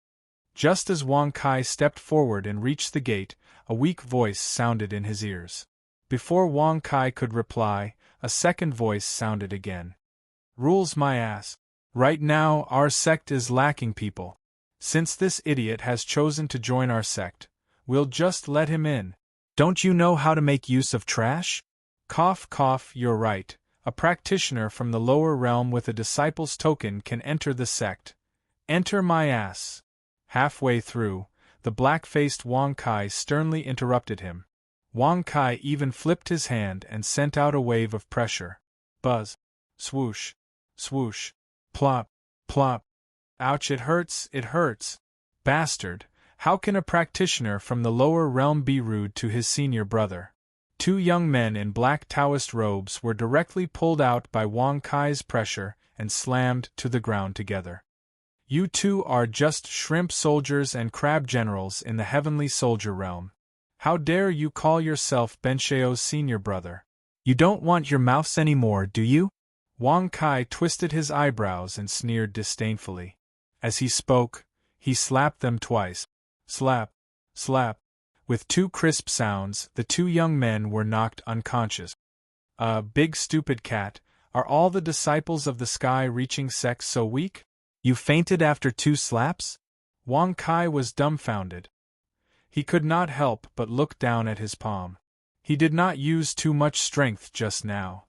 Just as Wang Kai stepped forward and reached the gate, a weak voice sounded in his ears. Before Wang Kai could reply, a second voice sounded again. "Rules my ass. Right now, our sect is lacking people. Since this idiot has chosen to join our sect, we'll just let him in. Don't you know how to make use of trash?" Cough, cough, you're right. A practitioner from the lower realm with a disciple's token can enter the sect. Enter my ass. Halfway through, the black-faced Wang Kai sternly interrupted him. Wang Kai even flipped his hand and sent out a wave of pressure. Buzz. Swoosh. Swoosh. Plop. Plop. Ouch, it hurts, it hurts. Bastard, how can a practitioner from the lower realm be rude to his senior brother? Two young men in black Taoist robes were directly pulled out by Wang Kai's pressure and slammed to the ground together. "You two are just shrimp soldiers and crab generals in the heavenly soldier realm. How dare you call yourself Ben Shao's senior brother? You don't want your mouths anymore, do you?" Wang Kai twisted his eyebrows and sneered disdainfully. As he spoke, he slapped them twice. Slap, slap. With two crisp sounds, the two young men were knocked unconscious. Big stupid cat, are all the disciples of the sky-reaching sect so weak? You fainted after 2 slaps? Wang Kai was dumbfounded. He could not help but look down at his palm. He did not use too much strength just now.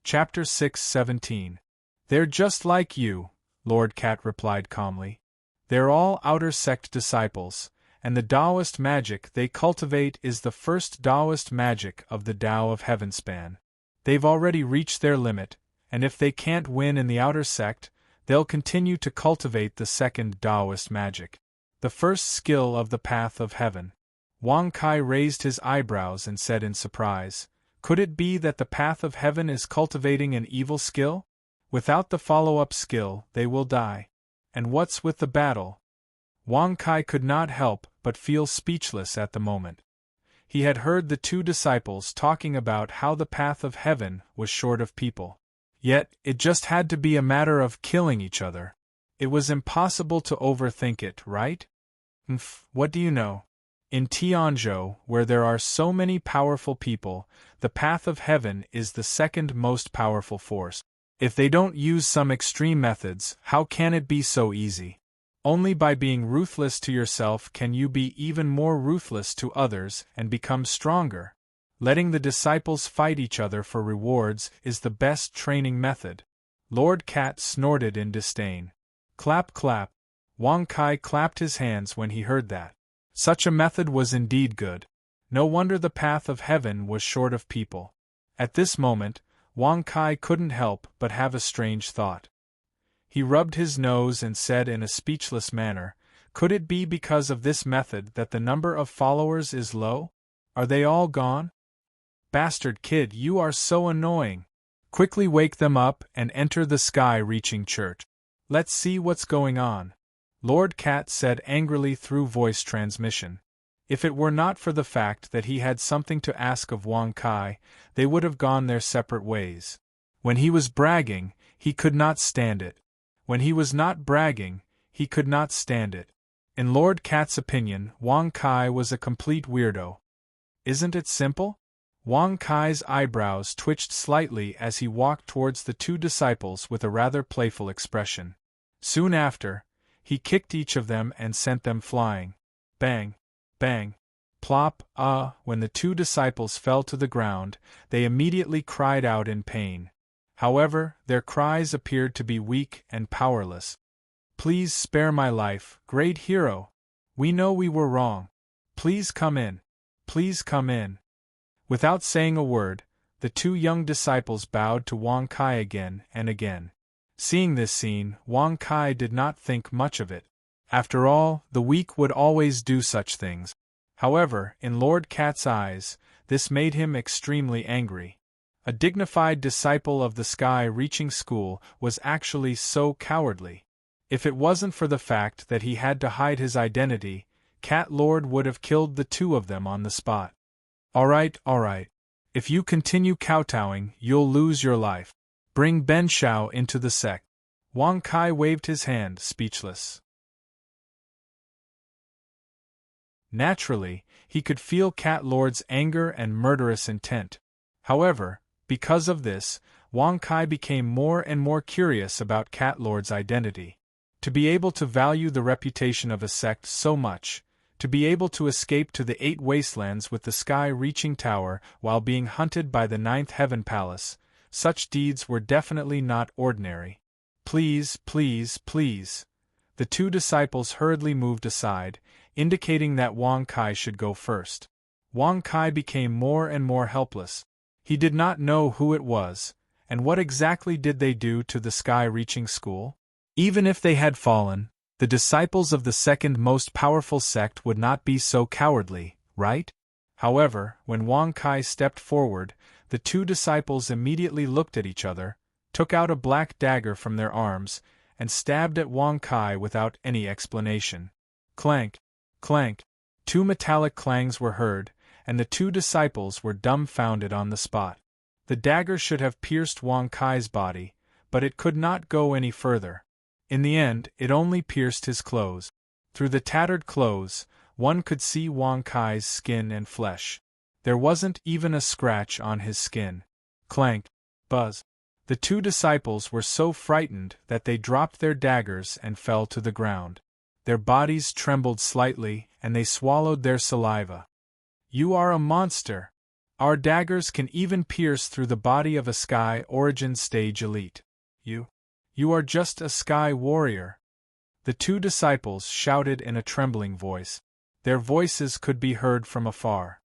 Chapter 6:17. "They're just like you," Lord Cat replied calmly. "They're all outer sect disciples, and the Taoist magic they cultivate is the first Taoist magic of the Tao of Heavenspan. They've already reached their limit, and if they can't win in the outer sect, they'll continue to cultivate the second Taoist magic, the first skill of the path of heaven." Wang Kai raised his eyebrows and said in surprise, "Could it be that the path of heaven is cultivating an evil skill? Without the follow-up skill, they will die. And what's with the battle?" Wang Kai could not help but feel speechless at the moment. He had heard the two disciples talking about how the path of heaven was short of people. Yet, it just had to be a matter of killing each other. It was impossible to overthink it, right? What do you know? In Tianzhou, where there are so many powerful people, the path of heaven is the second most powerful force. If they don't use some extreme methods, how can it be so easy? Only by being ruthless to yourself can you be even more ruthless to others and become stronger. Letting the disciples fight each other for rewards is the best training method. Lord Cat snorted in disdain. Clap, clap. Wang Kai clapped his hands when he heard that. Such a method was indeed good. No wonder the path of heaven was short of people. At this moment, Wang Kai couldn't help but have a strange thought. He rubbed his nose and said in a speechless manner, "Could it be because of this method that the number of followers is low? Are they all gone? Bastard kid, you are so annoying. Quickly wake them up and enter the sky-reaching church. Let's see what's going on," Lord Cat said angrily through voice transmission. If it were not for the fact that he had something to ask of Wang Kai, they would have gone their separate ways. When he was bragging, he could not stand it. When he was not bragging, He could not stand it. In Lord Cat's opinion, Wang Kai was a complete weirdo. Isn't it simple? Wang Kai's eyebrows twitched slightly as he walked towards the two disciples with a rather playful expression. Soon after, he kicked each of them and sent them flying. Bang! Bang! Plop! When the two disciples fell to the ground, they immediately cried out in pain. However, their cries appeared to be weak and powerless. "Please spare my life, great hero! We know we were wrong. Please come in. Please come in." Without saying a word, the two young disciples bowed to Wang Kai again and again. Seeing this scene, Wang Kai did not think much of it. After all, the weak would always do such things. However, in Lord Cat's eyes, this made him extremely angry. A dignified disciple of the sky-reaching school was actually so cowardly. If it wasn't for the fact that he had to hide his identity, Cat Lord would have killed the two of them on the spot. All right. If you continue kowtowing, you'll lose your life. Bring Ben Shao into the sect. Wang Kai waved his hand, speechless. Naturally, he could feel Cat Lord's anger and murderous intent. However, because of this, Wang Kai became more and more curious about Cat Lord's identity. To be able to value the reputation of a sect so much, to be able to escape to the 8 wastelands with the sky-reaching tower while being hunted by the 9th Heaven Palace, such deeds were definitely not ordinary. Please. The two disciples hurriedly moved aside, indicating that Wang Kai should go first. Wang Kai became more and more helpless. He did not know who it was, and what exactly did they do to the sky-reaching school? Even if they had fallen, the disciples of the second most powerful sect would not be so cowardly, right? However, when Wang Kai stepped forward, the two disciples immediately looked at each other, took out a black dagger from their arms, and stabbed at Wang Kai without any explanation. Clank! Clank! 2 metallic clangs were heard, and the two disciples were dumbfounded on the spot. The dagger should have pierced Wang Kai's body, but it could not go any further. In the end, it only pierced his clothes. Through the tattered clothes, one could see Wang Kai's skin and flesh. There wasn't even a scratch on his skin. Clank! Buzz! The two disciples were so frightened that they dropped their daggers and fell to the ground. Their bodies trembled slightly, and they swallowed their saliva. "You are a monster! Our daggers can even pierce through the body of a Sky Origin Stage elite. You are just a Sky Warrior!" The two disciples shouted in a trembling voice. Their voices could be heard from afar.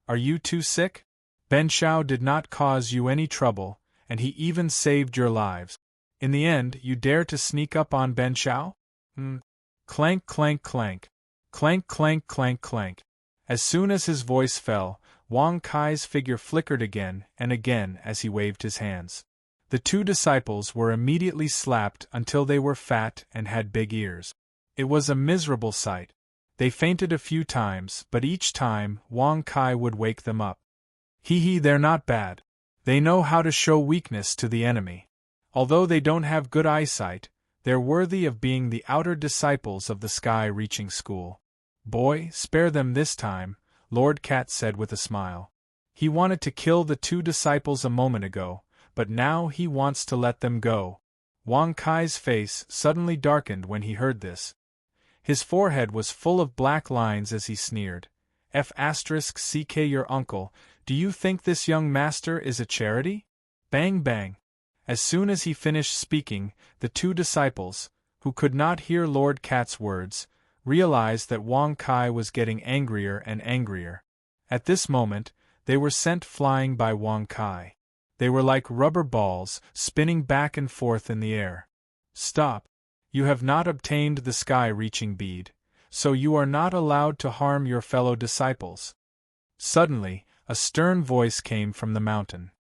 "Are you too sick? Ben Shao did not cause you any trouble, and he even saved your lives. In the end, you dare to sneak up on Ben Shao? Clank, clank, clank. Clank, clank, clank, clank." As soon as his voice fell, Wang Kai's figure flickered again and again as he waved his hands. The two disciples were immediately slapped until they were fat and had big ears. It was a miserable sight. They fainted a few times, but each time, Wang Kai would wake them up. They're not bad. They know how to show weakness to the enemy. Although they don't have good eyesight, they're worthy of being the outer disciples of the sky-reaching school. "Boy, spare them this time," Lord Cat said with a smile. He wanted to kill the two disciples a moment ago, but now he wants to let them go. Wang Kai's face suddenly darkened when he heard this. His forehead was full of black lines as he sneered. "F***ck your uncle, do you think this young master is a charity?" Bang bang. As soon as he finished speaking, the two disciples, who could not hear Lord Cat's words, realized that Wang Kai was getting angrier and angrier. At this moment, they were sent flying by Wang Kai. They were like rubber balls, spinning back and forth in the air. "Stop! You have not obtained the sky-reaching bead, so you are not allowed to harm your fellow disciples." Suddenly, a stern voice came from the mountain.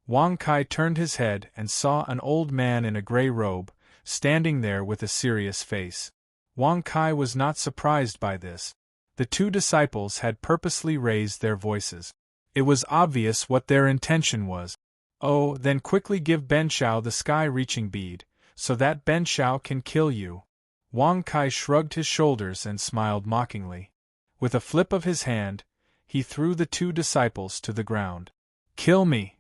Wang Kai turned his head and saw an old man in a gray robe, standing there with a serious face. Wang Kai was not surprised by this. The two disciples had purposely raised their voices. It was obvious what their intention was. "Oh, then quickly give Ben Shao the sky-reaching bead, So that Ben Shao can kill you. Wang Kai shrugged his shoulders and smiled mockingly. With a flip of his hand, he threw the two disciples to the ground. Kill me!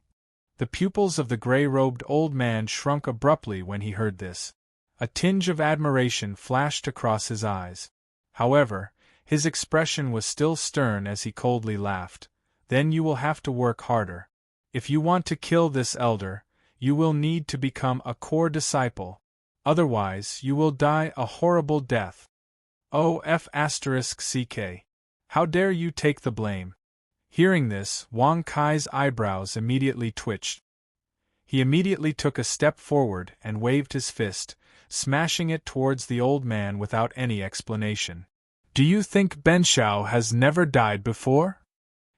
The pupils of the gray-robed old man shrunk abruptly when he heard this. A tinge of admiration flashed across his eyes. However, his expression was still stern as he coldly laughed. Then you will have to work harder. If you want to kill this elder, you will need to become a core disciple. Otherwise, you will die a horrible death. OF*CK. How dare you take the blame? Hearing this, Wang Kai's eyebrows immediately twitched. He immediately took a step forward and waved his fist, smashing it towards the old man without any explanation. Do you think Ben Shao has never died before?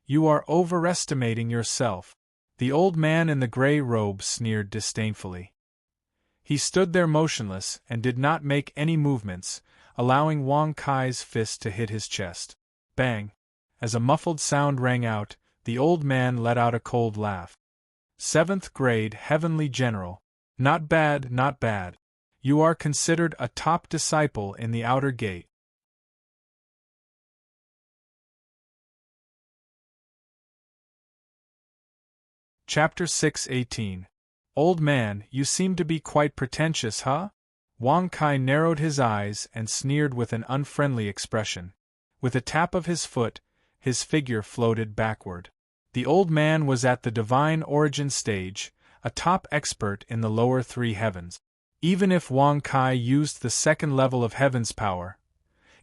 You are overestimating yourself. The old man in the gray robe sneered disdainfully. He stood there motionless and did not make any movements, allowing Wang Kai's fist to hit his chest. Bang! As a muffled sound rang out, the old man let out a cold laugh. 7th grade Heavenly General. Not bad, not bad. You are considered a top disciple in the outer gate. Chapter 6:18. Old man, you seem to be quite pretentious, huh? Wang Kai narrowed his eyes and sneered with an unfriendly expression. With a tap of his foot, his figure floated backward. The old man was at the divine origin stage, a top expert in the lower three heavens. Even if Wang Kai used the second level of heaven's power,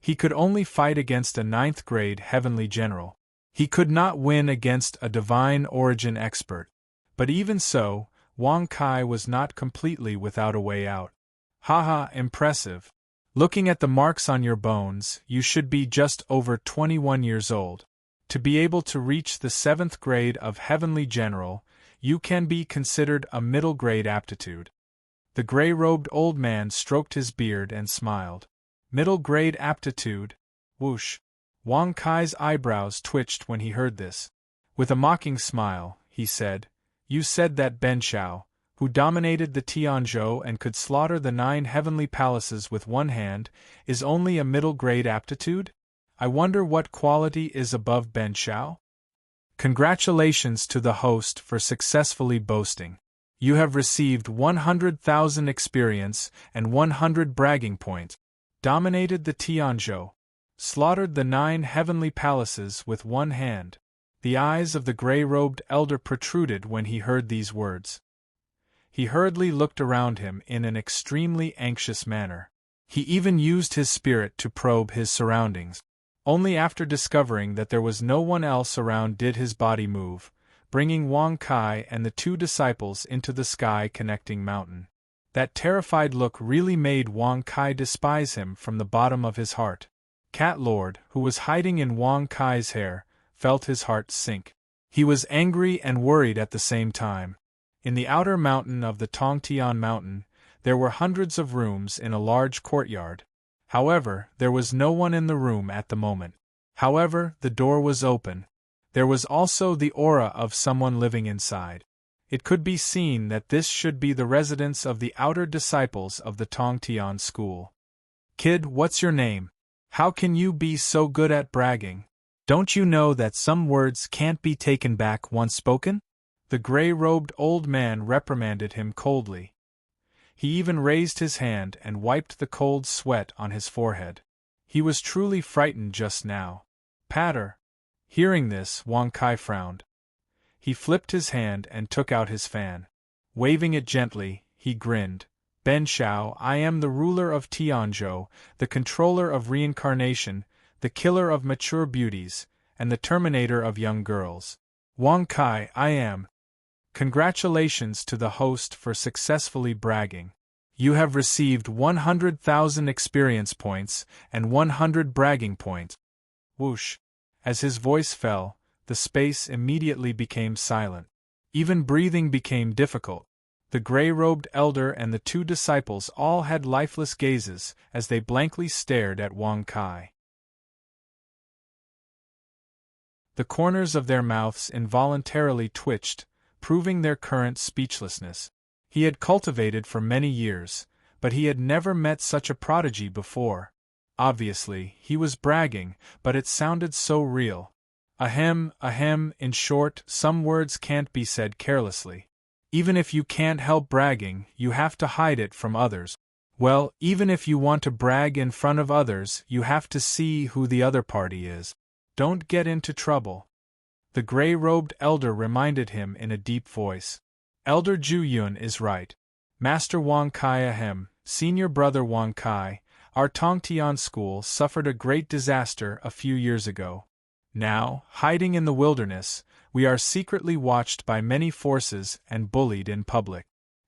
he could only fight against a 9th grade heavenly general. He could not win against a divine origin expert. But even so, Wang Kai was not completely without a way out. Haha, impressive. Looking at the marks on your bones, you should be just over 21 years old. To be able to reach the 7th grade of Heavenly General, you can be considered a middle grade aptitude. The gray-robed old man stroked his beard and smiled. Middle grade aptitude? Whoosh! Wang Kai's eyebrows twitched when he heard this. With a mocking smile, he said, You said that Ben Shao, who dominated the Tianzhou and could slaughter the 9 heavenly palaces with one hand, is only a middle grade aptitude? I wonder what quality is above Ben Shao? Congratulations to the host for successfully boasting. You have received 100,000 experience and 100 bragging points. Dominated the Tianzhou. Slaughtered the 9 heavenly palaces with one hand. The eyes of the gray-robed elder protruded when he heard these words. He hurriedly looked around him in an extremely anxious manner. He even used his spirit to probe his surroundings. Only after discovering that there was no one else around did his body move, bringing Wang Kai and the 2 disciples into the sky-connecting mountain. That terrified look really made Wang Kai despise him from the bottom of his heart. Cat Lord, who was hiding in Wang Kai's hair, felt his heart sink. He was angry and worried at the same time. In the outer mountain of the Tongtian Mountain, there were hundreds of rooms in a large courtyard. However, there was no one in the room at the moment. However, the door was open. There was also the aura of someone living inside. It could be seen that this should be the residence of the outer disciples of the Tongtian school. Kid, what's your name? How can you be so good at bragging? Don't you know that some words can't be taken back once spoken? The gray-robed old man reprimanded him coldly. He even raised his hand and wiped the cold sweat on his forehead. He was truly frightened just now. Patter. Hearing this, Wang Kai frowned. He flipped his hand and took out his fan. Waving it gently, he grinned. Ben Shao, I am the ruler of Tianzhou, the controller of reincarnation, the killer of mature beauties, and the terminator of young girls. Wang Kai, I am. Congratulations to the host for successfully bragging. You have received 100,000 experience points and 100 bragging points. Whoosh! As his voice fell, the space immediately became silent. Even breathing became difficult. The gray-robed elder and the 2 disciples all had lifeless gazes as they blankly stared at Wang Kai. The corners of their mouths involuntarily twitched, proving their current speechlessness. He had cultivated for many years, but he had never met such a prodigy before. Obviously, he was bragging, but it sounded so real. Ahem, in short, some words can't be said carelessly. Even if you can't help bragging, you have to hide it from others. Well, even if you want to brag in front of others, you have to see who the other party is. Don't get into trouble. The gray-robed elder reminded him in a deep voice. Elder Ju Yun is right. Master Wang Kai ahem, senior brother Wang Kai, our Tongtian school suffered a great disaster a few years ago. Now, hiding in the wilderness, we are secretly watched by many forces and bullied in public.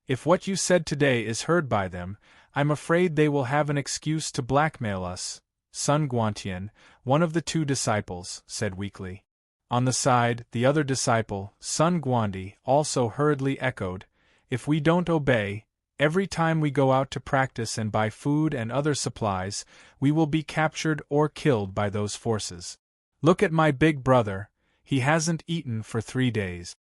If what you said today is heard by them, I'm afraid they will have an excuse to blackmail us, Sun Guantian, one of the two disciples, said weakly. On the side, the other disciple, Sun Guandi, also hurriedly echoed, if we don't obey, every time we go out to practice and buy food and other supplies, we will be captured or killed by those forces. Look at my big brother, he hasn't eaten for 3 days.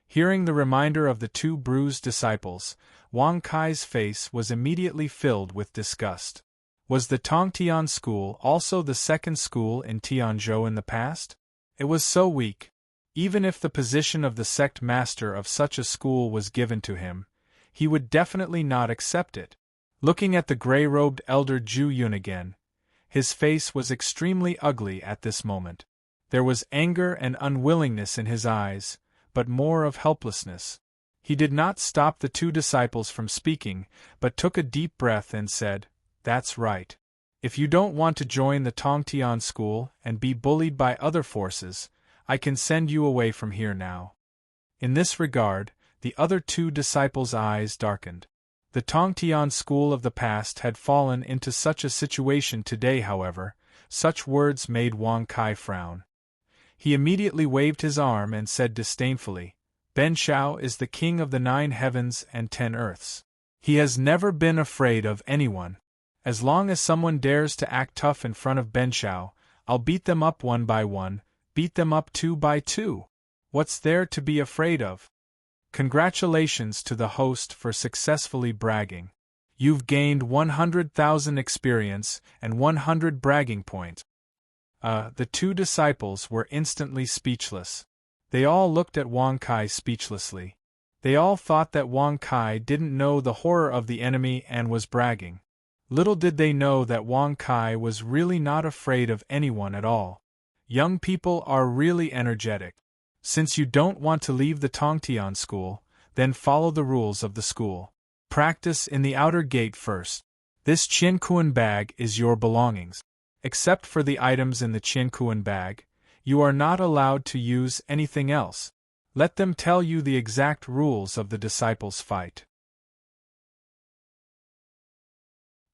Hearing the reminder of the two bruised disciples, Wang Kai's face was immediately filled with disgust. Was the Tongtian school also the second school in Tianzhou in the past? It was so weak. Even if the position of the sect master of such a school was given to him, he would definitely not accept it. Looking at the gray-robed elder Ju Yun again, his face was extremely ugly at this moment. There was anger and unwillingness in his eyes, but more of helplessness. He did not stop the two disciples from speaking, but took a deep breath and said, That's right. If you don't want to join the Tongtian school and be bullied by other forces, I can send you away from here now. In this regard, the other two disciples' eyes darkened. The Tongtian school of the past had fallen into such a situation today, however. Such words made Wang Kai frown. He immediately waved his arm and said disdainfully, Ben Shao is the king of the 9 heavens and 10 earths. He has never been afraid of anyone. As long as someone dares to act tough in front of Ben Shao, I'll beat them up 1 by 1, beat them up 2 by 2. What's there to be afraid of? Congratulations to the host for successfully bragging. You've gained 100,000 experience and 100 bragging points. The two disciples were instantly speechless. They all looked at Wang Kai speechlessly. They all thought that Wang Kai didn't know the horror of the enemy and was bragging. Little did they know that Wang Kai was really not afraid of anyone at all. Young people are really energetic. Since you don't want to leave the Tongtian school, then follow the rules of the school. Practice in the outer gate first. This Qiankuan bag is your belongings. Except for the items in the Qiankuan bag, you are not allowed to use anything else. Let them tell you the exact rules of the disciples' fight.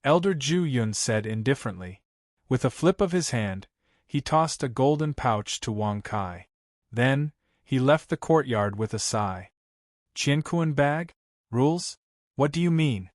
Elder Ju Yun said indifferently. With a flip of his hand, he tossed a golden pouch to Wang Kai. Then, he left the courtyard with a sigh. Qiankuan bag? Rules? What do you mean?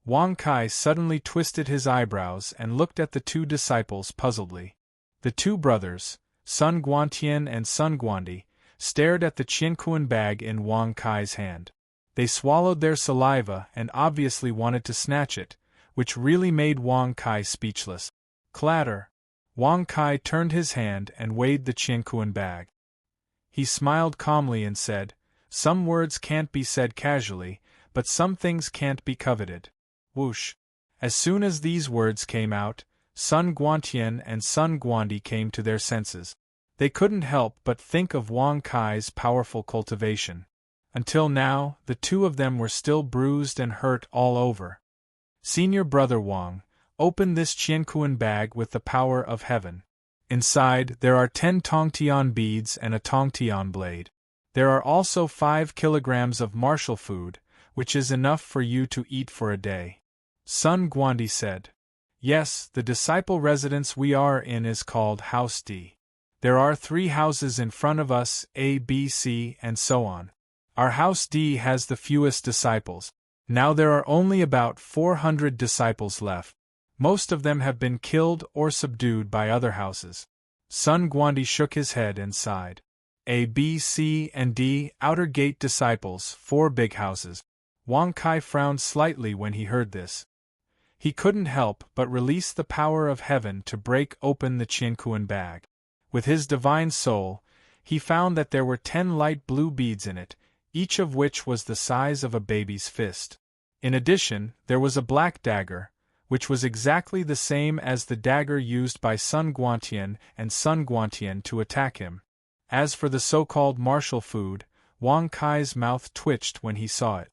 Wang Kai suddenly twisted his eyebrows and looked at the two disciples puzzledly. The two brothers, Sun Guantian and Sun Guandi, stared at the Qiankuan bag in Wang Kai's hand. They swallowed their saliva and obviously wanted to snatch it, which really made Wang Kai speechless. Clatter! Wang Kai turned his hand and weighed the Qiankuan bag. He smiled calmly and said, Some words can't be said casually, but some things can't be coveted. Whoosh! As soon as these words came out, Sun Guantian and Sun Guandi came to their senses. They couldn't help but think of Wang Kai's powerful cultivation. Until now, the two of them were still bruised and hurt all over. Senior brother Wang, open this Qiankuan bag with the power of heaven. Inside, there are 10 Tongtian beads and a Tongtian blade. There are also 5 kilograms of martial food, which is enough for you to eat for a day. Sun Guandi said. Yes, the disciple residence we are in is called House D. There are 3 houses in front of us, A, B, C, and so on. Our House D has the fewest disciples. Now there are only about 400 disciples left. Most of them have been killed or subdued by other houses. Sun Guandi shook his head and sighed. A, B, C, and D, outer gate disciples, 4 big houses. Wang Kai frowned slightly when he heard this. He couldn't help but release the power of heaven to break open the Qiankuan bag. With his divine soul, he found that there were 10 light blue beads in it, each of which was the size of a baby's fist. In addition, there was a black dagger, which was exactly the same as the dagger used by Sun Guantian and Sun Guantian to attack him. As for the so-called martial food, Wang Kai's mouth twitched when he saw it.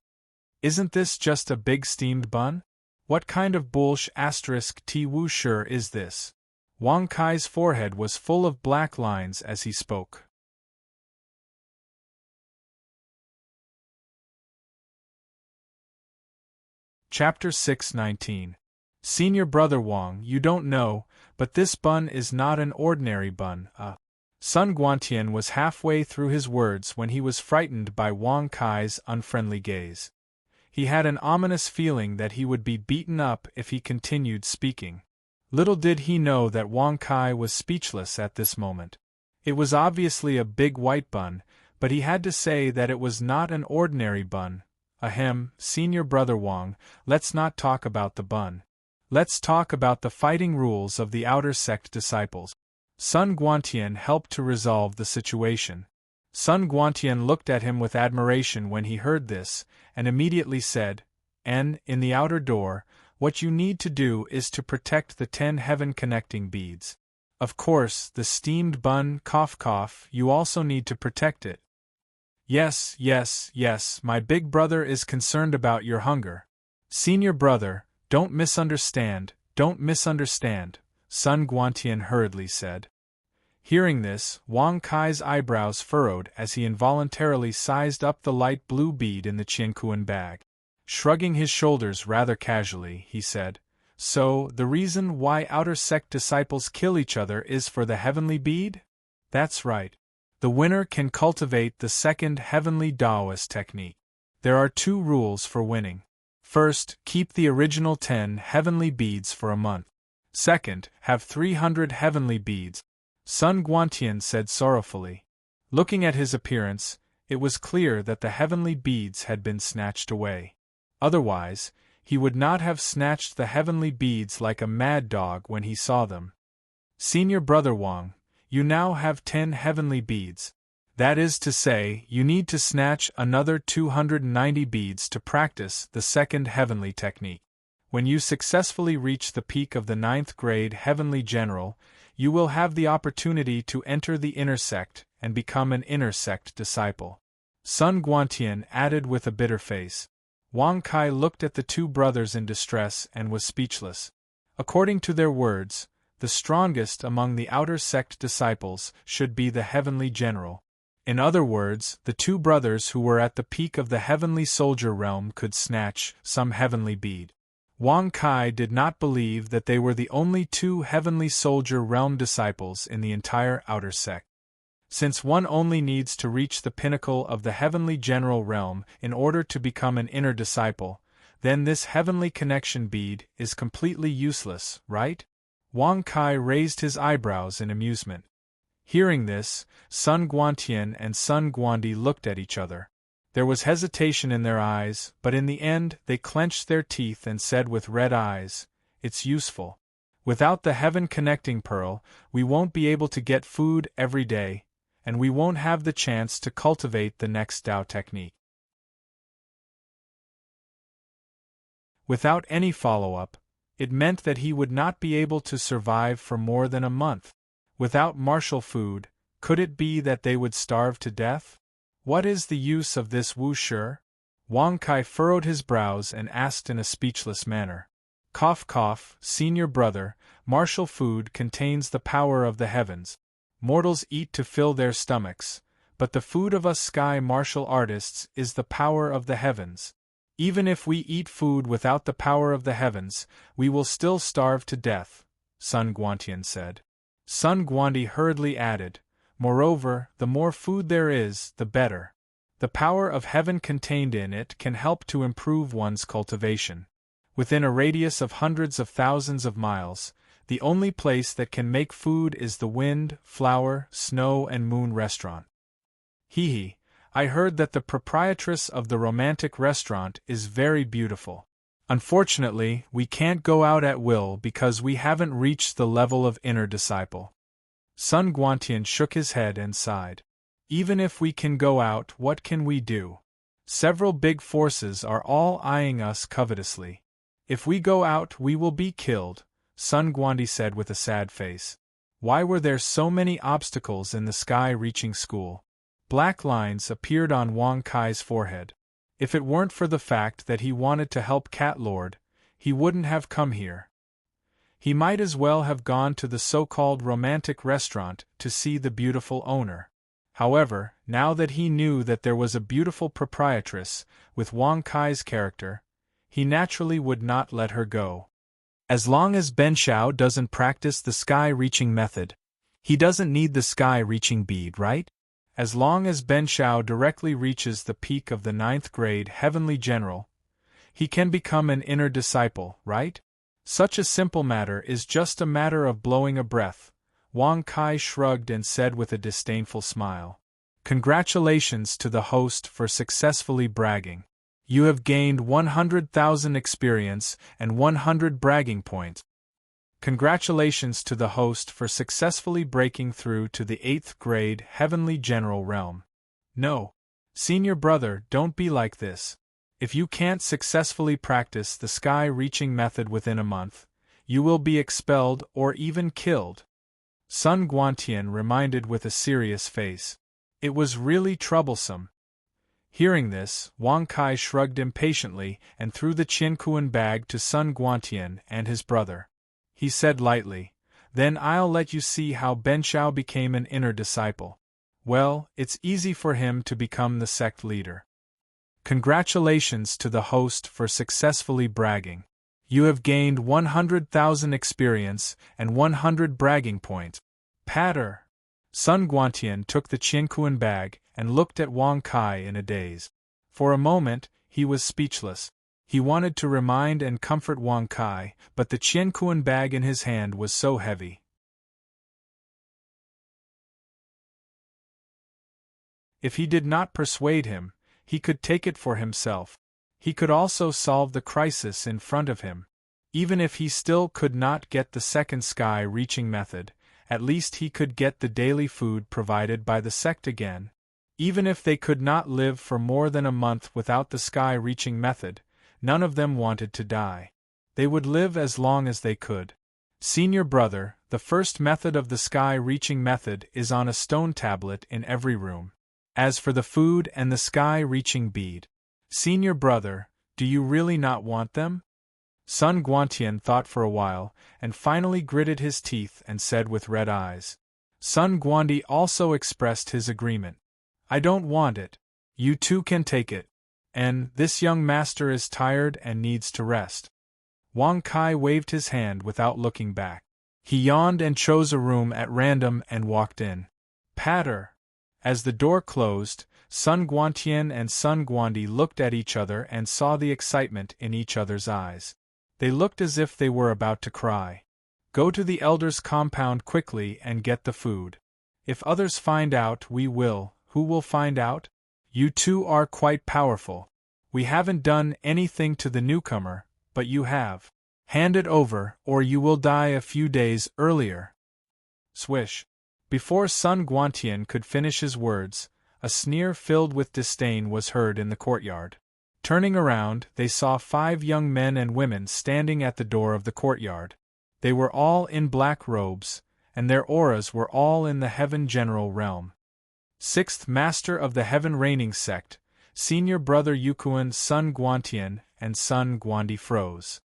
Isn't this just a big steamed bun? What kind of **T Wu sure is this? Wang Kai's forehead was full of black lines as he spoke. Chapter 619. Senior Brother Wang, you don't know, but this bun is not an ordinary bun. Sun Guantian was halfway through his words when he was frightened by Wang Kai's unfriendly gaze. He had an ominous feeling that he would be beaten up if he continued speaking. Little did he know that Wang Kai was speechless at this moment. It was obviously a big white bun, but he had to say that it was not an ordinary bun. Ahem, Senior Brother Wang, let's not talk about the bun. Let's talk about the fighting rules of the outer sect disciples. Sun Guantian helped to resolve the situation. Sun Guantian looked at him with admiration when he heard this, and immediately said, in the outer door, what you need to do is to protect the 10 heaven-connecting beads. Of course, the steamed bun, you also need to protect it. Yes, my big brother is concerned about your hunger. Senior brother, don't misunderstand, Sun Guantian hurriedly said. Hearing this, Wang Kai's eyebrows furrowed as he involuntarily sized up the light blue bead in the Qiankuan bag. Shrugging his shoulders rather casually, he said, So, the reason why outer sect disciples kill each other is for the heavenly bead? That's right. The winner can cultivate the second heavenly Taoist technique. There are 2 rules for winning. First, keep the original 10 heavenly beads for a month. Second, have 300 heavenly beads. Sun Guantian said sorrowfully. Looking at his appearance, it was clear that the heavenly beads had been snatched away. Otherwise, he would not have snatched the heavenly beads like a mad dog when he saw them. Senior Brother Wang, you now have 10 heavenly beads. That is to say, you need to snatch another 290 beads to practice the second heavenly technique. When you successfully reach the peak of the 9th grade Heavenly General, you will have the opportunity to enter the inner sect and become an inner sect disciple. Sun Guantian added with a bitter face. Wang Kai looked at the 2 brothers in distress and was speechless. According to their words, the strongest among the outer sect disciples should be the Heavenly General. In other words, the 2 brothers who were at the peak of the Heavenly Soldier realm could snatch some heavenly bead. Wang Kai did not believe that they were the only 2 Heavenly Soldier realm disciples in the entire outer sect. Since one only needs to reach the pinnacle of the Heavenly General realm in order to become an inner disciple, then this heavenly connection bead is completely useless, right? Wang Kai raised his eyebrows in amusement. Hearing this, Sun Guantian and Sun Guandi looked at each other. There was hesitation in their eyes, but in the end they clenched their teeth and said with red eyes, It's useful. Without the heaven-connecting pearl, we won't be able to get food every day, and we won't have the chance to cultivate the next Tao technique. Without any follow-up, it meant that he would not be able to survive for more than a month. Without martial food, could it be that they would starve to death? What is the use of this Wu Shi? Wang Kai furrowed his brows and asked in a speechless manner. Senior brother, martial food contains the power of the heavens. Mortals eat to fill their stomachs, but the food of us sky martial artists is the power of the heavens. Even if we eat food without the power of the heavens, we will still starve to death, Sun Guantian said. Sun Guandi hurriedly added, Moreover, the more food there is, the better. The power of heaven contained in it can help to improve one's cultivation. Within a radius of hundreds of thousands of miles, the only place that can make food is the wind, flower, snow and moon restaurant. I heard that the proprietress of the romantic restaurant is very beautiful. Unfortunately, we can't go out at will because we haven't reached the level of inner disciple. Sun Guantian shook his head and sighed. Even if we can go out, what can we do? Several big forces are all eyeing us covetously. If we go out, we will be killed, Sun Guandi said with a sad face. Why were there so many obstacles in the sky-reaching school? Black lines appeared on Wang Kai's forehead. If it weren't for the fact that he wanted to help Cat Lord, he wouldn't have come here. He might as well have gone to the so-called romantic restaurant to see the beautiful owner. However, now that he knew that there was a beautiful proprietress with Wang Kai's character, he naturally would not let her go. As long as Ben Xiao doesn't practice the sky-reaching method, he doesn't need the sky-reaching bead, right? As long as Ben Xiao directly reaches the peak of the 9th grade Heavenly General, he can become an inner disciple, right? Such a simple matter is just a matter of blowing a breath, Wang Kai shrugged and said with a disdainful smile. Congratulations to the host for successfully bragging. You have gained 100,000 experience and 100 bragging points. Congratulations to the host for successfully breaking through to the 8th grade Heavenly General realm. No, senior brother, don't be like this. If you can't successfully practice the sky-reaching method within a month, you will be expelled or even killed. Sun Guantian reminded with a serious face. It was really troublesome. Hearing this, Wang Kai shrugged impatiently and threw the Qiankuan bag to Sun Guantian and his brother. He said lightly, "Then I'll let you see how Ben Xiao became an inner disciple. Well, it's easy for him to become the sect leader. Congratulations to the host for successfully bragging. You have gained 100,000 experience and 100 bragging points." Patter! Sun Guantian took the Qiankuan bag and looked at Wang Kai in a daze. For a moment, he was speechless. He wanted to remind and comfort Wang Kai, but the Qiankuan bag in his hand was so heavy. If he did not persuade him, he could take it for himself. He could also solve the crisis in front of him. Even if he still could not get the second sky-reaching method, at least he could get the daily food provided by the sect again. Even if they could not live for more than a month without the sky-reaching method, none of them wanted to die. They would live as long as they could. Senior brother, the first method of the sky-reaching method is on a stone tablet in every room. As for the food and the sky-reaching bead, senior brother, do you really not want them? Sun Guantian thought for a while, and finally gritted his teeth and said with red eyes. Sun Guandi also expressed his agreement. I don't want it. You two can take it. And this young master is tired and needs to rest. Wang Kai waved his hand without looking back. He yawned and chose a room at random and walked in. Patter! As the door closed, Sun Guantian and Sun Guandi looked at each other and saw the excitement in each other's eyes. They looked as if they were about to cry. Go to the elder's compound quickly and get the food. If others find out, we will. Who will find out? You two are quite powerful. We haven't done anything to the newcomer, but you have. Hand it over, or you will die a few days earlier. Swish. Before Sun Guantian could finish his words, a sneer filled with disdain was heard in the courtyard. Turning around, they saw 5 young men and women standing at the door of the courtyard. They were all in black robes, and their auras were all in the Heaven General realm. 6th Master of the Heaven Reigning Sect, Senior Brother Yukuan Sun Guantian and Sun Guandi froze.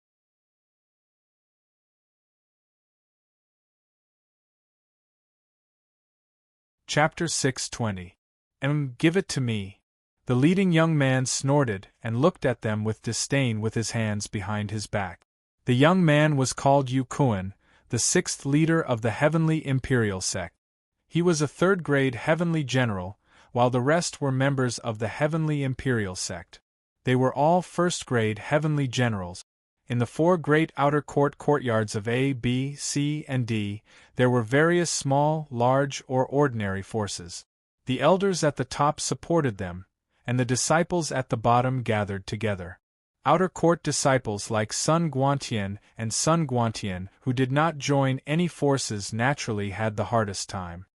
Chapter 620. Give it to me. The leading young man snorted and looked at them with disdain with his hands behind his back. The young man was called Yukuan, the 6th leader of the Heavenly Imperial Sect. He was a 3rd grade Heavenly General, while the rest were members of the Heavenly Imperial Sect. They were all 1st grade Heavenly Generals. In the 4 great outer courtyards of A, B, C, and D, there were various small, large, or ordinary forces. The elders at the top supported them, and the disciples at the bottom gathered together. Outer court disciples like Sun Guantian and Sun Guantian, who did not join any forces, naturally had the hardest time.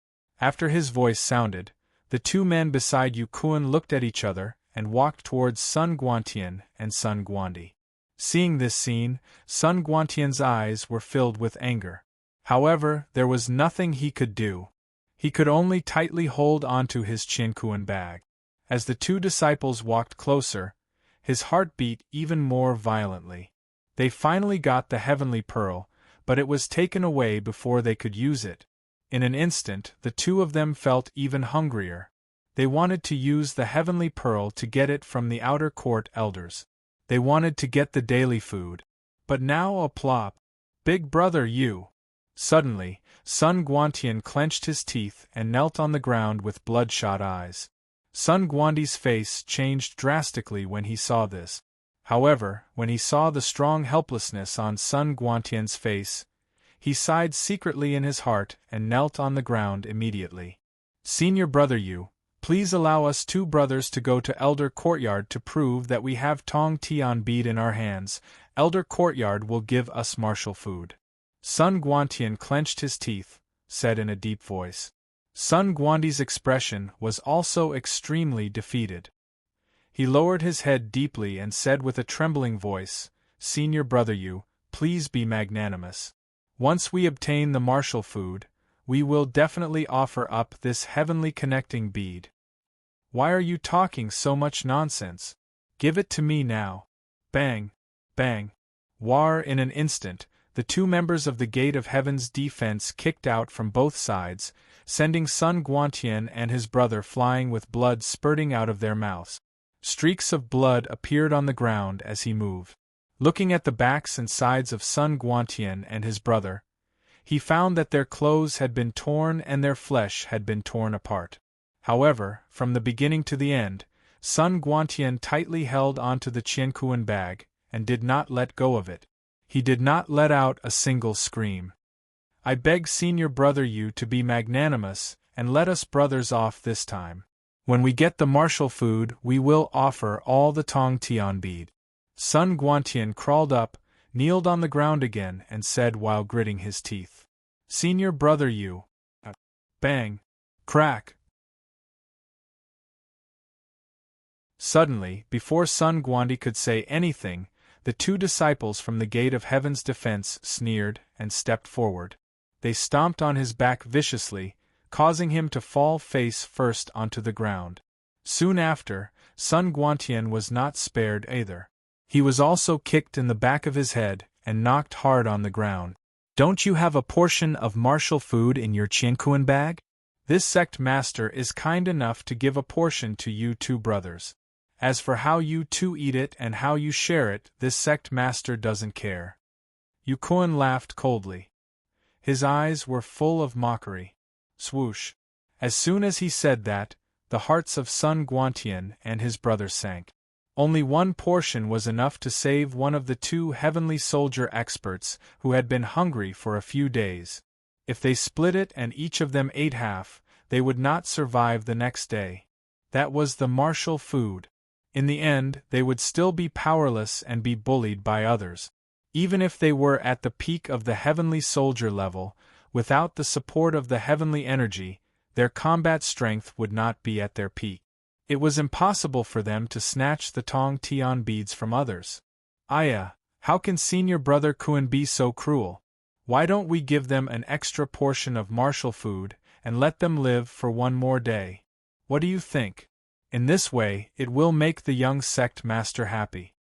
After his voice sounded, the two men beside Yu Kuan looked at each other and walked towards Sun Guantian and Sun Guandi. Seeing this scene, Sun Guantian's eyes were filled with anger. However, there was nothing he could do. He could only tightly hold onto his Qiankuan bag. As the two disciples walked closer, his heart beat even more violently. They finally got the heavenly pearl, but it was taken away before they could use it. In an instant, the two of them felt even hungrier. They wanted to use the heavenly pearl to get it from the outer court elders. They wanted to get the daily food. But now a plop. Big brother you! Suddenly, Sun Guantian clenched his teeth and knelt on the ground with bloodshot eyes. Sun Guandi's face changed drastically when he saw this. However, when he saw the strong helplessness on Sun Guantian's face, he sighed secretly in his heart and knelt on the ground immediately. Senior brother Yu, please allow us two brothers to go to Elder Courtyard to prove that we have Tong Tian bead in our hands. Elder Courtyard will give us martial food. Sun Guantian clenched his teeth, said in a deep voice. Sun Guandi's expression was also extremely defeated. He lowered his head deeply and said with a trembling voice, Senior brother Yu, please be magnanimous. Once we obtain the martial food, we will definitely offer up this heavenly connecting bead. Why are you talking so much nonsense? Give it to me now. Bang! Bang! War! In an instant, the two members of the Gate of Heaven's defense kicked out from both sides, sending Sun Guantian and his brother flying with blood spurting out of their mouths. Streaks of blood appeared on the ground as he moved. Looking at the backs and sides of Sun Guantian and his brother, he found that their clothes had been torn and their flesh had been torn apart. However, from the beginning to the end, Sun Guantian tightly held onto the Qiankuan bag and did not let go of it. He did not let out a single scream. I beg Senior brother Yu to be magnanimous and let us brothers off this time. When we get the martial food, we will offer all the Tong Tian bead. Sun Guantian crawled up, kneeled on the ground again and said while gritting his teeth. Senior brother Yu. Bang! Crack! Suddenly, before Sun Guandi could say anything, the two disciples from the Gate of Heaven's defense sneered and stepped forward. They stomped on his back viciously, causing him to fall face first onto the ground. Soon after, Sun Guantian was not spared either. He was also kicked in the back of his head and knocked hard on the ground. Don't you have a portion of martial food in your Qiankuan bag? This sect master is kind enough to give a portion to you two brothers. As for how you two eat it and how you share it, this sect master doesn't care. Yu Kuan laughed coldly. His eyes were full of mockery. Swoosh! As soon as he said that, the hearts of Sun Guantian and his brother sank. Only one portion was enough to save one of the two heavenly soldier experts who had been hungry for a few days. If they split it and each of them ate half, they would not survive the next day. That was the martial food. In the end, they would still be powerless and be bullied by others. Even if they were at the peak of the heavenly soldier level, without the support of the heavenly energy, their combat strength would not be at their peak. It was impossible for them to snatch the Tong Tian beads from others. Aya, how can Senior brother Kuan be so cruel? Why don't we give them an extra portion of martial food and let them live for one more day? What do you think? In this way, it will make the young sect master happy.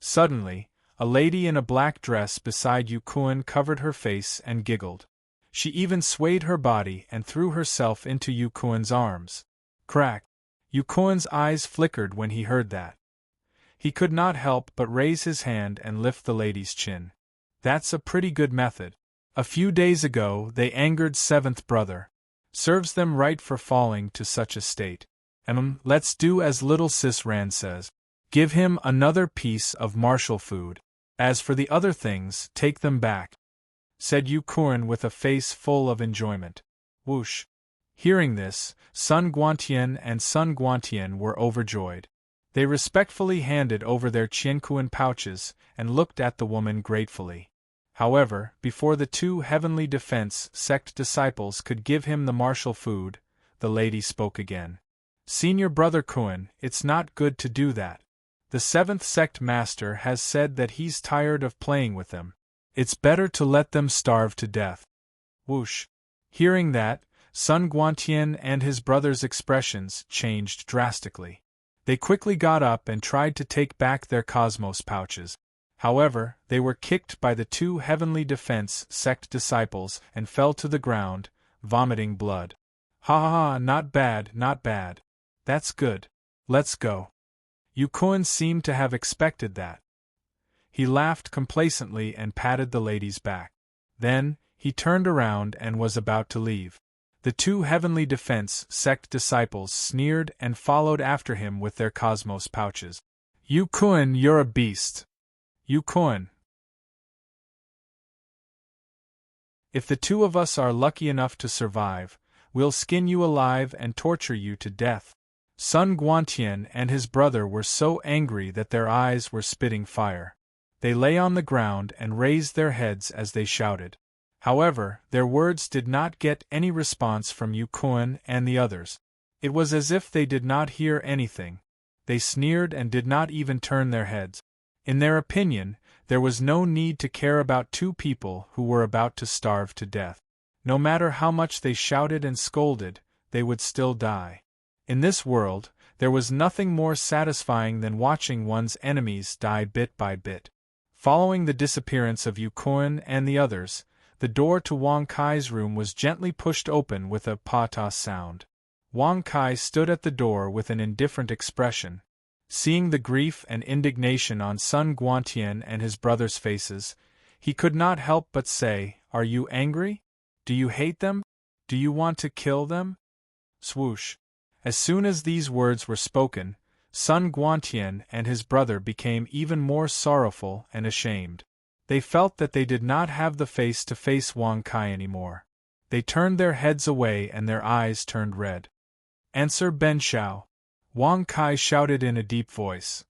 Suddenly, a lady in a black dress beside Yu Kuan covered her face and giggled. She even swayed her body and threw herself into Yu Kuan's arms. Crack! Yu Kuan's eyes flickered when he heard that. He could not help but raise his hand and lift the lady's chin. That's a pretty good method. A few days ago they angered seventh brother. Serves them right for falling to such a state. Let's do as little sis Ran says. Give him another piece of martial food. As for the other things, take them back, said Yu Kuan with a face full of enjoyment. Whoosh! Hearing this, Sun Guantian and Sun Guantian were overjoyed. They respectfully handed over their Qiankuan pouches and looked at the woman gratefully. However, before the two Heavenly Defense sect disciples could give him the martial food, the lady spoke again. Senior Brother Kuan, it's not good to do that. The 7th sect master has said that he's tired of playing with them. It's better to let them starve to death. Whoosh. Hearing that, Sun Guantian and his brother's expressions changed drastically. They quickly got up and tried to take back their cosmos pouches. However, they were kicked by the two Heavenly Defense sect disciples and fell to the ground, vomiting blood. Ha ha ha, not bad, not bad. That's good. Let's go. Yukuan seemed to have expected that. He laughed complacently and patted the lady's back. Then, he turned around and was about to leave. The two Heavenly Defense sect disciples sneered and followed after him with their cosmos pouches. Yukuan, you're a beast. Yukuan. If the two of us are lucky enough to survive, we'll skin you alive and torture you to death. Sun Guantian and his brother were so angry that their eyes were spitting fire. They lay on the ground and raised their heads as they shouted. However, their words did not get any response from Yukuan and the others. It was as if they did not hear anything. They sneered and did not even turn their heads. In their opinion, there was no need to care about two people who were about to starve to death. No matter how much they shouted and scolded, they would still die. In this world, there was nothing more satisfying than watching one's enemies die bit by bit. Following the disappearance of Yukuan and the others, the door to Wang Kai's room was gently pushed open with a pa-ta sound. Wang Kai stood at the door with an indifferent expression. Seeing the grief and indignation on Sun Guantian and his brother's faces, he could not help but say, "Are you angry? Do you hate them? Do you want to kill them?" Swoosh. As soon as these words were spoken, Sun Guantian and his brother became even more sorrowful and ashamed. They felt that they did not have the face to face Wang Kai anymore. They turned their heads away and their eyes turned red. "Answer Ben Shao," Wang Kai shouted in a deep voice.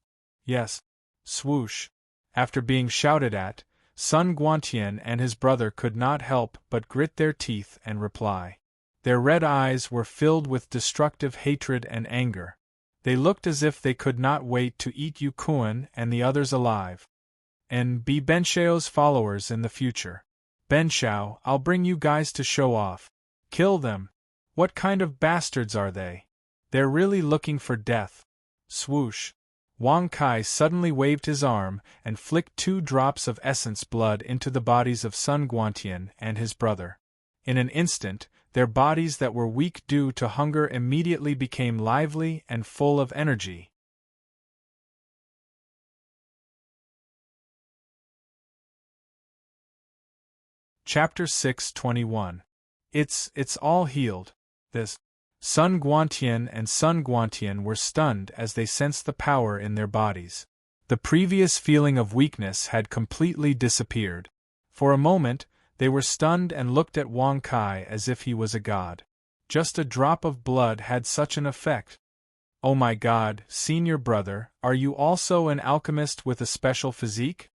"Yes." Swoosh. After being shouted at, Sun Guantian and his brother could not help but grit their teeth and reply. Their red eyes were filled with destructive hatred and anger. They looked as if they could not wait to eat Yukuan and the others alive. And be Ben Shao's followers in the future. Ben Shao, I'll bring you guys to show off. Kill them. What kind of bastards are they? They're really looking for death. Swoosh. Wang Kai suddenly waved his arm and flicked 2 drops of essence blood into the bodies of Sun Guantian and his brother. In an instant, their bodies that were weak due to hunger immediately became lively and full of energy. Chapter 6:21. It's all healed. This. Sun Guantian and Sun Guantian were stunned as they sensed the power in their bodies. The previous feeling of weakness had completely disappeared. For a moment, they were stunned and looked at Wang Kai as if he was a god. Just a drop of blood had such an effect. "Oh my god, senior brother, are you also an alchemist with a special physique?"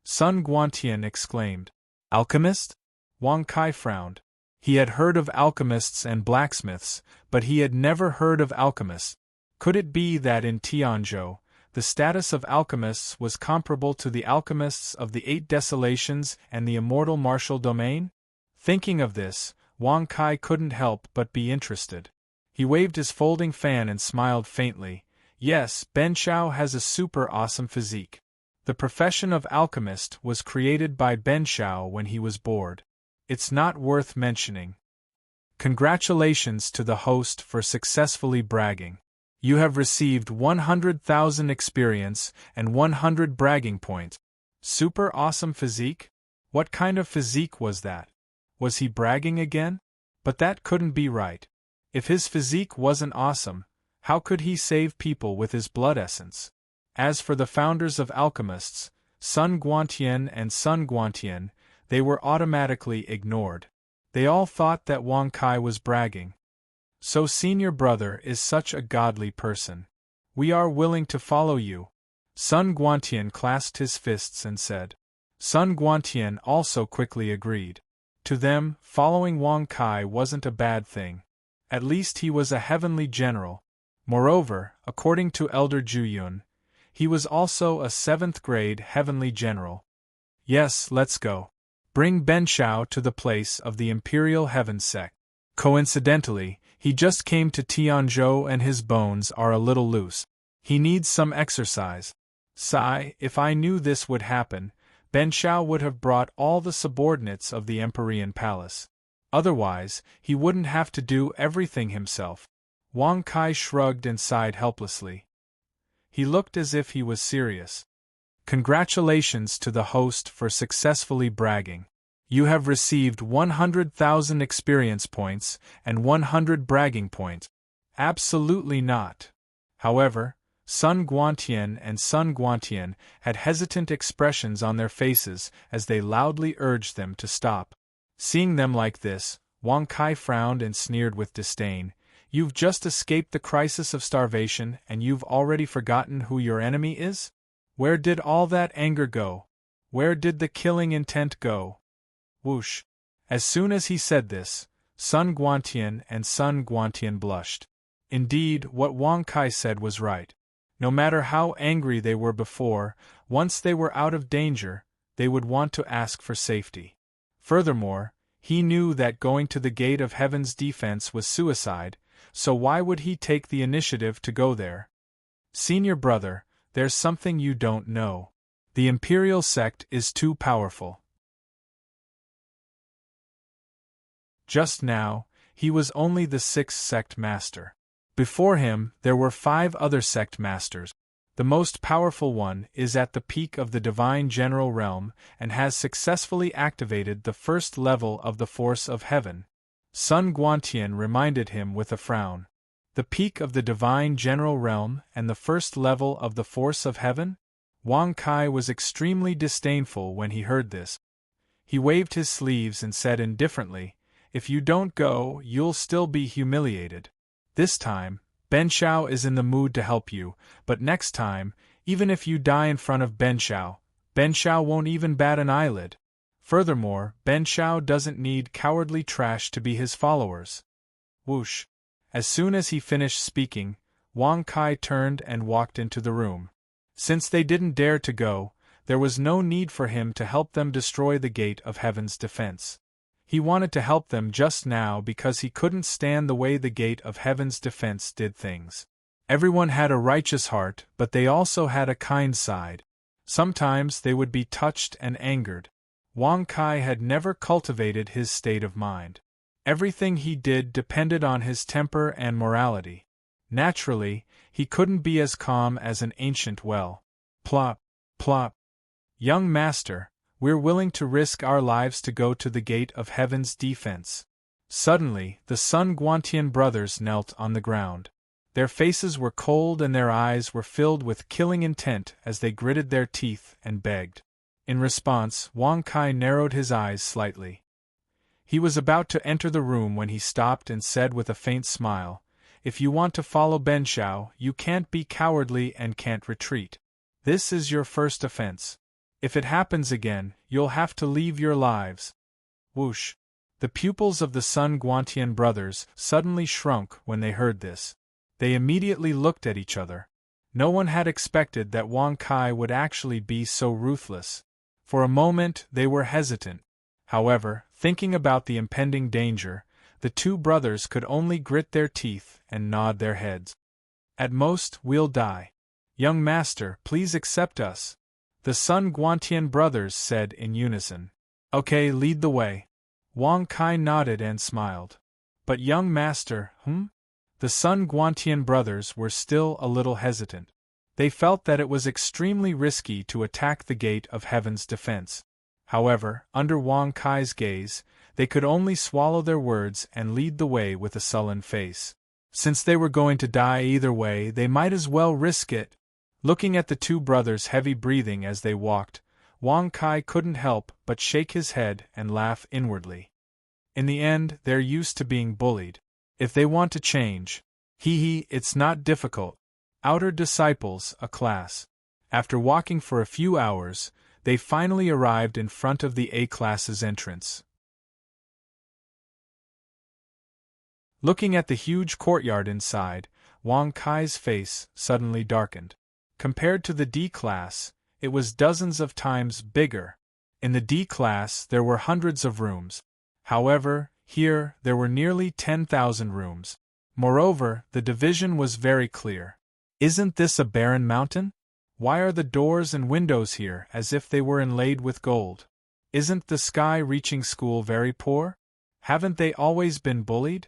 Sun Guantian exclaimed. "Alchemist?" Wang Kai frowned. He had heard of alchemists and blacksmiths, but he had never heard of alchemists. Could it be that in Tianzhou, the status of alchemists was comparable to the alchemists of the 8 Desolations and the immortal martial domain? Thinking of this, Wang Kai couldn't help but be interested. He waved his folding fan and smiled faintly. Yes, Ben Shao has a super awesome physique. The profession of alchemist was created by Ben Shao when he was bored. It's not worth mentioning. Congratulations to the host for successfully bragging. You have received 100,000 experience and 100 bragging points. Super awesome physique? What kind of physique was that? Was he bragging again? But that couldn't be right. If his physique wasn't awesome, how could he save people with his blood essence? As for the founders of alchemists, Sun Guantian and Sun Guantian, they were automatically ignored. They all thought that Wang Kai was bragging. So senior brother is such a godly person. We are willing to follow you. Sun Guantian clasped his fists and said. Sun Guantian also quickly agreed. To them, following Wang Kai wasn't a bad thing. At least he was a heavenly general. Moreover, according to Elder Juyun, he was also a 7th grade heavenly general. Yes, let's go. Bring Ben Shao to the place of the Imperial Heaven sect. Coincidentally, he just came to Tianzhou and his bones are a little loose. He needs some exercise. Sigh, if I knew this would happen, Ben Shao would have brought all the subordinates of the Empyrean Palace. Otherwise, he wouldn't have to do everything himself. Wang Kai shrugged and sighed helplessly. He looked as if he was serious. Congratulations to the host for successfully bragging. You have received 100,000 experience points and 100 bragging points. Absolutely not. However, Sun Guantian and Sun Guantian had hesitant expressions on their faces as they loudly urged them to stop. Seeing them like this, Wang Kai frowned and sneered with disdain. You've just escaped the crisis of starvation and you've already forgotten who your enemy is? Where did all that anger go? Where did the killing intent go? Whoosh! As soon as he said this, Sun Guantian and Sun Guantian blushed. Indeed, what Wang Kai said was right. No matter how angry they were before, once they were out of danger, they would want to ask for safety. Furthermore, he knew that going to the gate of heaven's defense was suicide, so why would he take the initiative to go there? Senior brother, there's something you don't know. The Imperial sect is too powerful. Just now, he was only the 6th sect master. Before him, there were 5 other sect masters. The most powerful one is at the peak of the Divine General Realm and has successfully activated the first level of the Force of Heaven. Sun Guantian reminded him with a frown. The peak of the Divine General Realm and the first level of the Force of Heaven? Wang Kai was extremely disdainful when he heard this. He waved his sleeves and said indifferently, "If you don't go, you'll still be humiliated. This time, Ben Shao is in the mood to help you, but next time, even if you die in front of Ben Shao won't even bat an eyelid. Furthermore, Ben Shao doesn't need cowardly trash to be his followers." Whoosh! As soon as he finished speaking, Wang Kai turned and walked into the room. Since they didn't dare to go, there was no need for him to help them destroy the gate of heaven's defense. He wanted to help them just now because he couldn't stand the way the gate of heaven's defense did things. Everyone had a righteous heart, but they also had a kind side. Sometimes they would be touched and angered. Wang Kai had never cultivated his state of mind. Everything he did depended on his temper and morality. Naturally, he couldn't be as calm as an ancient well. Plop, plop. Young master, we're willing to risk our lives to go to the gate of heaven's defense. Suddenly, the Sun Guantian brothers knelt on the ground. Their faces were cold and their eyes were filled with killing intent as they gritted their teeth and begged. In response, Wang Kai narrowed his eyes slightly. He was about to enter the room when he stopped and said with a faint smile, "If you want to follow Ben Shao, you can't be cowardly and can't retreat. This is your first offense. If it happens again, you'll have to leave your lives." Whoosh! The pupils of the Sun Guantian brothers suddenly shrunk when they heard this. They immediately looked at each other. No one had expected that Wang Kai would actually be so ruthless. For a moment they were hesitant. However, thinking about the impending danger, the 2 brothers could only grit their teeth and nod their heads. "At most, we'll die. Young master, please accept us," the Sun Guantian brothers said in unison. "Okay, lead the way." Wang Kai nodded and smiled. "But young master, The Sun Guantian brothers were still a little hesitant. They felt that it was extremely risky to attack the gate of heaven's defense. However, under Wang Kai's gaze, they could only swallow their words and lead the way with a sullen face. Since they were going to die either way, they might as well risk it. Looking at the 2 brothers' heavy breathing as they walked, Wang Kai couldn't help but shake his head and laugh inwardly. In the end, they're used to being bullied. If they want to change. It's not difficult. Outer disciples, a class. After walking for a few hours, they finally arrived in front of the A-class's entrance. Looking at the huge courtyard inside, Wang Kai's face suddenly darkened. Compared to the D-class, it was dozens of times bigger. In the D-class there were hundreds of rooms. However, here there were nearly 10,000 rooms. Moreover, the division was very clear. Isn't this a barren mountain? Why are the doors and windows here as if they were inlaid with gold? Isn't the sky-reaching school very poor? Haven't they always been bullied?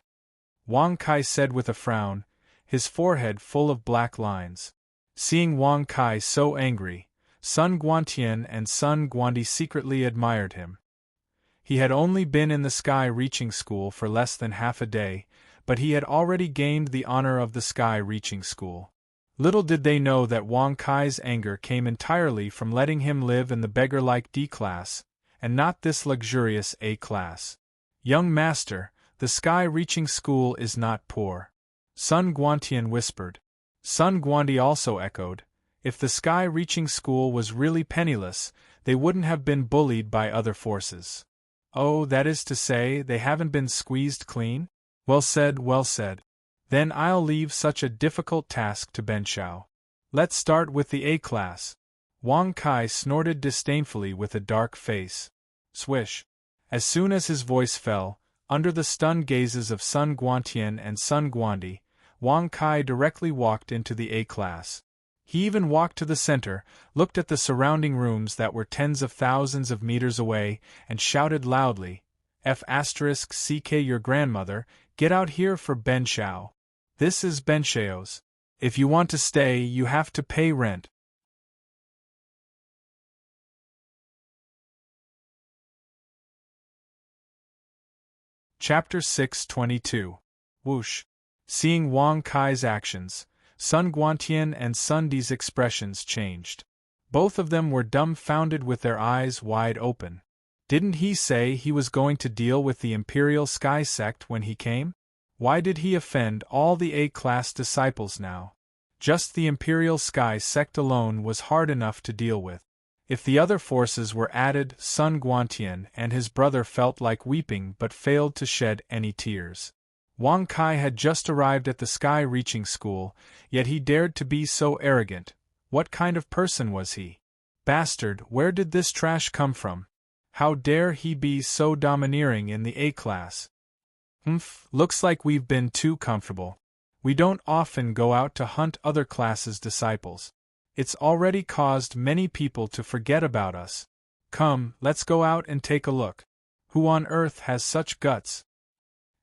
Wang Kai said with a frown, his forehead full of black lines. Seeing Wang Kai so angry, Sun Guantian and Sun Guandi secretly admired him. He had only been in the sky-reaching school for less than half a day, but he had already gained the honor of the sky-reaching school. Little did they know that Wang Kai's anger came entirely from letting him live in the beggar-like D-class, and not this luxurious A-class. Young master, the sky-reaching school is not poor. Sun Guantian whispered. Sun Guandi also echoed, if the sky-reaching school was really penniless, they wouldn't have been bullied by other forces. Oh, that is to say, they haven't been squeezed clean? Well said, well said. Then I'll leave such a difficult task to Ben Shao. Let's start with the A-class. Wang Kai snorted disdainfully with a dark face. Swish. As soon as his voice fell, under the stunned gazes of Sun Guantian and Sun Guandi, Wang Kai directly walked into the A-class. He even walked to the center, looked at the surrounding rooms that were tens of thousands of meters away, and shouted loudly, F***ck your grandmother, get out here for Ben Shao. This is Ben Shao's. If you want to stay, you have to pay rent. Chapter 622. Whoosh. Seeing Wang Kai's actions, Sun Guantian and Sun Di's expressions changed. Both of them were dumbfounded with their eyes wide open. Didn't he say he was going to deal with the Imperial Sky Sect when he came? Why did he offend all the A-class disciples now? Just the Imperial Sky Sect alone was hard enough to deal with. If the other forces were added, Sun Guantian and his brother felt like weeping but failed to shed any tears. Wang Kai had just arrived at the sky-reaching school, yet he dared to be so arrogant. What kind of person was he? Bastard, where did this trash come from? How dare he be so domineering in the A-class? Looks like we've been too comfortable. We don't often go out to hunt other classes' disciples. It's already caused many people to forget about us. Come, let's go out and take a look. Who on earth has such guts?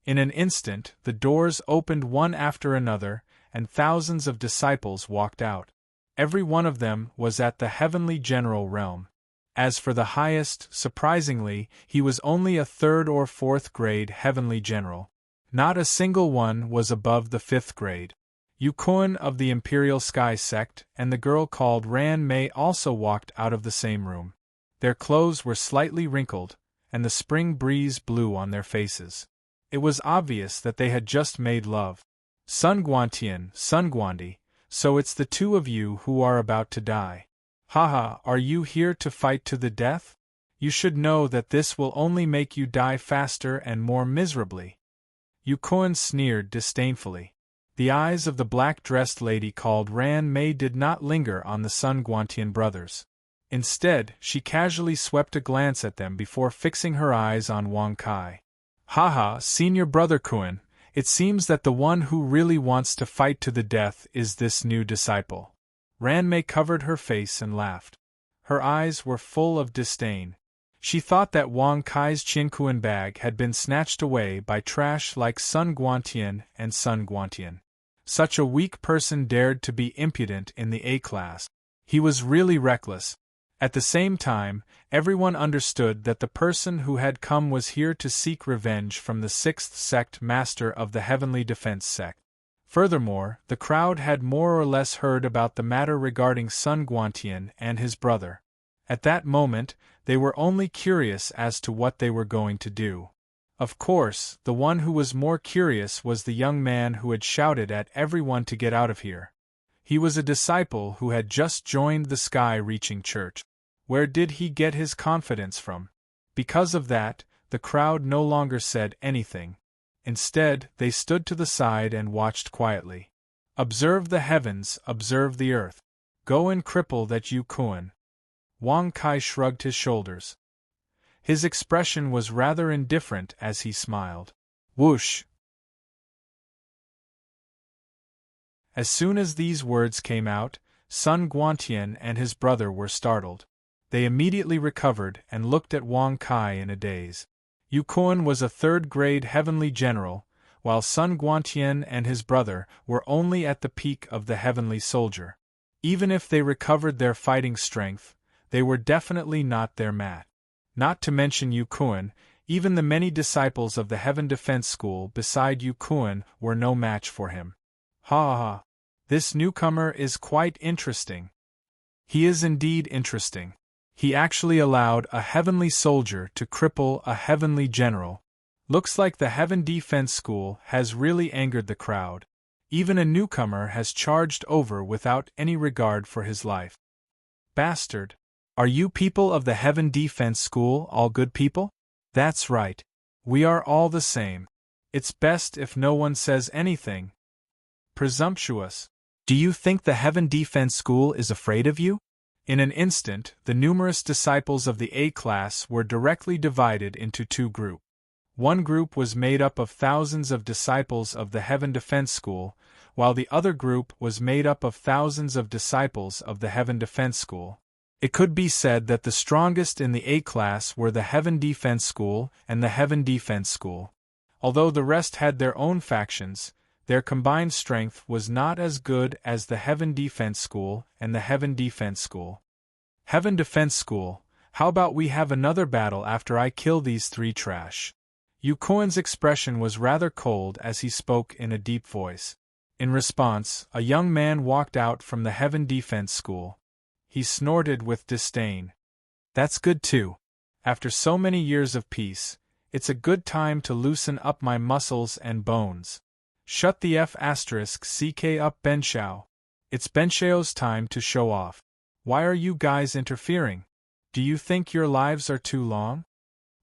In an instant, the doors opened one after another, and thousands of disciples walked out. Every one of them was at the heavenly general realm. As for the highest, surprisingly, he was only a 3rd or 4th grade heavenly general. Not a single one was above the 5th grade. Yukoan of the Imperial Sky Sect and the girl called Ran Mei also walked out of the same room. Their clothes were slightly wrinkled, and the spring breeze blew on their faces. It was obvious that they had just made love. Sun Guantian, Sun Guandi, so it's the two of you who are about to die. Haha, are you here to fight to the death? You should know that this will only make you die faster and more miserably. Yukoan sneered disdainfully. The eyes of the black-dressed lady called Ran Mei did not linger on the Sun Guantian brothers. Instead, she casually swept a glance at them before fixing her eyes on Wang Kai. Haha, senior brother Kuan, it seems that the one who really wants to fight to the death is this new disciple. Ran Mei covered her face and laughed. Her eyes were full of disdain. She thought that Wang Kai's Qinkuan bag had been snatched away by trash like Sun Guantian and Sun Guantian. Such a weak person dared to be impudent in the A-class. He was really reckless. At the same time, everyone understood that the person who had come was here to seek revenge from the 6th sect master of the Heavenly Defense sect. Furthermore, the crowd had more or less heard about the matter regarding Sun Guantian and his brother. At that moment, they were only curious as to what they were going to do. Of course, the one who was more curious was the young man who had shouted at everyone to get out of here. He was a disciple who had just joined the sky-reaching church. Where did he get his confidence from? Because of that, the crowd no longer said anything. Instead, they stood to the side and watched quietly. Observe the heavens, observe the earth. Go and cripple that Yu Kuan. Wang Kai shrugged his shoulders. His expression was rather indifferent as he smiled. Whoosh! As soon as these words came out, Sun Guantian and his brother were startled. They immediately recovered and looked at Wang Kai in a daze. Yu Kuan was a third-grade heavenly general, while Sun Guantian and his brother were only at the peak of the heavenly soldier. Even if they recovered their fighting strength, they were definitely not their match. Not to mention Yu Kuan, even the many disciples of the Heaven Defense School beside Yu Kuan were no match for him. Ha ha! This newcomer is quite interesting. He is indeed interesting. He actually allowed a heavenly soldier to cripple a heavenly general. Looks like the Heaven Defense School has really angered the crowd. Even a newcomer has charged over without any regard for his life. Bastard! Are you people of the Heaven Defense School all good people? That's right. We are all the same. It's best if no one says anything. Presumptuous. Do you think the Heaven Defense School is afraid of you? In an instant, the numerous disciples of the A class were directly divided into two groups. One group was made up of thousands of disciples of the Heaven Defense School, while the other group was made up of thousands of disciples of the Heaven Defense School. It could be said that the strongest in the A class were the Heaven Defense School and the Heaven Defense School. Although the rest had their own factions, their combined strength was not as good as the Heaven Defense School and the Heaven Defense School. Heaven Defense School, how about we have another battle after I kill these three trash? Yu Kuan's expression was rather cold as he spoke in a deep voice. In response, a young man walked out from the Heaven Defense School. He snorted with disdain. That's good too. After so many years of peace, it's a good time to loosen up my muscles and bones. Shut the F***ck up Benshao. It's Benshao's time to show off. Why are you guys interfering? Do you think your lives are too long?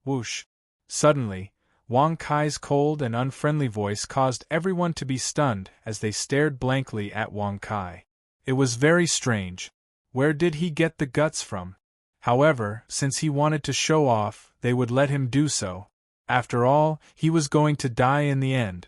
Whoosh. Suddenly, Wang Kai's cold and unfriendly voice caused everyone to be stunned as they stared blankly at Wang Kai. It was very strange. Where did he get the guts from? However, since he wanted to show off, they would let him do so. After all, he was going to die in the end.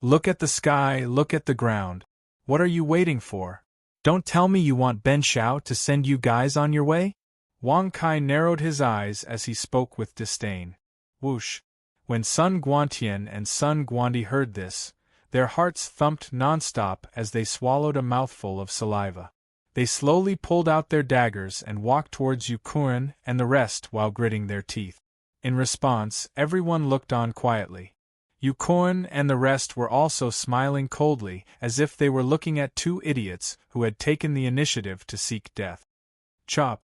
Look at the sky, look at the ground. What are you waiting for? Don't tell me you want Benshao to send you guys on your way? Wang Kai narrowed his eyes as he spoke with disdain. Whoosh. When Sun Guantian and Sun Guandi heard this, their hearts thumped nonstop as they swallowed a mouthful of saliva. They slowly pulled out their daggers and walked towards Yu Kuan and the rest while gritting their teeth. In response, everyone looked on quietly. Yu Kuan and the rest were also smiling coldly, as if they were looking at two idiots who had taken the initiative to seek death. Chop!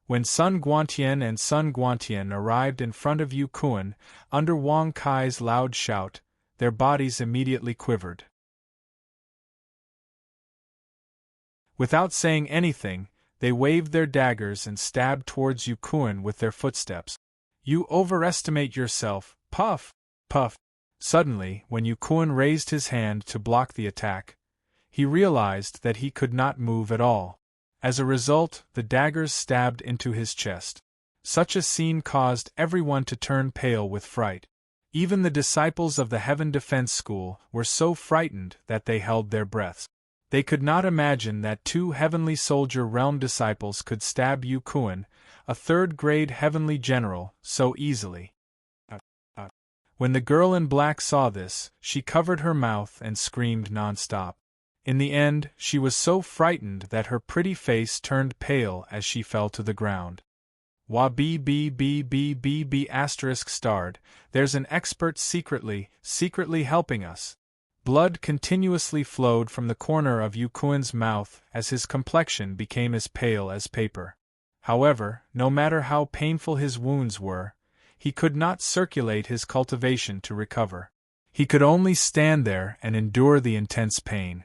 When Sun Guantian and Sun Guantian arrived in front of Yu Kuan, under Wang Kai's loud shout, their bodies immediately quivered. Without saying anything, they waved their daggers and stabbed towards Yu Kuan with their footsteps. You overestimate yourself, puff, puff. Suddenly, when Yu Kuan raised his hand to block the attack, he realized that he could not move at all. As a result, the daggers stabbed into his chest. Such a scene caused everyone to turn pale with fright. Even the disciples of the Heaven Defense School were so frightened that they held their breaths. They could not imagine that two Heavenly Soldier Realm disciples could stab Yu Kuan, a third-grade Heavenly General, so easily. When the girl in black saw this, she covered her mouth and screamed nonstop. In the end, she was so frightened that her pretty face turned pale as she fell to the ground. Wah b asterisk starred, there's an expert secretly helping us. Blood continuously flowed from the corner of Yu Kuan's mouth as his complexion became as pale as paper. However, no matter how painful his wounds were, he could not circulate his cultivation to recover. He could only stand there and endure the intense pain.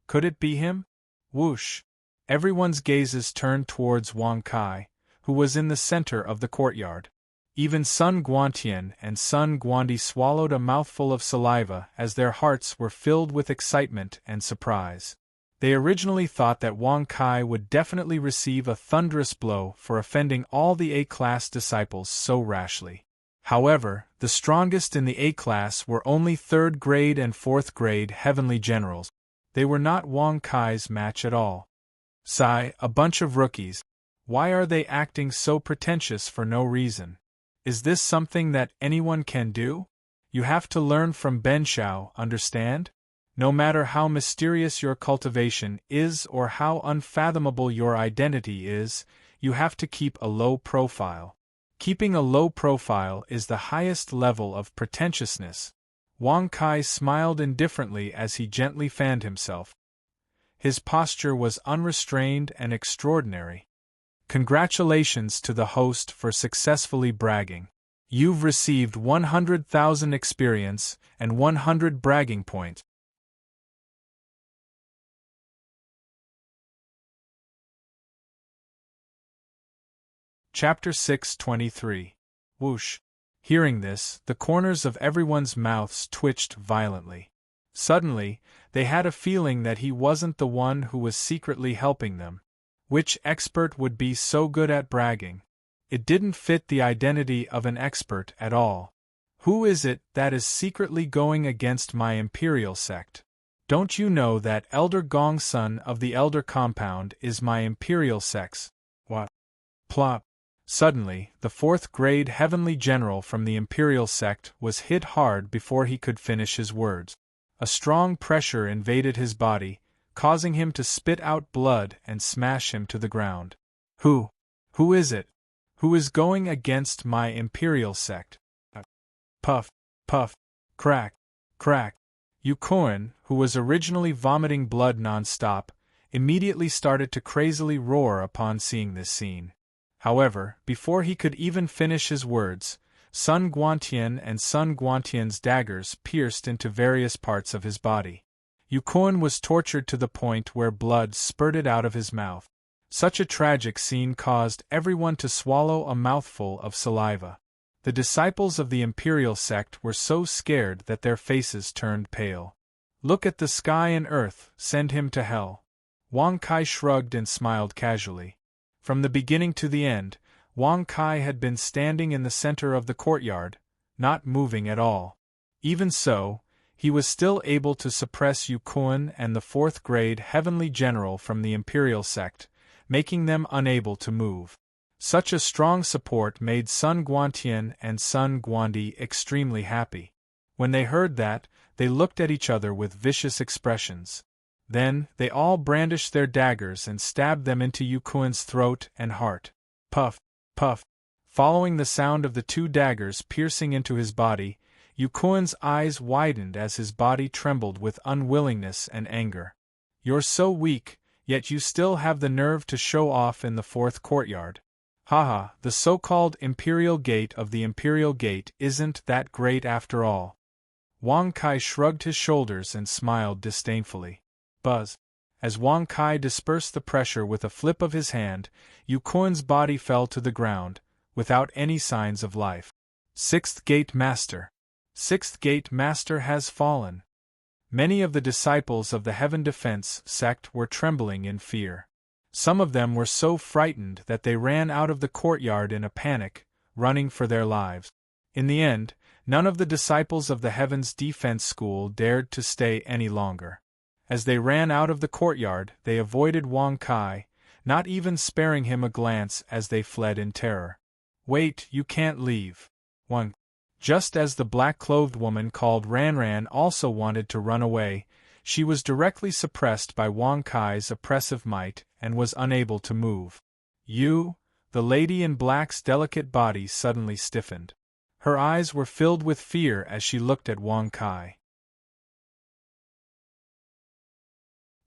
Could it be him? Whoosh! Everyone's gazes turned towards Wang Kai, who was in the center of the courtyard. Even Sun Guantian and Sun Guandi swallowed a mouthful of saliva as their hearts were filled with excitement and surprise. They originally thought that Wang Kai would definitely receive a thunderous blow for offending all the A-class disciples so rashly. However, the strongest in the A-class were only 3rd grade and 4th grade heavenly generals. They were not Wang Kai's match at all. Sigh, a bunch of rookies. Why are they acting so pretentious for no reason? Is this something that anyone can do? You have to learn from Ben Shao, understand? No matter how mysterious your cultivation is or how unfathomable your identity is, you have to keep a low profile. Keeping a low profile is the highest level of pretentiousness. Wang Kai smiled indifferently as he gently fanned himself. His posture was unrestrained and extraordinary. Congratulations to the host for successfully bragging. You've received 100,000 experience and 100 bragging points. Chapter 623. Whoosh! Hearing this, the corners of everyone's mouths twitched violently. Suddenly, they had a feeling that he wasn't the one who was secretly helping them. Which expert would be so good at bragging? It didn't fit the identity of an expert at all. Who is it that is secretly going against my imperial sect? Don't you know that Elder Gong, son of the Elder Compound, is my imperial sect? What? Plop! Suddenly, the 4th grade heavenly general from the imperial sect was hit hard before he could finish his words. A strong pressure invaded his body, causing him to spit out blood and smash him to the ground. Who is it? Who is going against my imperial sect? Puff, puff, crack, crack. Yukoan, who was originally vomiting blood non-stop, immediately started to crazily roar upon seeing this scene. However, before he could even finish his words, Sun Guantian and Sun Guantian's daggers pierced into various parts of his body. Yukoan was tortured to the point where blood spurted out of his mouth. Such a tragic scene caused everyone to swallow a mouthful of saliva. The disciples of the imperial sect were so scared that their faces turned pale. Look at the sky and earth, send him to hell. Wang Kai shrugged and smiled casually. From the beginning to the end, Wang Kai had been standing in the center of the courtyard, not moving at all. Even so, he was still able to suppress Yukoan and the 4th grade heavenly general from the imperial sect, making them unable to move. Such a strong support made Sun Guantian and Sun Guandi extremely happy. When they heard that, they looked at each other with vicious expressions. Then, they all brandished their daggers and stabbed them into Yukoan's throat and heart. Puff, puff. Following the sound of the 2 daggers piercing into his body, Yukoan's eyes widened as his body trembled with unwillingness and anger. You're so weak, yet you still have the nerve to show off in the 4th courtyard. Haha, the so-called Imperial Gate of the Imperial Gate isn't that great after all. Wang Kai shrugged his shoulders and smiled disdainfully. Buzz. As Wang Kai dispersed the pressure with a flip of his hand, Yukoan's body fell to the ground, without any signs of life. 6th Gate Master. 6th Gate Master has fallen. Many of the disciples of the Heaven Defense sect were trembling in fear. Some of them were so frightened that they ran out of the courtyard in a panic, running for their lives. In the end, none of the disciples of the Heaven's Defense School dared to stay any longer. As they ran out of the courtyard, they avoided Wang Kai, not even sparing him a glance as they fled in terror. Wait, you can't leave. Wang. Just as the black-clothed woman called Ran also wanted to run away, she was directly suppressed by Wang Kai's oppressive might and was unable to move. You, the lady in black's delicate body suddenly stiffened. Her eyes were filled with fear as she looked at Wang Kai.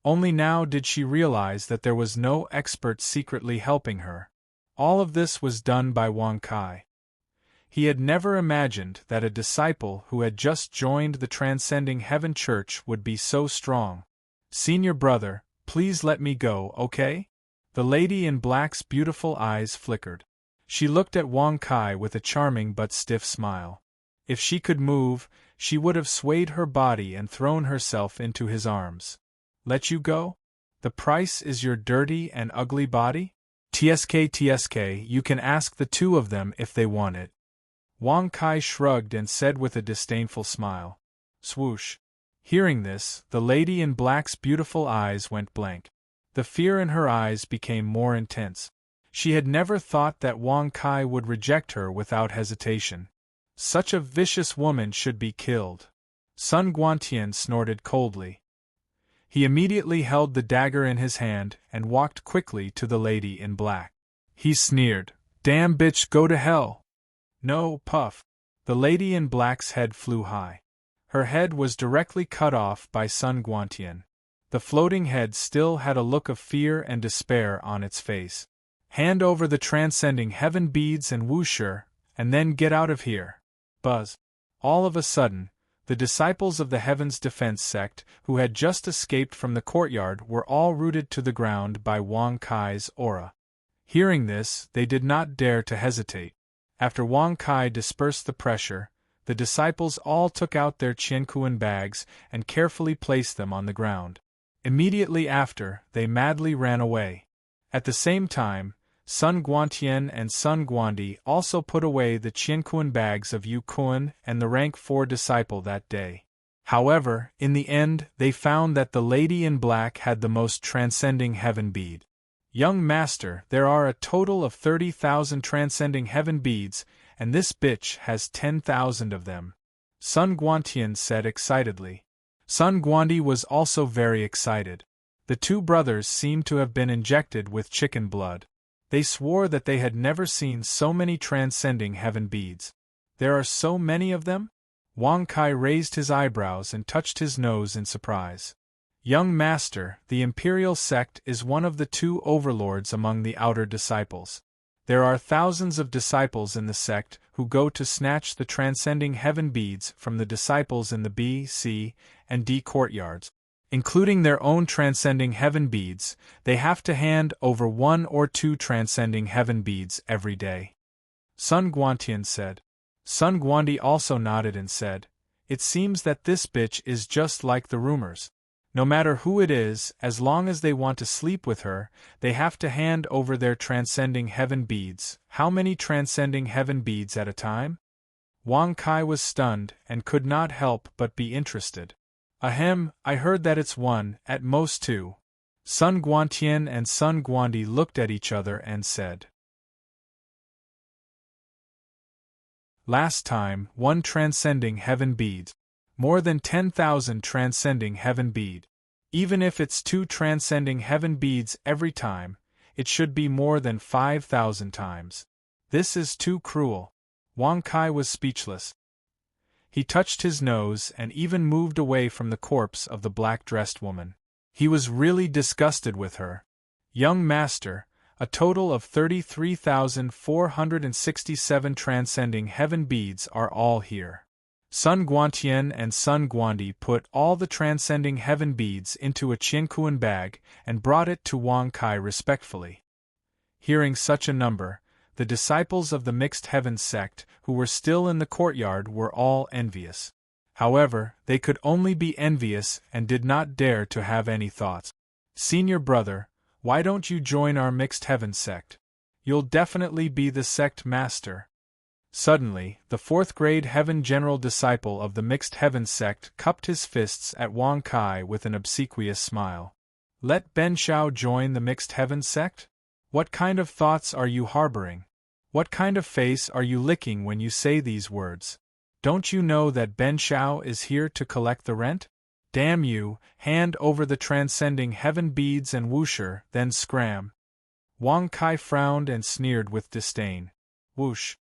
Only now did she realize that there was no expert secretly helping her. All of this was done by Wang Kai. He had never imagined that a disciple who had just joined the Transcending Heaven Church would be so strong. "Senior brother, please let me go, okay?" The lady in black's beautiful eyes flickered. She looked at Wang Kai with a charming but stiff smile. If she could move, she would have swayed her body and thrown herself into his arms. "Let you go? The price is your dirty and ugly body? TSK, you can ask the two of them if they want it." Wang Kai shrugged and said with a disdainful smile. Swoosh. Hearing this, the lady in black's beautiful eyes went blank. The fear in her eyes became more intense. She had never thought that Wang Kai would reject her without hesitation. Such a vicious woman should be killed. Sun Guantian snorted coldly. He immediately held the dagger in his hand and walked quickly to the lady in black. He sneered, "Damn bitch, go to hell!" "No, puff." The lady in black's head flew high. Her head was directly cut off by Sun Guantian. The floating head still had a look of fear and despair on its face. "Hand over the Transcending Heaven beads and woosher, and then get out of here." Buzz. All of a sudden, the disciples of the Heaven's Defense sect, who had just escaped from the courtyard, were all rooted to the ground by Wang Kai's aura. Hearing this, they did not dare to hesitate. After Wang Kai dispersed the pressure, the disciples all took out their qiankuan bags and carefully placed them on the ground. Immediately after, they madly ran away. At the same time, Sun Guantian and Sun Guandi also put away the qiankuan bags of Yu Kuan and the rank 4 disciple that day. However, in the end, they found that the lady in black had the most transcending heaven bead. "Young master, there are a total of 30,000 transcending heaven beads, and this bitch has 10,000 of them," Sun Guantian said excitedly. Sun Guandi was also very excited. The two brothers seemed to have been injected with chicken blood. They swore that they had never seen so many transcending heaven beads. "There are so many of them?" Wang Kai raised his eyebrows and touched his nose in surprise. "Young master, the imperial sect is one of the two overlords among the outer disciples. There are thousands of disciples in the sect who go to snatch the transcending heaven beads from the disciples in the B, C, and D courtyards. Including their own transcending heaven beads, they have to hand over 1 or 2 transcending heaven beads every day," Sun Guantian said. Sun Guandi also nodded and said, "It seems that this bitch is just like the rumors. No matter who it is, as long as they want to sleep with her, they have to hand over their transcending heaven beads. How many transcending heaven beads at a time?" Wang Kai was stunned and could not help but be interested. "Ahem, I heard that it's 1, at most 2. Sun Guantian and Sun Guandi looked at each other and said, "Last time, 1 transcending heaven bead. More than 10,000 transcending heaven bead. Even if it's 2 transcending heaven beads every time, it should be more than 5,000 times. This is too cruel." Wang Kai was speechless. He touched his nose and even moved away from the corpse of the black-dressed woman. He was really disgusted with her. "Young master, a total of 33,467 transcending heaven beads are all here." Sun Guantian and Sun Guandi put all the transcending heaven beads into a qiankuan bag and brought it to Wang Kai respectfully. Hearing such a number, the disciples of the Mixed Heaven sect, who were still in the courtyard, were all envious. However, they could only be envious and did not dare to have any thoughts. "Senior brother, why don't you join our Mixed Heaven sect? You'll definitely be the sect master." Suddenly, the 4th grade Heaven General disciple of the Mixed Heaven sect cupped his fists at Wang Kai with an obsequious smile. "Let Ben Shao join the Mixed Heaven sect? What kind of thoughts are you harboring? What kind of face are you licking when you say these words? Don't you know that Ben Shao is here to collect the rent? Damn you, hand over the transcending heaven beads and woosher, then scram." Wang Kai frowned and sneered with disdain. "Whoosh."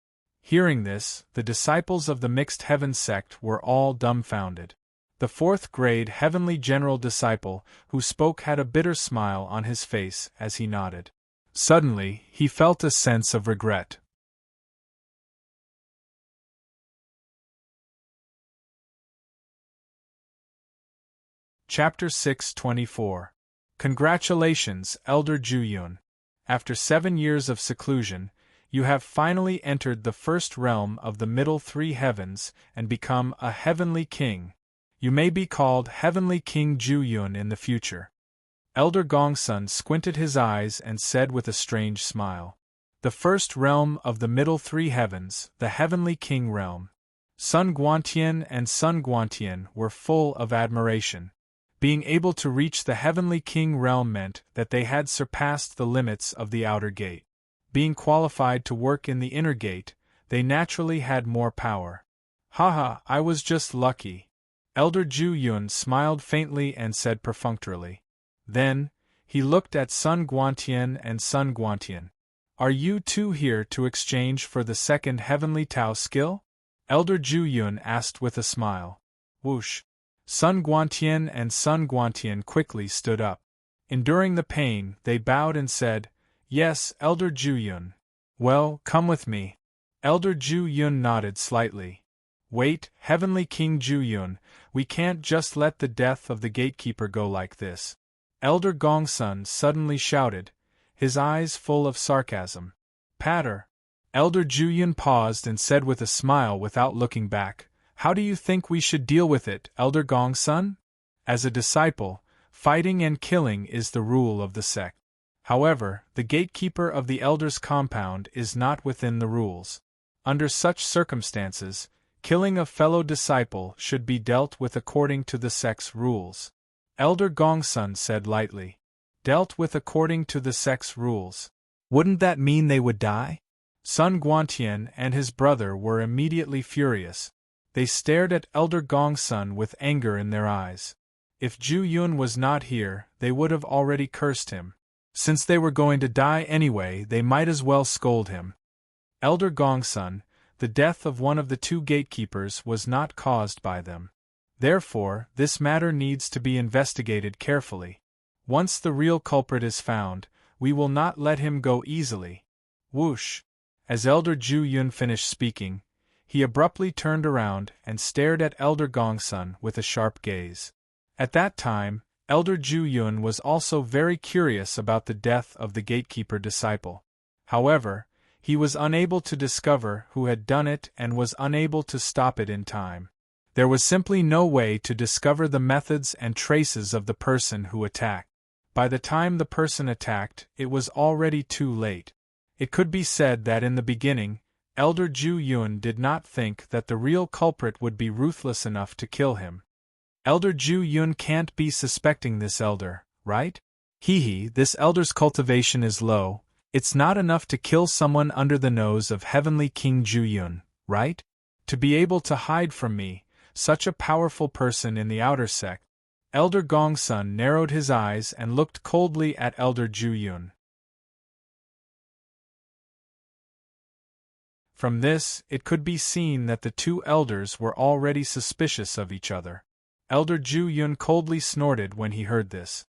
Hearing this, the disciples of the Mixed Heaven sect were all dumbfounded. The 4th grade Heavenly General disciple who spoke had a bitter smile on his face as he nodded. Suddenly, he felt a sense of regret. Chapter 624. Congratulations, Elder Ju-yun. After 7 years of seclusion, you have finally entered the first realm of the middle three heavens and become a heavenly king. You may be called Heavenly King Ju-yun in the future. Elder Gongsun squinted his eyes and said with a strange smile. The first realm of the middle three heavens, the Heavenly King realm. Sun Guantian and Sun Guantian were full of admiration. Being able to reach the Heavenly King realm meant that they had surpassed the limits of the outer gate. Being qualified to work in the inner gate, they naturally had more power. Haha, I was just lucky. Elder Ju-yun smiled faintly and said perfunctorily. Then, he looked at Sun Guantian and Sun Guantian. Are you two here to exchange for the second Heavenly Tao skill? Elder Ju-yun asked with a smile. Whoosh! Sun Guantian and Sun Guantian quickly stood up. Enduring the pain, they bowed and said, Yes, Elder Ju-yun. Well, come with me. Elder Ju-yun nodded slightly. Wait, Heavenly King Ju-yun, we can't just let the death of the gatekeeper go like this. Elder Gongsun suddenly shouted, his eyes full of sarcasm. Patter. Elder Ju-yun paused and said with a smile without looking back, How do you think we should deal with it, Elder Gongsun? As a disciple, fighting and killing is the rule of the sect. However, the gatekeeper of the Elder's compound is not within the rules. Under such circumstances, killing a fellow disciple should be dealt with according to the sect's rules. Elder Gongsun said lightly. Dealt with according to the sect's rules. Wouldn't that mean they would die? Sun Guantian and his brother were immediately furious. They stared at Elder Gongsun with anger in their eyes. If Ju-yun was not here, they would have already cursed him. Since they were going to die anyway, they might as well scold him. Elder Gongsun, the death of one of the two gatekeepers was not caused by them. Therefore, this matter needs to be investigated carefully. Once the real culprit is found, we will not let him go easily. Whoosh! As Elder Ju-yun finished speaking, he abruptly turned around and stared at Elder Gongsun with a sharp gaze. At that time, Elder Ju-yun was also very curious about the death of the gatekeeper disciple. However, he was unable to discover who had done it and was unable to stop it in time. There was simply no way to discover the methods and traces of the person who attacked. By the time the person attacked, it was already too late. It could be said that in the beginning, Elder Ju-yun did not think that the real culprit would be ruthless enough to kill him. Elder Ju-yun can't be suspecting this elder, right? This elder's cultivation is low. It's not enough to kill someone under the nose of Heavenly King Ju-yun, right? To be able to hide from me, such a powerful person in the outer sect. Elder Gongsun narrowed his eyes and looked coldly at Elder Ju-yun. From this, it could be seen that the two elders were already suspicious of each other. Elder Ju-yun coldly snorted when he heard this.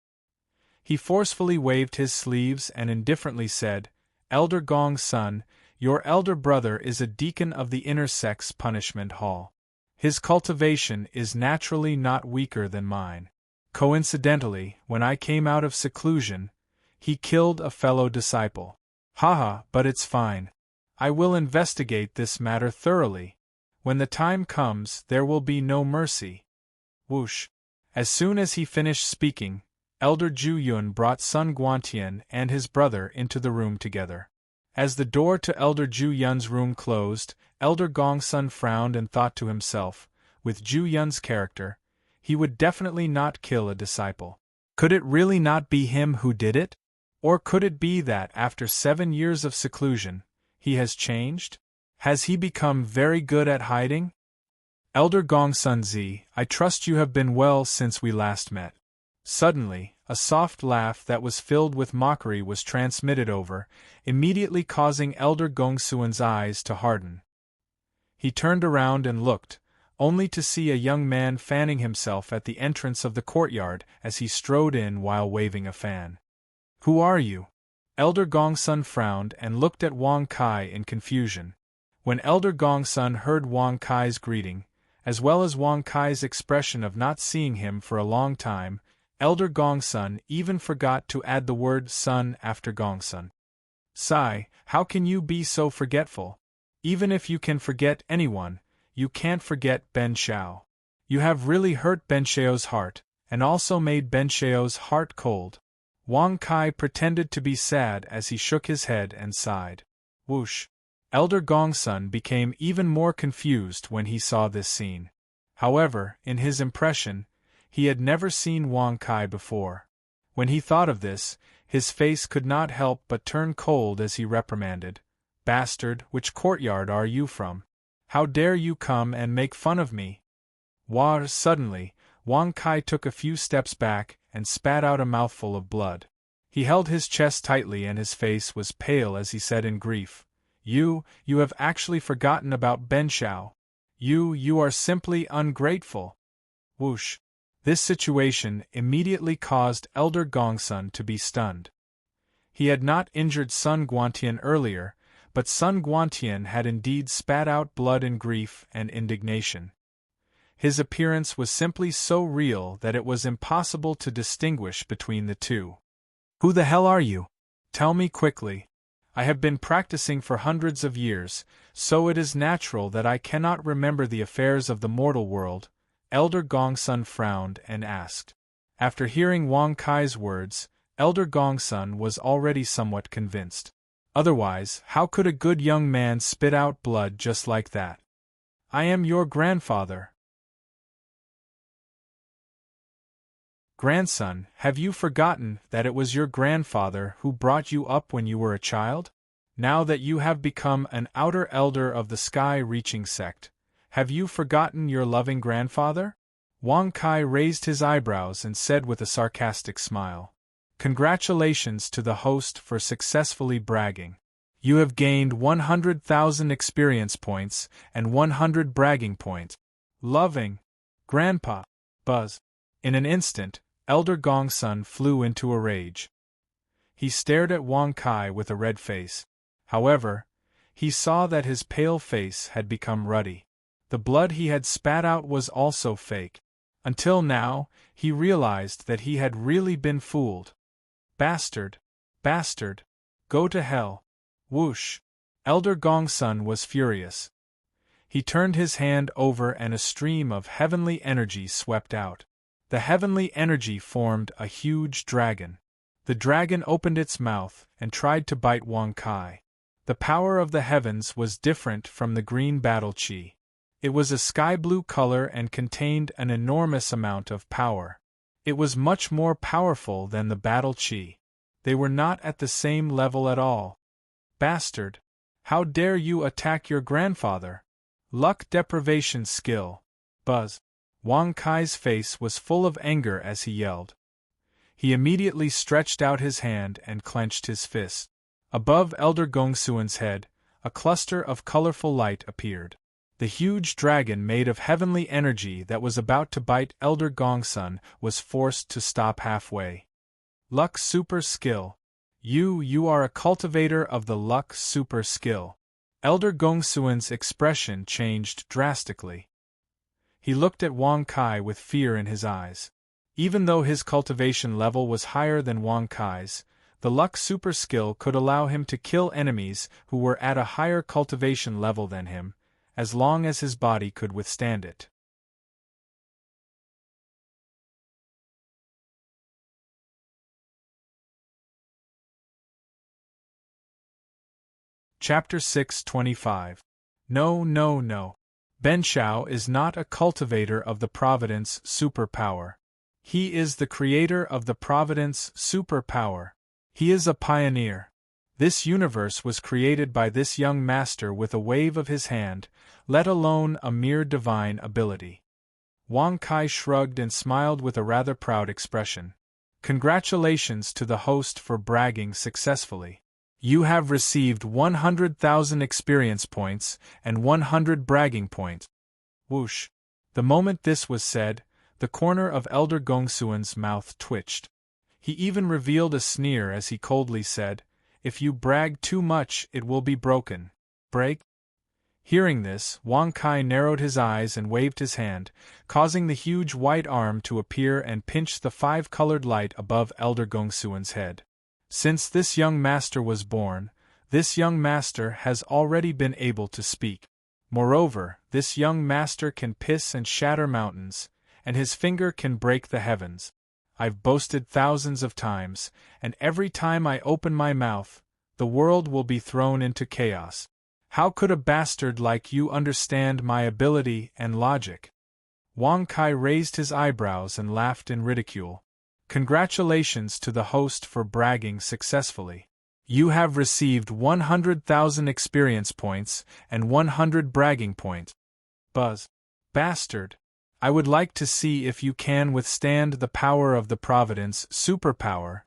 He forcefully waved his sleeves and indifferently said, Elder Gongsun, your elder brother is a deacon of the inner sect's punishment hall. His cultivation is naturally not weaker than mine. Coincidentally, when I came out of seclusion, he killed a fellow disciple. Haha, but it's fine. I will investigate this matter thoroughly. When the time comes, there will be no mercy. Whoosh! As soon as he finished speaking, Elder Ju-yun brought Sun Guantian and his brother into the room together. As the door to Elder Ju-yun's room closed, Elder Gongsun frowned and thought to himself, with Ju-yun's character, he would definitely not kill a disciple. Could it really not be him who did it? Or could it be that after 7 years of seclusion, he has changed? Has he become very good at hiding? Elder Gongsun Zi, I trust you have been well since we last met. Suddenly, a soft laugh that was filled with mockery was transmitted over, immediately causing Elder Gongsun's eyes to harden. He turned around and looked, only to see a young man fanning himself at the entrance of the courtyard as he strode in while waving a fan. Who are you? Elder Gongsun frowned and looked at Wang Kai in confusion. When Elder Gongsun heard Wang Kai's greeting, As well as Wang Kai's expression of not seeing him for a long time, Elder Gongsun even forgot to add the word sun after Gongsun. Sai, how can you be so forgetful? Even if you can forget anyone, you can't forget Ben Xiao. You have really hurt Ben Xiao's heart, and also made Ben Xiao's heart cold. Wang Kai pretended to be sad as he shook his head and sighed. Whoosh! Elder Gongsun became even more confused when he saw this scene. However, in his impression, he had never seen Wang Kai before. When he thought of this, his face could not help but turn cold as he reprimanded. Bastard, which courtyard are you from? How dare you come and make fun of me? Suddenly, Wang Kai took a few steps back and spat out a mouthful of blood. He held his chest tightly and his face was pale as he said in grief, You have actually forgotten about Ben Xiao. You are simply ungrateful. Whoosh! This situation immediately caused Elder Gongsun to be stunned. He had not injured Sun Guantian earlier, but Sun Guantian had indeed spat out blood in grief and indignation. His appearance was simply so real that it was impossible to distinguish between the two. Who the hell are you? Tell me quickly. I have been practicing for hundreds of years, so it is natural that I cannot remember the affairs of the mortal world. Elder Gongsun frowned and asked. After hearing Wang Kai's words, Elder Gongsun was already somewhat convinced. Otherwise, how could a good young man spit out blood just like that? I am your grandfather. Grandson, have you forgotten that it was your grandfather who brought you up when you were a child? Now that you have become an outer elder of the sky-reaching sect, have you forgotten your loving grandfather? Wang Kai raised his eyebrows and said with a sarcastic smile. Congratulations to the host for successfully bragging. You have gained 100,000 experience points and 100 bragging points. Loving. Grandpa. Buzz. In an instant, Elder Gongsun flew into a rage. He stared at Wang Kai with a red face. However, he saw that his pale face had become ruddy. The blood he had spat out was also fake. Until now, he realized that he had really been fooled. Bastard! Bastard! Go to hell! Whoosh! Elder Gongsun was furious. He turned his hand over and a stream of heavenly energy swept out. The heavenly energy formed a huge dragon. The dragon opened its mouth and tried to bite Wang Kai. The power of the heavens was different from the green battle chi. It was a sky-blue color and contained an enormous amount of power. It was much more powerful than the battle chi. They were not at the same level at all. Bastard! How dare you attack your grandfather? Luck deprivation skill. Buzz. Wang Kai's face was full of anger as he yelled. He immediately stretched out his hand and clenched his fist. Above Elder Gongsun's head, a cluster of colorful light appeared. The huge dragon made of heavenly energy that was about to bite Elder Gongsun was forced to stop halfway. Luck Super Skill. You are a cultivator of the Luck Super Skill. Elder Gongsun's expression changed drastically. He looked at Wang Kai with fear in his eyes. Even though his cultivation level was higher than Wang Kai's, the Luck Super Skill could allow him to kill enemies who were at a higher cultivation level than him, as long as his body could withstand it. Chapter 625. No. Ben Xiao is not a cultivator of the Providence superpower. He is the creator of the Providence superpower. He is a pioneer. This universe was created by this young master with a wave of his hand, let alone a mere divine ability. Wang Kai shrugged and smiled with a rather proud expression. Congratulations to the host for bragging successfully. You have received 100,000 experience points and 100 bragging points. Whoosh! The moment this was said, the corner of Elder Gongsun's mouth twitched. He even revealed a sneer as he coldly said, If you brag too much, it will be broken. Break? Hearing this, Wang Kai narrowed his eyes and waved his hand, causing the huge white arm to appear and pinch the 5-colored light above Elder Gongsuan's head. Since this young master was born, this young master has already been able to speak. Moreover, this young master can piss and shatter mountains, and his finger can break the heavens. I've boasted thousands of times, and every time I open my mouth, the world will be thrown into chaos. How could a bastard like you understand my ability and logic? Wang Kai raised his eyebrows and laughed in ridicule. Congratulations to the host for bragging successfully. You have received 100,000 experience points and 100 bragging points. Buzz. Bastard. I would like to see if you can withstand the power of the Providence superpower.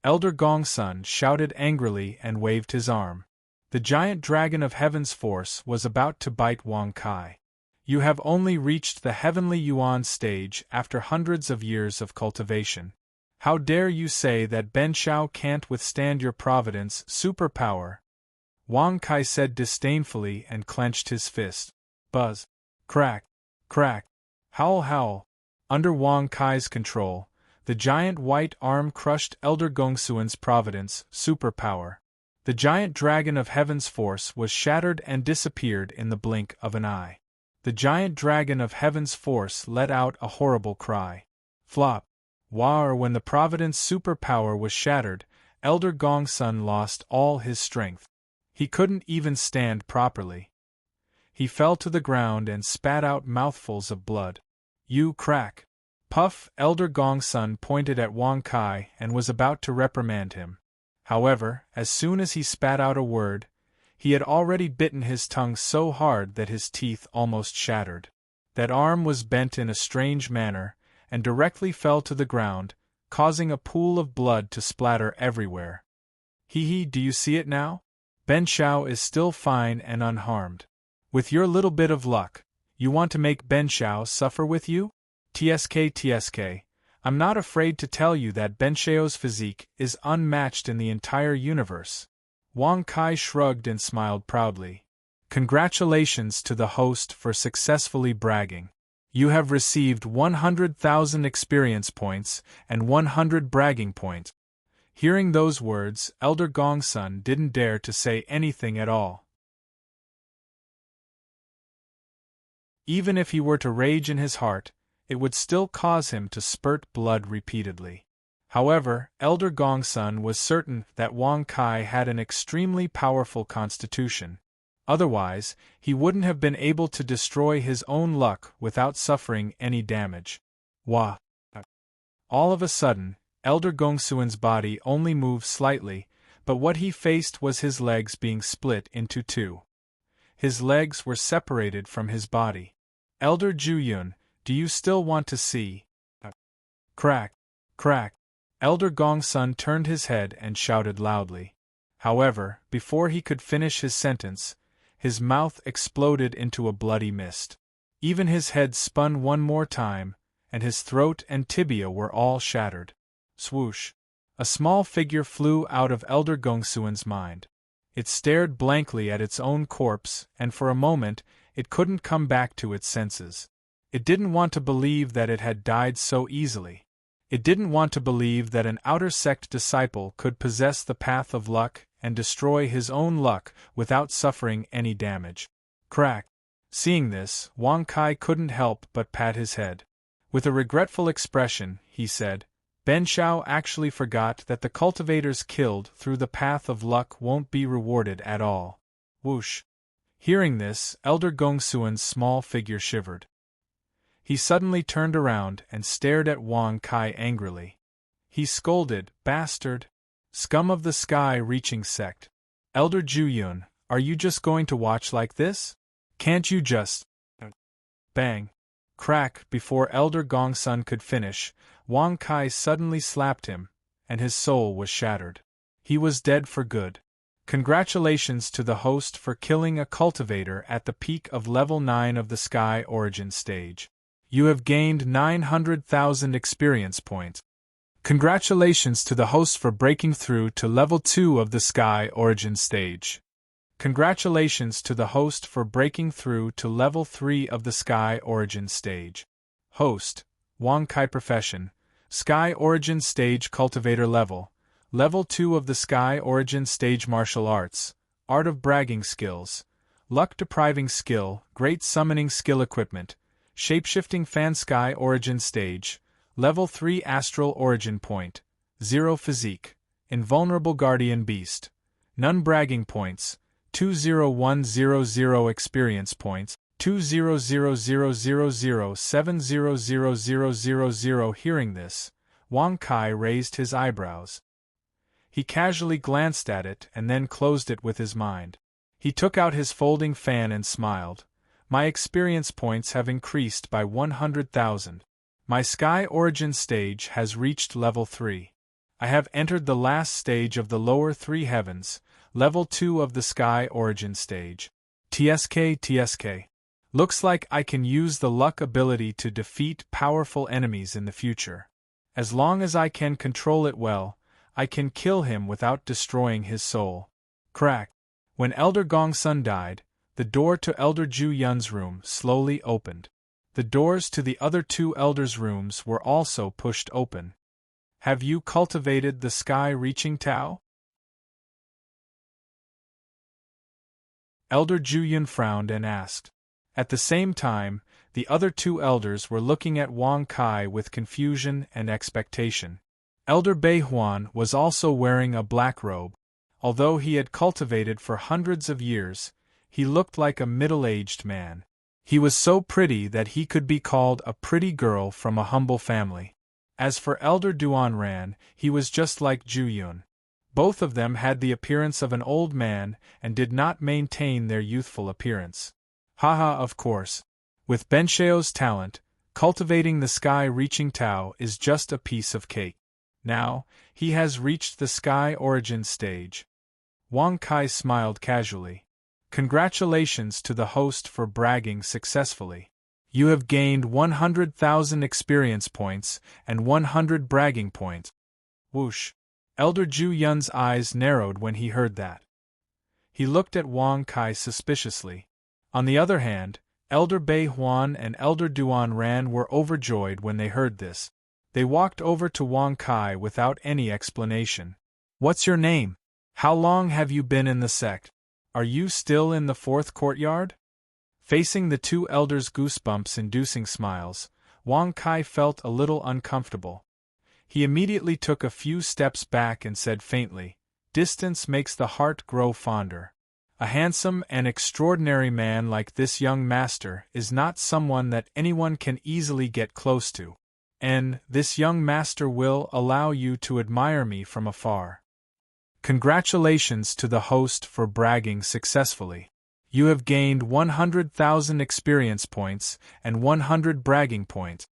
Elder Gongsun shouted angrily and waved his arm. The giant dragon of heaven's force was about to bite Wang Kai. You have only reached the heavenly yuan stage after hundreds of years of cultivation. How dare you say that Ben Shao can't withstand your Providence superpower? Wang Kai said disdainfully and clenched his fist. Buzz. Crack. Crack. Howl howl. Under Wang Kai's control, the giant white arm crushed Elder Gongsuan's Providence superpower. The giant dragon of heaven's force was shattered and disappeared in the blink of an eye. The giant dragon of heaven's force let out a horrible cry. Flop. Wah! When the Providence superpower was shattered, Elder Gongsun lost all his strength. He couldn't even stand properly. He fell to the ground and spat out mouthfuls of blood. You crack. Puff! Elder Gongsun pointed at Wang Kai and was about to reprimand him. However, as soon as he spat out a word, he had already bitten his tongue so hard that his teeth almost shattered. That arm was bent in a strange manner, and directly fell to the ground, causing a pool of blood to splatter everywhere. Hee, do you see it now? Ben Shao is still fine and unharmed. With your little bit of luck, you want to make Ben Shao suffer with you? TSK, I'm not afraid to tell you that Ben Shao's physique is unmatched in the entire universe. Wang Kai shrugged and smiled proudly. Congratulations to the host for successfully bragging. You have received 100,000 experience points and 100 bragging points. Hearing those words, Elder Gongsun didn't dare to say anything at all. Even if he were to rage in his heart, it would still cause him to spurt blood repeatedly. However, Elder Gongsun was certain that Wang Kai had an extremely powerful constitution. Otherwise, he wouldn't have been able to destroy his own luck without suffering any damage. Wah! All of a sudden, Elder Gongsuan's body only moved slightly, but what he faced was his legs being split into two. His legs were separated from his body. Elder Juyun, do you still want to see? Crack. Crack. Elder Gongsun turned his head and shouted loudly. However, before he could finish his sentence, his mouth exploded into a bloody mist. Even his head spun one more time, and his throat and tibia were all shattered. Swoosh! A small figure flew out of Elder Gongsuan's mind. It stared blankly at its own corpse, and for a moment, it couldn't come back to its senses. It didn't want to believe that it had died so easily. It didn't want to believe that an outer sect disciple could possess the path of luck and destroy his own luck without suffering any damage. Crack! Seeing this, Wang Kai couldn't help but pat his head. With a regretful expression, he said, Ben Shao actually forgot that the cultivators killed through the path of luck won't be rewarded at all. Whoosh! Hearing this, Elder Gongsuan's small figure shivered. He suddenly turned around and stared at Wang Kai angrily. He scolded, Bastard! Scum of the sky-reaching sect! Elder Juyun, are you just going to watch like this? Can't you just… Bang! Crack! Before Elder Gongsun could finish, Wang Kai suddenly slapped him, and his soul was shattered. He was dead for good. Congratulations to the host for killing a cultivator at the peak of level 9 of the Sky Origin stage. You have gained 900,000 experience points. Congratulations to the host for breaking through to level 2 of the Sky Origin stage. Congratulations to the host for breaking through to Level 3 of the Sky Origin Stage. Host, Wang Kai. Profession, Sky Origin Stage Cultivator Level, Level 2 of the Sky Origin Stage. Martial Arts, Art of Bragging Skills, Luck Depriving Skill, Great Summoning Skill. Equipment, Shapeshifting Fan. Sky Origin Stage, Level 3 Astral Origin Point, 0 Physique, Invulnerable Guardian Beast, None Bragging Points, 20100 Experience Points, 20000070000. Hearing this, Wang Kai raised his eyebrows. He casually glanced at it and then closed it with his mind. He took out his folding fan and smiled. My experience points have increased by 100,000. My Sky Origin Stage has reached Level 3. I have entered the last stage of the lower 3 heavens, Level 2 of the Sky Origin Stage. TSK. Looks like I can use the luck ability to defeat powerful enemies in the future. As long as I can control it well, I can kill him without destroying his soul. Crack. When Elder Gongsun died, the door to Elder Ju Yun's room slowly opened. The doors to the other 2 elders' rooms were also pushed open. Have you cultivated the sky-reaching Tao? Elder Ju Yun frowned and asked. At the same time, the other 2 elders were looking at Wang Kai with confusion and expectation. Elder Bei Huan was also wearing a black robe. Although he had cultivated for hundreds of years, he looked like a middle-aged man. He was so pretty that he could be called a pretty girl from a humble family. As for Elder Duan Ran, he was just like Ju Yun. Both of them had the appearance of an old man and did not maintain their youthful appearance. Haha, of course. With Benshio's talent, cultivating the sky-reaching Tao is just a piece of cake. Now, he has reached the Sky Origin Stage. Wang Kai smiled casually. Congratulations to the host for bragging successfully. You have gained 100,000 experience points and 100 bragging points. Whoosh. Elder Ju Yun's eyes narrowed when he heard that. He looked at Wang Kai suspiciously. On the other hand, Elder Bei Huan and Elder Duan Ran were overjoyed when they heard this. They walked over to Wang Kai without any explanation. What's your name? How long have you been in the sect? Are you still in the 4th courtyard? Facing the 2 elders' goosebumps-inducing smiles, Wang Kai felt a little uncomfortable. He immediately took a few steps back and said faintly, "Distance makes the heart grow fonder. A handsome and extraordinary man like this young master is not someone that anyone can easily get close to. And this young master will allow you to admire me from afar." Congratulations to the host for bragging successfully. You have gained 100,000 experience points and 100 bragging points.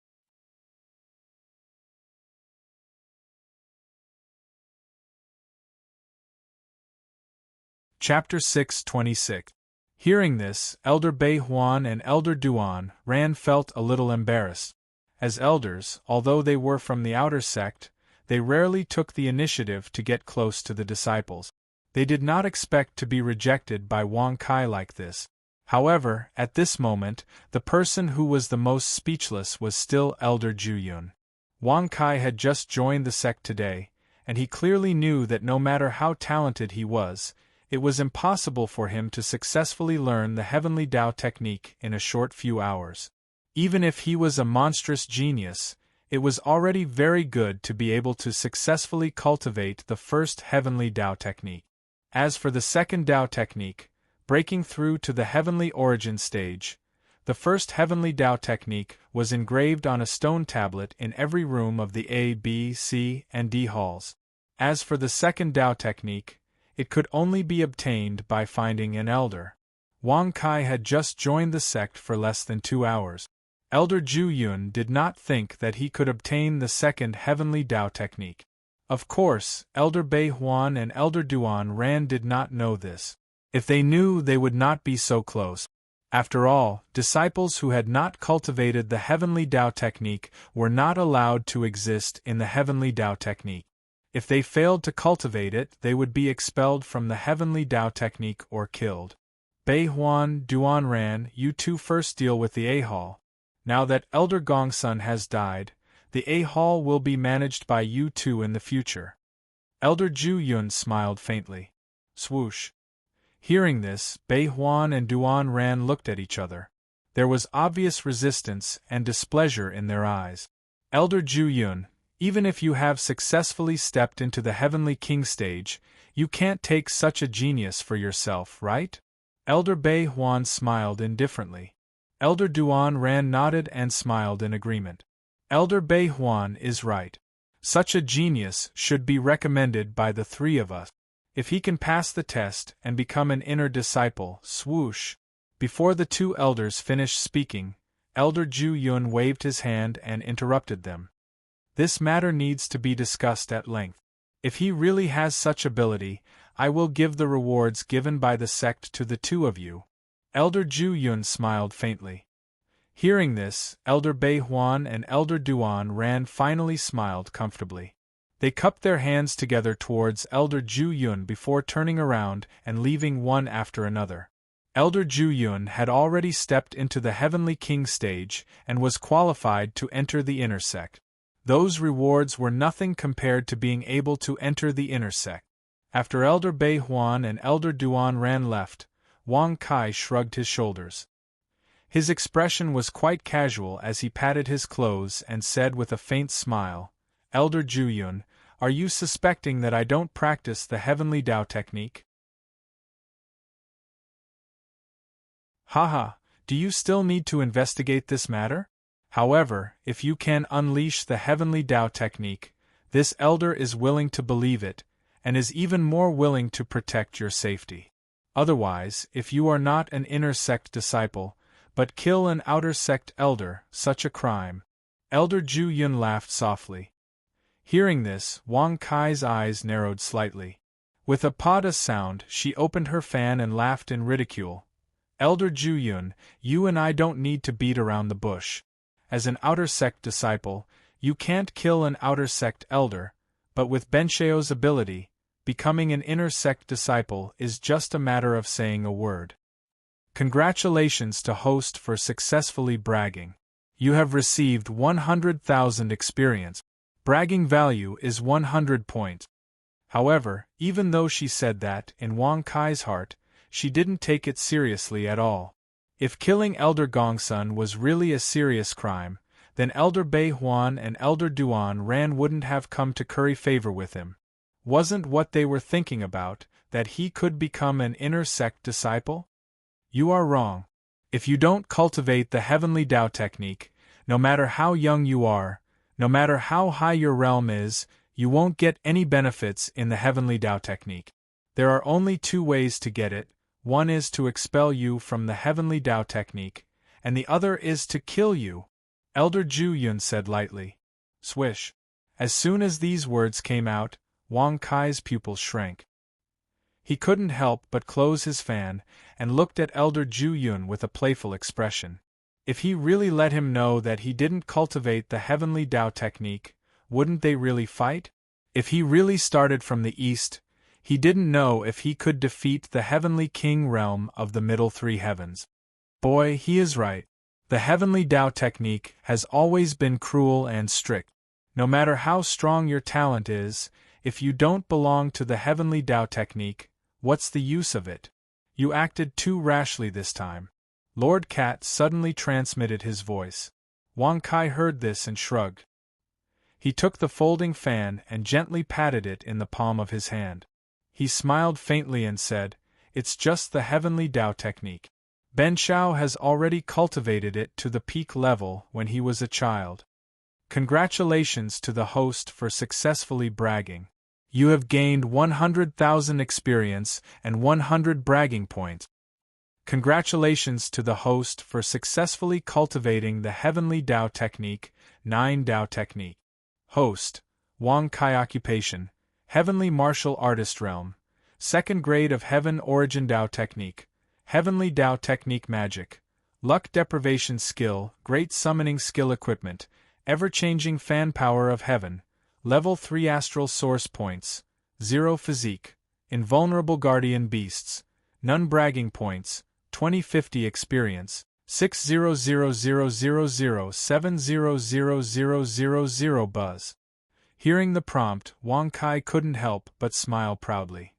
Chapter 626. Hearing this, Elder Bei Huan and Elder Duan Ran felt a little embarrassed. As elders, although they were from the outer sect, they rarely took the initiative to get close to the disciples. They did not expect to be rejected by Wang Kai like this. However, at this moment, the person who was the most speechless was still Elder Ju Yun. Wang Kai had just joined the sect today, and he clearly knew that no matter how talented he was, it was impossible for him to successfully learn the Heavenly Tao technique in a short few hours. Even if he was a monstrous genius, it was already very good to be able to successfully cultivate the first Heavenly Tao technique. As for the second Tao technique, breaking through to the Heavenly Origin Stage, the first Heavenly Tao technique was engraved on a stone tablet in every room of the A, B, C, and D halls. As for the second Tao technique, it could only be obtained by finding an elder. Wang Kai had just joined the sect for less than 2 hours. Elder Ju Yun did not think that he could obtain the second Heavenly Tao technique. Of course, Elder Bei Huan and Elder Duan Ran did not know this. If they knew, they would not be so close. After all, disciples who had not cultivated the Heavenly Tao technique were not allowed to exist in the Heavenly Tao technique. If they failed to cultivate it, they would be expelled from the heavenly Tao technique or killed. Bei Huan, Duan Ran, you two first deal with the A-Hall. Now that Elder Gongsun has died, the A-Hall will be managed by you two in the future. Elder Ju Yun smiled faintly. Swoosh. Hearing this, Bei Huan and Duan Ran looked at each other. There was obvious resistance and displeasure in their eyes. Elder Ju Yun, even if you have successfully stepped into the Heavenly King stage, you can't take such a genius for yourself, right? Elder Bei Huan smiled indifferently. Elder Duan Ran nodded and smiled in agreement. Elder Bei Huan is right. Such a genius should be recommended by the three of us. If he can pass the test and become an inner disciple, swoosh. Before the two elders finished speaking, Elder Ju Yun waved his hand and interrupted them. This matter needs to be discussed at length. If he really has such ability, I will give the rewards given by the sect to the two of you. Elder Ju Yun smiled faintly. Hearing this, Elder Bei Huan and Elder Duan Ran finally smiled comfortably. They cupped their hands together towards Elder Ju Yun before turning around and leaving one after another. Elder Ju Yun had already stepped into the Heavenly King stage and was qualified to enter the inner sect. Those rewards were nothing compared to being able to enter the inner sect. After Elder Bei Huan and Elder Duan Ran left, Wang Kai shrugged his shoulders. His expression was quite casual as he patted his clothes and said with a faint smile, Elder Ju Yun, are you suspecting that I don't practice the Heavenly Tao technique? Haha, do you still need to investigate this matter? However, if you can unleash the Heavenly Tao technique, this elder is willing to believe it, and is even more willing to protect your safety. Otherwise, if you are not an inner sect disciple, but kill an outer sect elder, such a crime. Elder Ju Yun laughed softly. Hearing this, Wang Kai's eyes narrowed slightly. With a pada sound, she opened her fan and laughed in ridicule. Elder Ju Yun, you and I don't need to beat around the bush. As an outer sect disciple, you can't kill an outer sect elder, but with Bencheo's ability, becoming an inner sect disciple is just a matter of saying a word. Congratulations to host for successfully bragging. You have received 100,000 experience. Bragging value is 100 points. However, even though she said that, in Wang Kai's heart, she didn't take it seriously at all. If killing Elder Gongsun was really a serious crime, then Elder Bei Huan and Elder Duan Ran wouldn't have come to curry favor with him. Wasn't what they were thinking about, that he could become an inner sect disciple? You are wrong. If you don't cultivate the Heavenly Tao technique, no matter how young you are, no matter how high your realm is, you won't get any benefits in the Heavenly Tao technique. There are only two ways to get it. One is to expel you from the Heavenly Tao technique, and the other is to kill you. Elder Ju Yun said lightly. Swish. As soon as these words came out, Wang Kai's pupils shrank. He couldn't help but close his fan and looked at Elder Ju Yun with a playful expression. If he really let him know that he didn't cultivate the Heavenly Tao technique, wouldn't they really fight? If he really started from the east, he didn't know if he could defeat the Heavenly King realm of the Middle Three Heavens. Boy, he is right. The Heavenly Tao technique has always been cruel and strict. No matter how strong your talent is, if you don't belong to the Heavenly Tao technique, what's the use of it? You acted too rashly this time. Lord Cat suddenly transmitted his voice. Wang Kai heard this and shrugged. He took the folding fan and gently patted it in the palm of his hand. He smiled faintly and said, It's just the Heavenly Tao technique. Ben Shao has already cultivated it to the peak level when he was a child. Congratulations to the host for successfully bragging. You have gained 100,000 experience and 100 bragging points. Congratulations to the host for successfully cultivating the Heavenly Tao technique, 9 Tao technique. Host, Wang Kai occupation, Heavenly Martial Artist realm, 2nd grade of Heaven Origin Tao technique, Heavenly Tao technique magic, luck deprivation skill, great summoning skill equipment, ever-changing fan power of heaven, Level 3 Astral Source Points, 0 Physique, Invulnerable Guardian Beasts, None Bragging Points, 2050 Experience, 60000070000 Buzz. Hearing the prompt, Wang Kai couldn't help but smile proudly.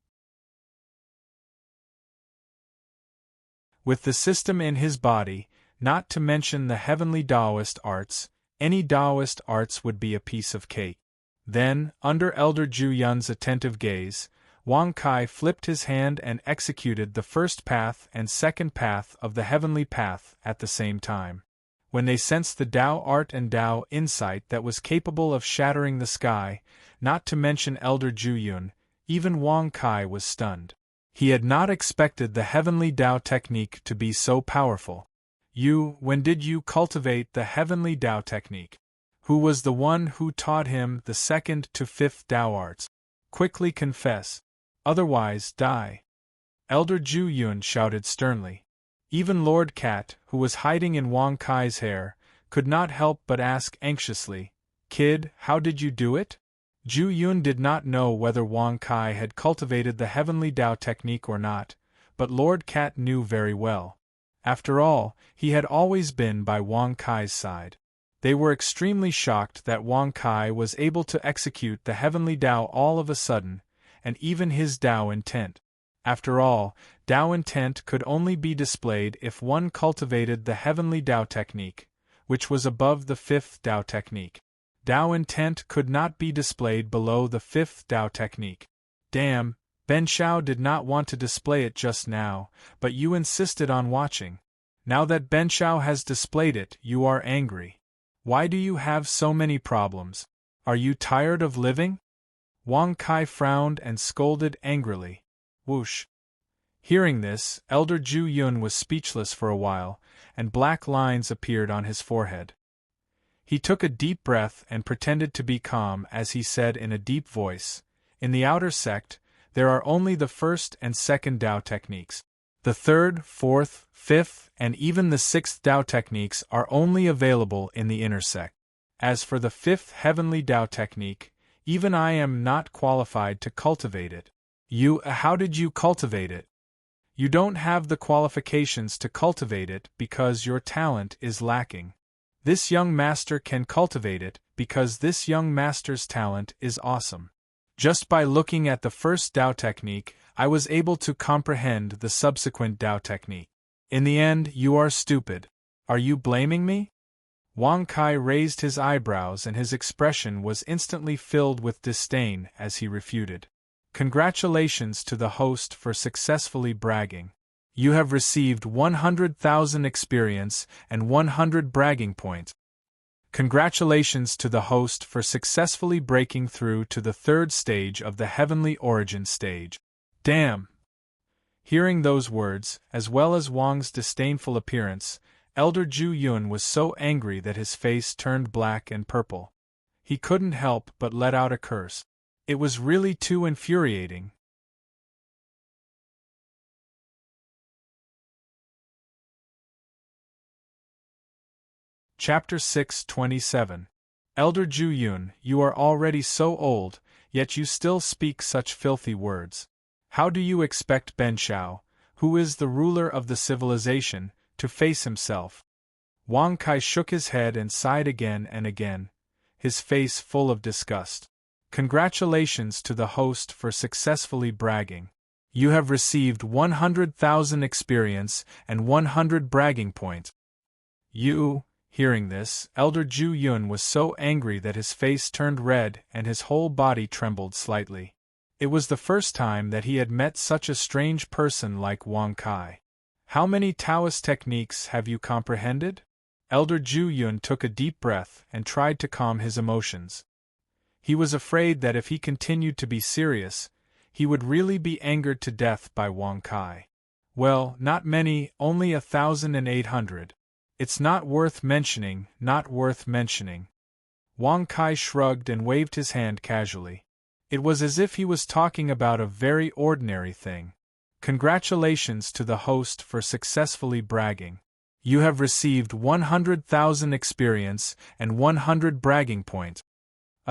With the system in his body, not to mention the heavenly Taoist arts, any Taoist arts would be a piece of cake. Then, under Elder Ju Yun's attentive gaze, Wang Kai flipped his hand and executed the first path and second path of the heavenly path at the same time. When they sensed the Tao art and Tao insight that was capable of shattering the sky, not to mention Elder Ju Yun, even Wang Kai was stunned. He had not expected the heavenly Tao technique to be so powerful. When did you cultivate the heavenly Tao technique? Who was the one who taught him the 2nd to 5th Tao arts? Quickly confess. Otherwise, die. Elder Ju Yun shouted sternly. Even Lord Cat, who was hiding in Wang Kai's hair, could not help but ask anxiously, "Kid, how did you do it?" Ju Yun did not know whether Wang Kai had cultivated the heavenly Tao technique or not, but Lord Cat knew very well. After all, he had always been by Wang Kai's side. They were extremely shocked that Wang Kai was able to execute the heavenly Tao all of a sudden, and even his Tao intent. After all, Tao intent could only be displayed if one cultivated the heavenly Tao technique, which was above the 5th Tao technique. Tao intent could not be displayed below the 5th Tao technique. Damn, Ben Shao did not want to display it just now, but you insisted on watching. Now that Ben Shao has displayed it, you are angry. Why do you have so many problems? Are you tired of living? Wang Kai frowned and scolded angrily. Whoosh. Hearing this, Elder Ju Yun was speechless for a while, and black lines appeared on his forehead. He took a deep breath and pretended to be calm as he said in a deep voice, "In the outer sect, there are only the 1st and 2nd Tao techniques. The 3rd, 4th, 5th, and even the 6th Tao techniques are only available in the inner sect. As for the 5th heavenly Tao technique, even I am not qualified to cultivate it." How did you cultivate it? You don't have the qualifications to cultivate it because your talent is lacking. This young master can cultivate it because this young master's talent is awesome. Just by looking at the first Tao technique, I was able to comprehend the subsequent Tao technique. In the end, you are stupid. Are you blaming me? Wang Kai raised his eyebrows and his expression was instantly filled with disdain as he refuted. Congratulations to the host for successfully bragging. You have received 100,000 experience and 100 bragging points. Congratulations to the host for successfully breaking through to the 3rd stage of the heavenly origin stage. Damn! Hearing those words, as well as Wang's disdainful appearance, Elder Ju Yun was so angry that his face turned black and purple. He couldn't help but let out a curse. It was really too infuriating. Chapter 627. Elder Ju Yun, you are already so old, yet you still speak such filthy words. How do you expect Ben Shao, who is the ruler of the civilization, to face himself? Wang Kai shook his head and sighed again and again, his face full of disgust. Congratulations to the host for successfully bragging. You have received 100,000 experience and 100 bragging points. Hearing this, Elder Ju Yun was so angry that his face turned red and his whole body trembled slightly. It was the first time that he had met such a strange person like Wang Kai. How many Taoist techniques have you comprehended? Elder Ju Yun took a deep breath and tried to calm his emotions. He was afraid that if he continued to be serious, he would really be angered to death by Wang Kai. Well, not many, only 1,800. It's not worth mentioning, not worth mentioning. Wang Kai shrugged and waved his hand casually. It was as if he was talking about a very ordinary thing. Congratulations to the host for successfully bragging. You have received 100,000 experience and 100 bragging points.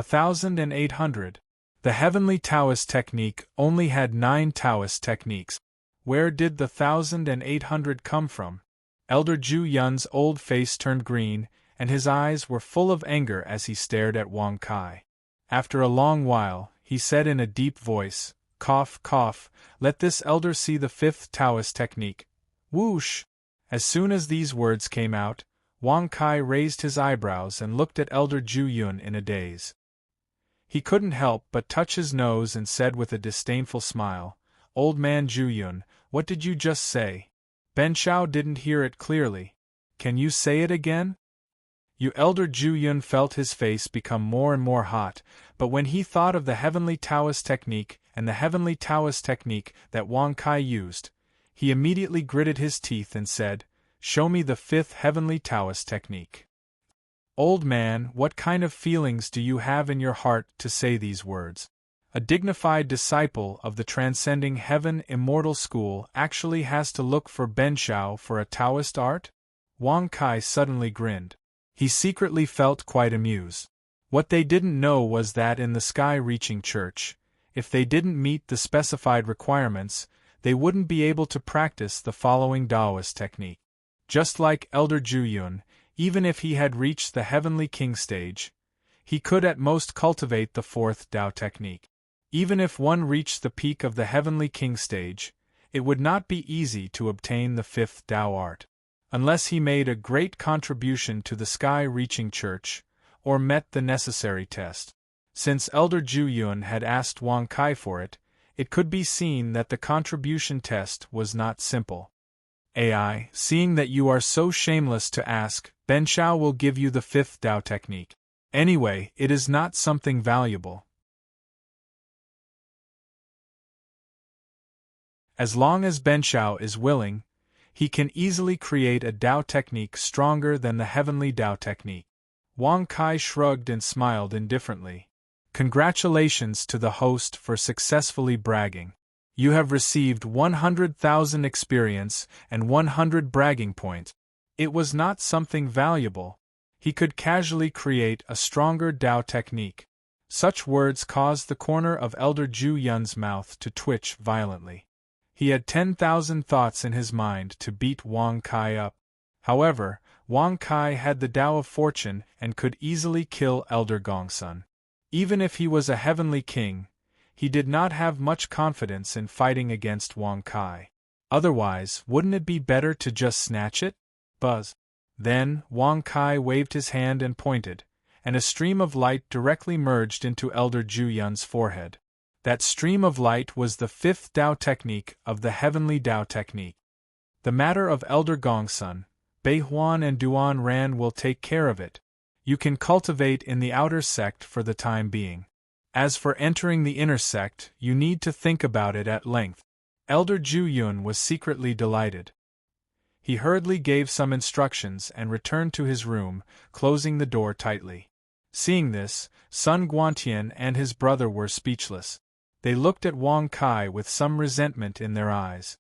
1,800. The heavenly Taoist technique only had 9 Taoist techniques. Where did the 1,800 come from? Elder Ju Yun's old face turned green, and his eyes were full of anger as he stared at Wang Kai. After a long while, he said in a deep voice, "Cough, cough, let this elder see the 5th Taoist technique." Whoosh! As soon as these words came out, Wang Kai raised his eyebrows and looked at Elder Ju Yun in a daze. He couldn't help but touch his nose and said with a disdainful smile, "Old man Ju Yun, what did you just say?" Ben Shao didn't hear it clearly. "Can you say it again?" Elder Ju Yun felt his face become more and more hot, but when he thought of the heavenly Taoist technique and the heavenly Taoist technique that Wang Kai used, he immediately gritted his teeth and said, "Show me the 5th heavenly Taoist technique." "Old man, what kind of feelings do you have in your heart to say these words?" A dignified disciple of the transcending heaven immortal school actually has to look for Ben Shao for a Taoist art? Wang Kai suddenly grinned. He secretly felt quite amused. What they didn't know was that in the sky-reaching church, if they didn't meet the specified requirements, they wouldn't be able to practice the following Taoist technique. Just like Elder Ju Yun, even if he had reached the Heavenly King stage, he could at most cultivate the 4th Tao technique. Even if one reached the peak of the Heavenly King stage, it would not be easy to obtain the 5th Tao art, unless he made a great contribution to the sky-reaching church, or met the necessary test. Since Elder Ju Yun had asked Wang Kai for it, it could be seen that the contribution test was not simple. "AI, seeing that you are so shameless to ask, Ben Shao will give you the 5th Tao technique. Anyway, it is not something valuable. As long as Ben Shao is willing, he can easily create a Tao technique stronger than the heavenly Tao technique." Wang Kai shrugged and smiled indifferently. "Congratulations to the host for successfully bragging. You have received 100,000 experience and 100 bragging points. It was not something valuable. He could casually create a stronger Tao technique." Such words caused the corner of Elder Ju Yun's mouth to twitch violently. He had 10,000 thoughts in his mind to beat Wang Kai up. However, Wang Kai had the Tao of Fortune and could easily kill Elder Gongsun. Even if he was a heavenly king, he did not have much confidence in fighting against Wang Kai. Otherwise, wouldn't it be better to just snatch it? Buzz. Then, Wang Kai waved his hand and pointed, and a stream of light directly merged into Elder Ju Yun's forehead. That stream of light was the 5th Tao technique of the heavenly Tao technique. The matter of Elder Gongsun, Bei Huan and Duan Ran will take care of it. You can cultivate in the outer sect for the time being. As for entering the inner sect, you need to think about it at length. Elder Ju Yun was secretly delighted. He hurriedly gave some instructions and returned to his room, closing the door tightly. Seeing this, Sun Guantian and his brother were speechless. They looked at Wang Kai with some resentment in their eyes.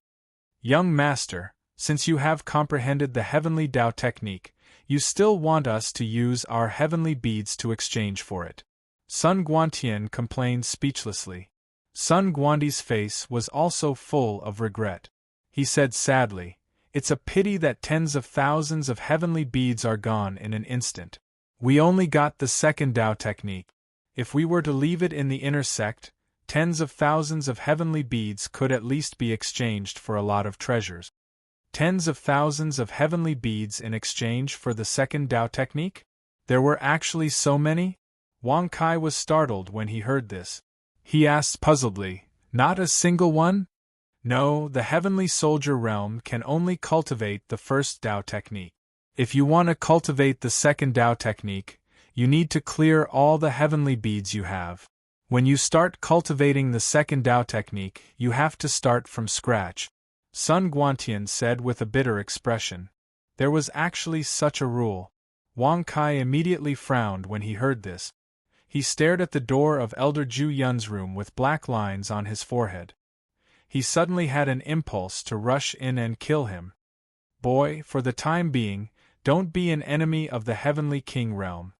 "Young master, since you have comprehended the heavenly Tao technique, you still want us to use our heavenly beads to exchange for it?" Sun Guantian complained speechlessly. Sun Guanti's face was also full of regret. He said sadly, "It's a pity that tens of thousands of heavenly beads are gone in an instant. We only got the 2nd Tao technique. If we were to leave it in the inner sect, tens of thousands of heavenly beads could at least be exchanged for a lot of treasures." Tens of thousands of heavenly beads in exchange for the 2nd Tao technique? There were actually so many? Wang Kai was startled when he heard this. He asked puzzledly, "Not a single one?" "No, the heavenly soldier realm can only cultivate the 1st Tao technique. If you want to cultivate the 2nd Tao technique, you need to clear all the heavenly beads you have. When you start cultivating the 2nd Tao technique, you have to start from scratch," Sun Guantian said with a bitter expression. There was actually such a rule. Wang Kai immediately frowned when he heard this. He stared at the door of Elder Ju Yun's room with black lines on his forehead. He suddenly had an impulse to rush in and kill him. "Boy, for the time being, don't be an enemy of the Heavenly King realm.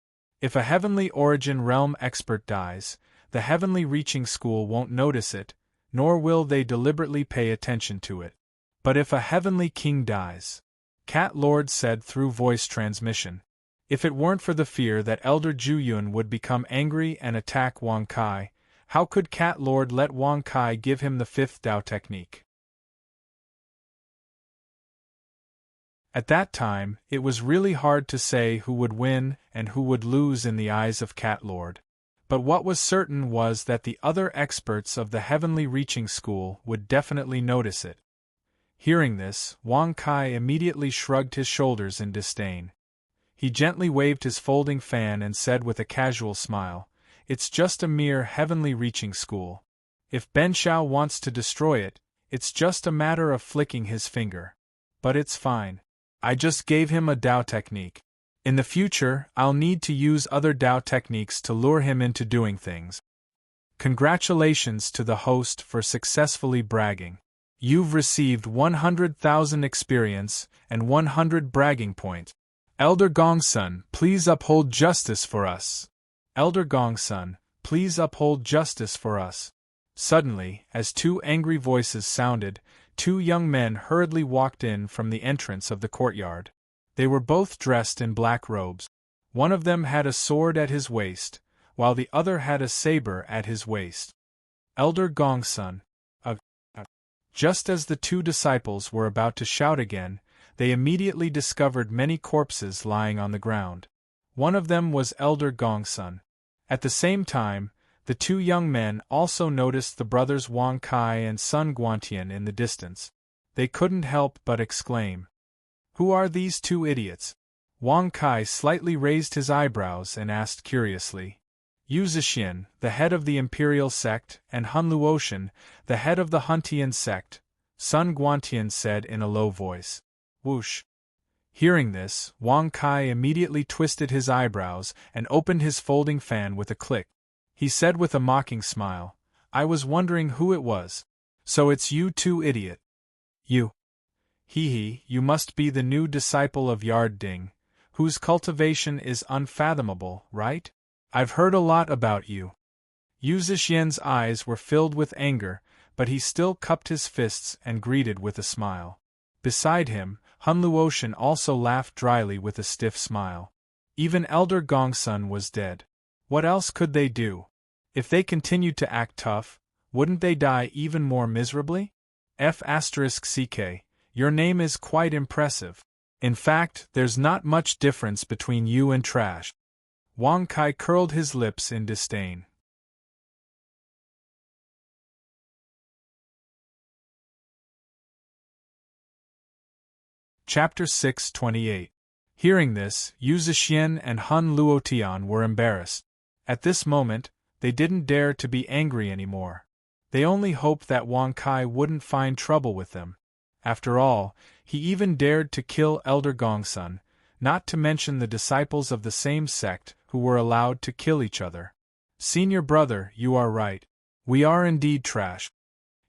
If a heavenly origin realm expert dies, the heavenly reaching school won't notice it, nor will they deliberately pay attention to it. But if a heavenly king dies, Cat Lord said through voice transmission, if it weren't for the fear that Elder Juyun would become angry and attack Wang Kai, how could Cat Lord let Wang Kai give him the fifth Dao technique? At that time, it was really hard to say who would win and who would lose in the eyes of Cat Lord. But what was certain was that the other experts of the heavenly reaching school would definitely notice it. Hearing this, Wang Kai immediately shrugged his shoulders in disdain. He gently waved his folding fan and said with a casual smile, "It's just a mere heavenly reaching school. If Ben Shao wants to destroy it, it's just a matter of flicking his finger. But it's fine. I just gave him a Dao technique. In the future, I'll need to use other Dao techniques to lure him into doing things." Congratulations to the host for successfully bragging. You've received 100,000 experience and 100 bragging points. Elder Gongsun, please uphold justice for us. Elder Gongsun, please uphold justice for us. Suddenly, as two angry voices sounded, two young men hurriedly walked in from the entrance of the courtyard. They were both dressed in black robes. One of them had a sword at his waist, while the other had a saber at his waist. Elder Gongsun. Just as the two disciples were about to shout again, they immediately discovered many corpses lying on the ground. One of them was Elder Gongsun. At the same time, the two young men also noticed the brothers Wang Kai and Sun Guantian in the distance. They couldn't help but exclaim, "Who are these two idiots?" Wang Kai slightly raised his eyebrows and asked curiously. Yu Zixin, the head of the Imperial sect, and Han Luotian, the head of the Huntian sect, Sun Guantian said in a low voice. Whoosh. Hearing this, Wang Kai immediately twisted his eyebrows and opened his folding fan with a click. He said with a mocking smile, "I was wondering who it was. So it's you two, idiot. You. Hee, you must be the new disciple of Yard Ding, whose cultivation is unfathomable, right? I've heard a lot about you." Yu Zixin's eyes were filled with anger, but he still cupped his fists and greeted with a smile. Beside him, Han Luotian also laughed dryly with a stiff smile. Even Elder Gongsun was dead. What else could they do? If they continued to act tough, wouldn't they die even more miserably? F***ck, your name is quite impressive. In fact, there's not much difference between you and trash. Wang Kai curled his lips in disdain. Chapter 628. Hearing this, Yu Zixin and Han Luotian were embarrassed. At this moment, they didn't dare to be angry anymore. They only hoped that Wang Kai wouldn't find trouble with them. After all, he even dared to kill Elder Gongsun, not to mention the disciples of the same sect who were allowed to kill each other. Senior brother, you are right. We are indeed trash.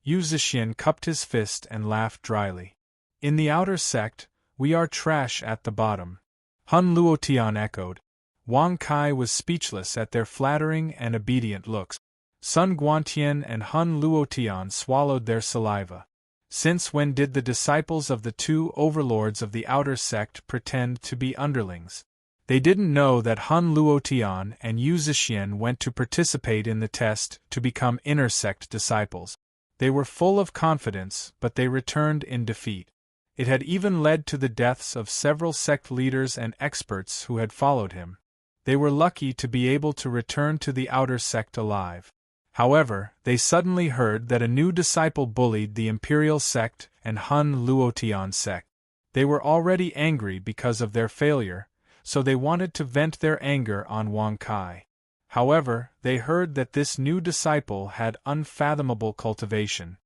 Yu Zixin cupped his fist and laughed dryly. In the outer sect, we are trash at the bottom. Han Luotian echoed. Wang Kai was speechless at their flattering and obedient looks. Sun Guantian and Han Luotian swallowed their saliva. Since when did the disciples of the two overlords of the outer sect pretend to be underlings? They didn't know that Han Luotian and Yu Zixin went to participate in the test to become inner sect disciples. They were full of confidence, but they returned in defeat. It had even led to the deaths of several sect leaders and experts who had followed him. They were lucky to be able to return to the outer sect alive. However, they suddenly heard that a new disciple bullied the Imperial sect and Han Luotian sect. They were already angry because of their failure, so they wanted to vent their anger on Wang Kai. However, they heard that this new disciple had unfathomable cultivation.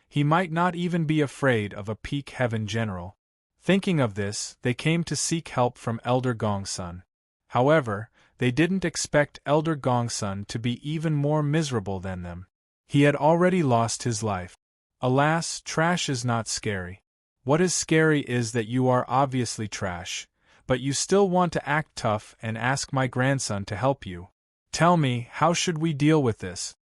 He might not even be afraid of a peak heaven general. Thinking of this, they came to seek help from Elder Gongsun. However, they didn't expect Elder Gongsun to be even more miserable than them. He had already lost his life. Alas, trash is not scary. What is scary is that you are obviously trash, but you still want to act tough and ask my grandson to help you. Tell me, how should we deal with this?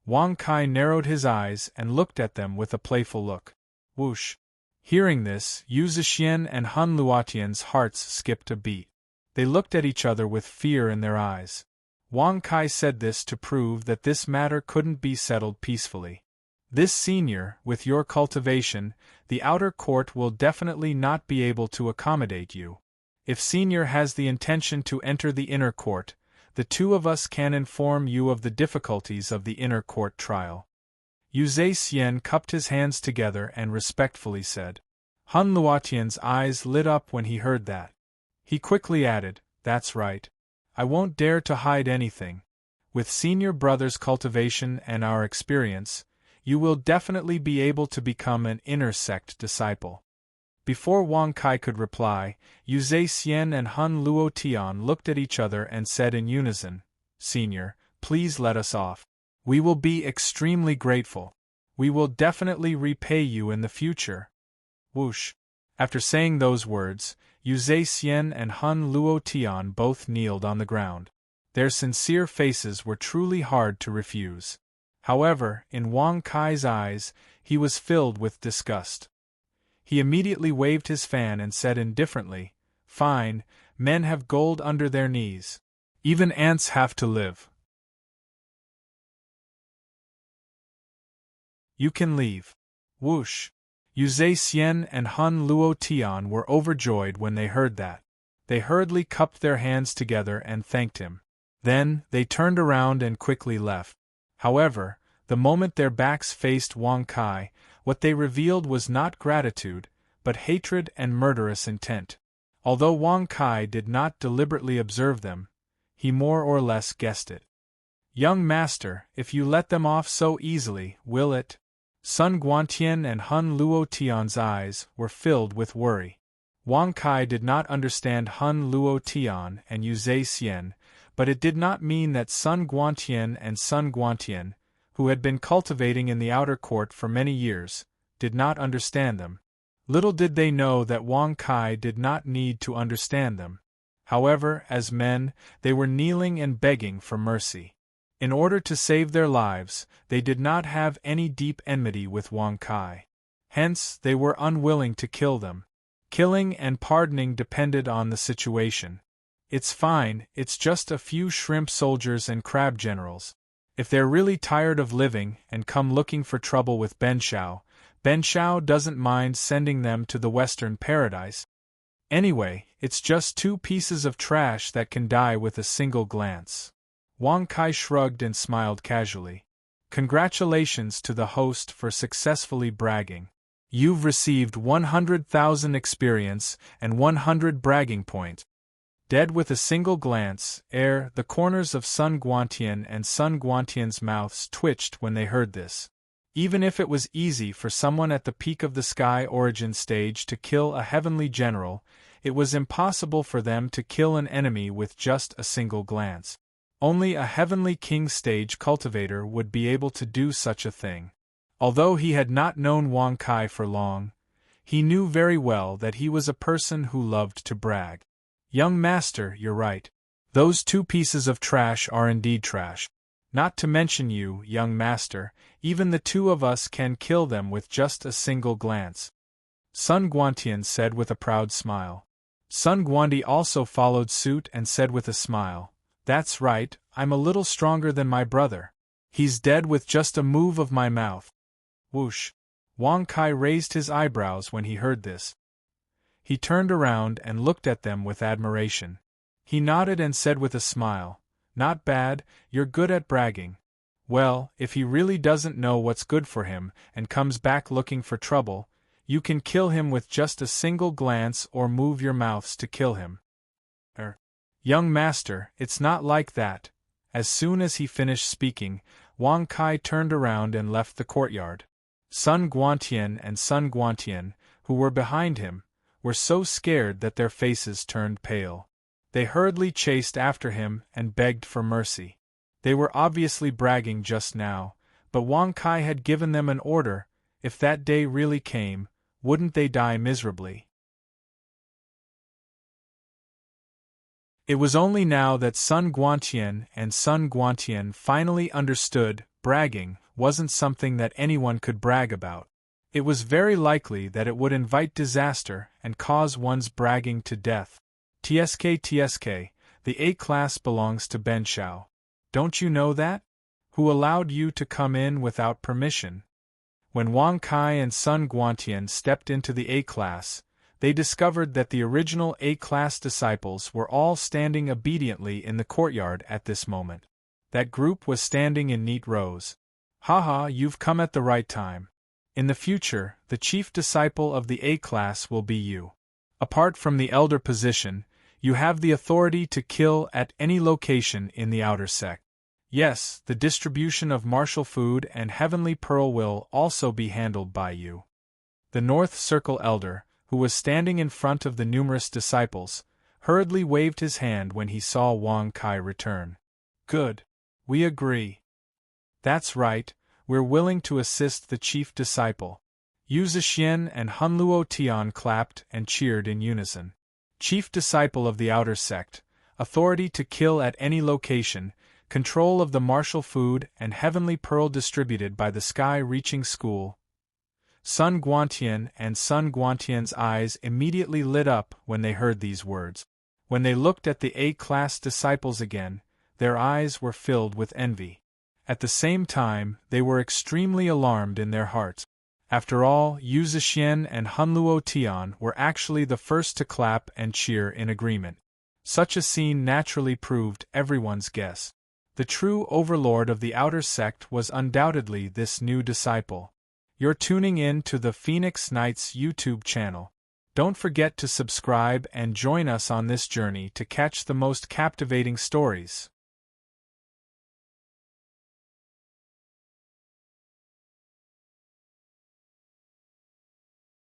Wang Kai narrowed his eyes and looked at them with a playful look. Whoosh! Hearing this, Yu Zhixian and Han Luotian's hearts skipped a beat. They looked at each other with fear in their eyes. Wang Kai said this to prove that this matter couldn't be settled peacefully. This senior, with your cultivation, the outer court will definitely not be able to accommodate you. If senior has the intention to enter the inner court, the two of us can inform you of the difficulties of the inner court trial. Yu Zhixian cupped his hands together and respectfully said. Han Luotian's eyes lit up when he heard that. He quickly added, "That's right. I won't dare to hide anything. With senior brother's cultivation and our experience, you will definitely be able to become an inner sect disciple." Before Wang Kai could reply, Yu Zhixian and Han Luotian looked at each other and said in unison, "Senior, please let us off. We will be extremely grateful. We will definitely repay you in the future." Whoosh! After saying those words, Yu Zhixian and Han Luotian both kneeled on the ground. Their sincere faces were truly hard to refuse. However, in Wang Kai's eyes, he was filled with disgust. He immediately waved his fan and said indifferently, "Fine, men have gold under their knees. Even ants have to live. You can leave." Whoosh! Yu Zhixian and Han Luotian were overjoyed when they heard that. They hurriedly cupped their hands together and thanked him. Then, they turned around and quickly left. However, the moment their backs faced Wang Kai, what they revealed was not gratitude, but hatred and murderous intent. Although Wang Kai did not deliberately observe them, he more or less guessed it. "Young master, if you let them off so easily, will it?" Sun Guantian and Han Luotian's eyes were filled with worry. Wang Kai did not understand Han Luotian and Yu Zhixian, but it did not mean that Sun Guantian and Sun Guantian, who had been cultivating in the outer court for many years, did not understand them. Little did they know that Wang Kai did not need to understand them. However, as men, they were kneeling and begging for mercy. In order to save their lives, they did not have any deep enmity with Wang Kai. Hence, they were unwilling to kill them. Killing and pardoning depended on the situation. "It's fine, it's just a few shrimp soldiers and crab generals. If they're really tired of living and come looking for trouble with Ben Shao doesn't mind sending them to the Western Paradise. Anyway, it's just two pieces of trash that can die with a single glance." Wang Kai shrugged and smiled casually. "Congratulations to the host for successfully bragging. You've received 100,000 experience and 100 bragging points." Dead with a single glance, the corners of Sun Guantian and Sun Guantian's mouths twitched when they heard this. Even if it was easy for someone at the peak of the sky origin stage to kill a heavenly general, it was impossible for them to kill an enemy with just a single glance. Only a heavenly king stage cultivator would be able to do such a thing. Although he had not known Wang Kai for long, he knew very well that he was a person who loved to brag. "Young master, you're right. Those two pieces of trash are indeed trash. Not to mention you, young master, even the two of us can kill them with just a single glance," Sun Guantian said with a proud smile. Sun Guandi also followed suit and said with a smile, "That's right, I'm a little stronger than my brother. He's dead with just a move of my mouth." Whoosh! Wang Kai raised his eyebrows when he heard this. He turned around and looked at them with admiration. He nodded and said with a smile, "Not bad, you're good at bragging. Well, if he really doesn't know what's good for him and comes back looking for trouble, you can kill him with just a single glance or move your mouths to kill him." "Young master, it's not like that." As soon as he finished speaking, Wang Kai turned around and left the courtyard. Sun Guantian and Sun Guantian, who were behind him, were so scared that their faces turned pale. They hurriedly chased after him and begged for mercy. They were obviously bragging just now, but Wang Kai had given them an order. If that day really came, wouldn't they die miserably? It was only now that Sun Guantian and Sun Guantian finally understood bragging wasn't something that anyone could brag about. It was very likely that it would invite disaster and cause one's bragging to death. TSK, the A class belongs to Ben Shao. Don't you know that? Who allowed you to come in without permission? When Wang Kai and Sun Guantian stepped into the A class, they discovered that the original A-class disciples were all standing obediently in the courtyard at this moment. That group was standing in neat rows. Haha, you've come at the right time. In the future, the chief disciple of the A-class will be you. Apart from the elder position, you have the authority to kill at any location in the outer sect. Yes, the distribution of martial food and heavenly pearl will also be handled by you. The North Circle elder, who was standing in front of the numerous disciples, hurriedly waved his hand when he saw Wang Kai return. Good. We agree. That's right, we're willing to assist the chief disciple. Yu Zhixian and Hunluo Tian clapped and cheered in unison. Chief disciple of the outer sect, authority to kill at any location, control of the martial food and heavenly pearl distributed by the sky-reaching school. Sun Guantian and Sun Guantian's eyes immediately lit up when they heard these words. When they looked at the A-class disciples again, their eyes were filled with envy. At the same time, they were extremely alarmed in their hearts. After all, Yu Zhixian and Hunluo Tian were actually the first to clap and cheer in agreement. Such a scene naturally proved everyone's guess. The true overlord of the outer sect was undoubtedly this new disciple. You're tuning in to the Phoenix Knights YouTube channel. Don't forget to subscribe and join us on this journey to catch the most captivating stories.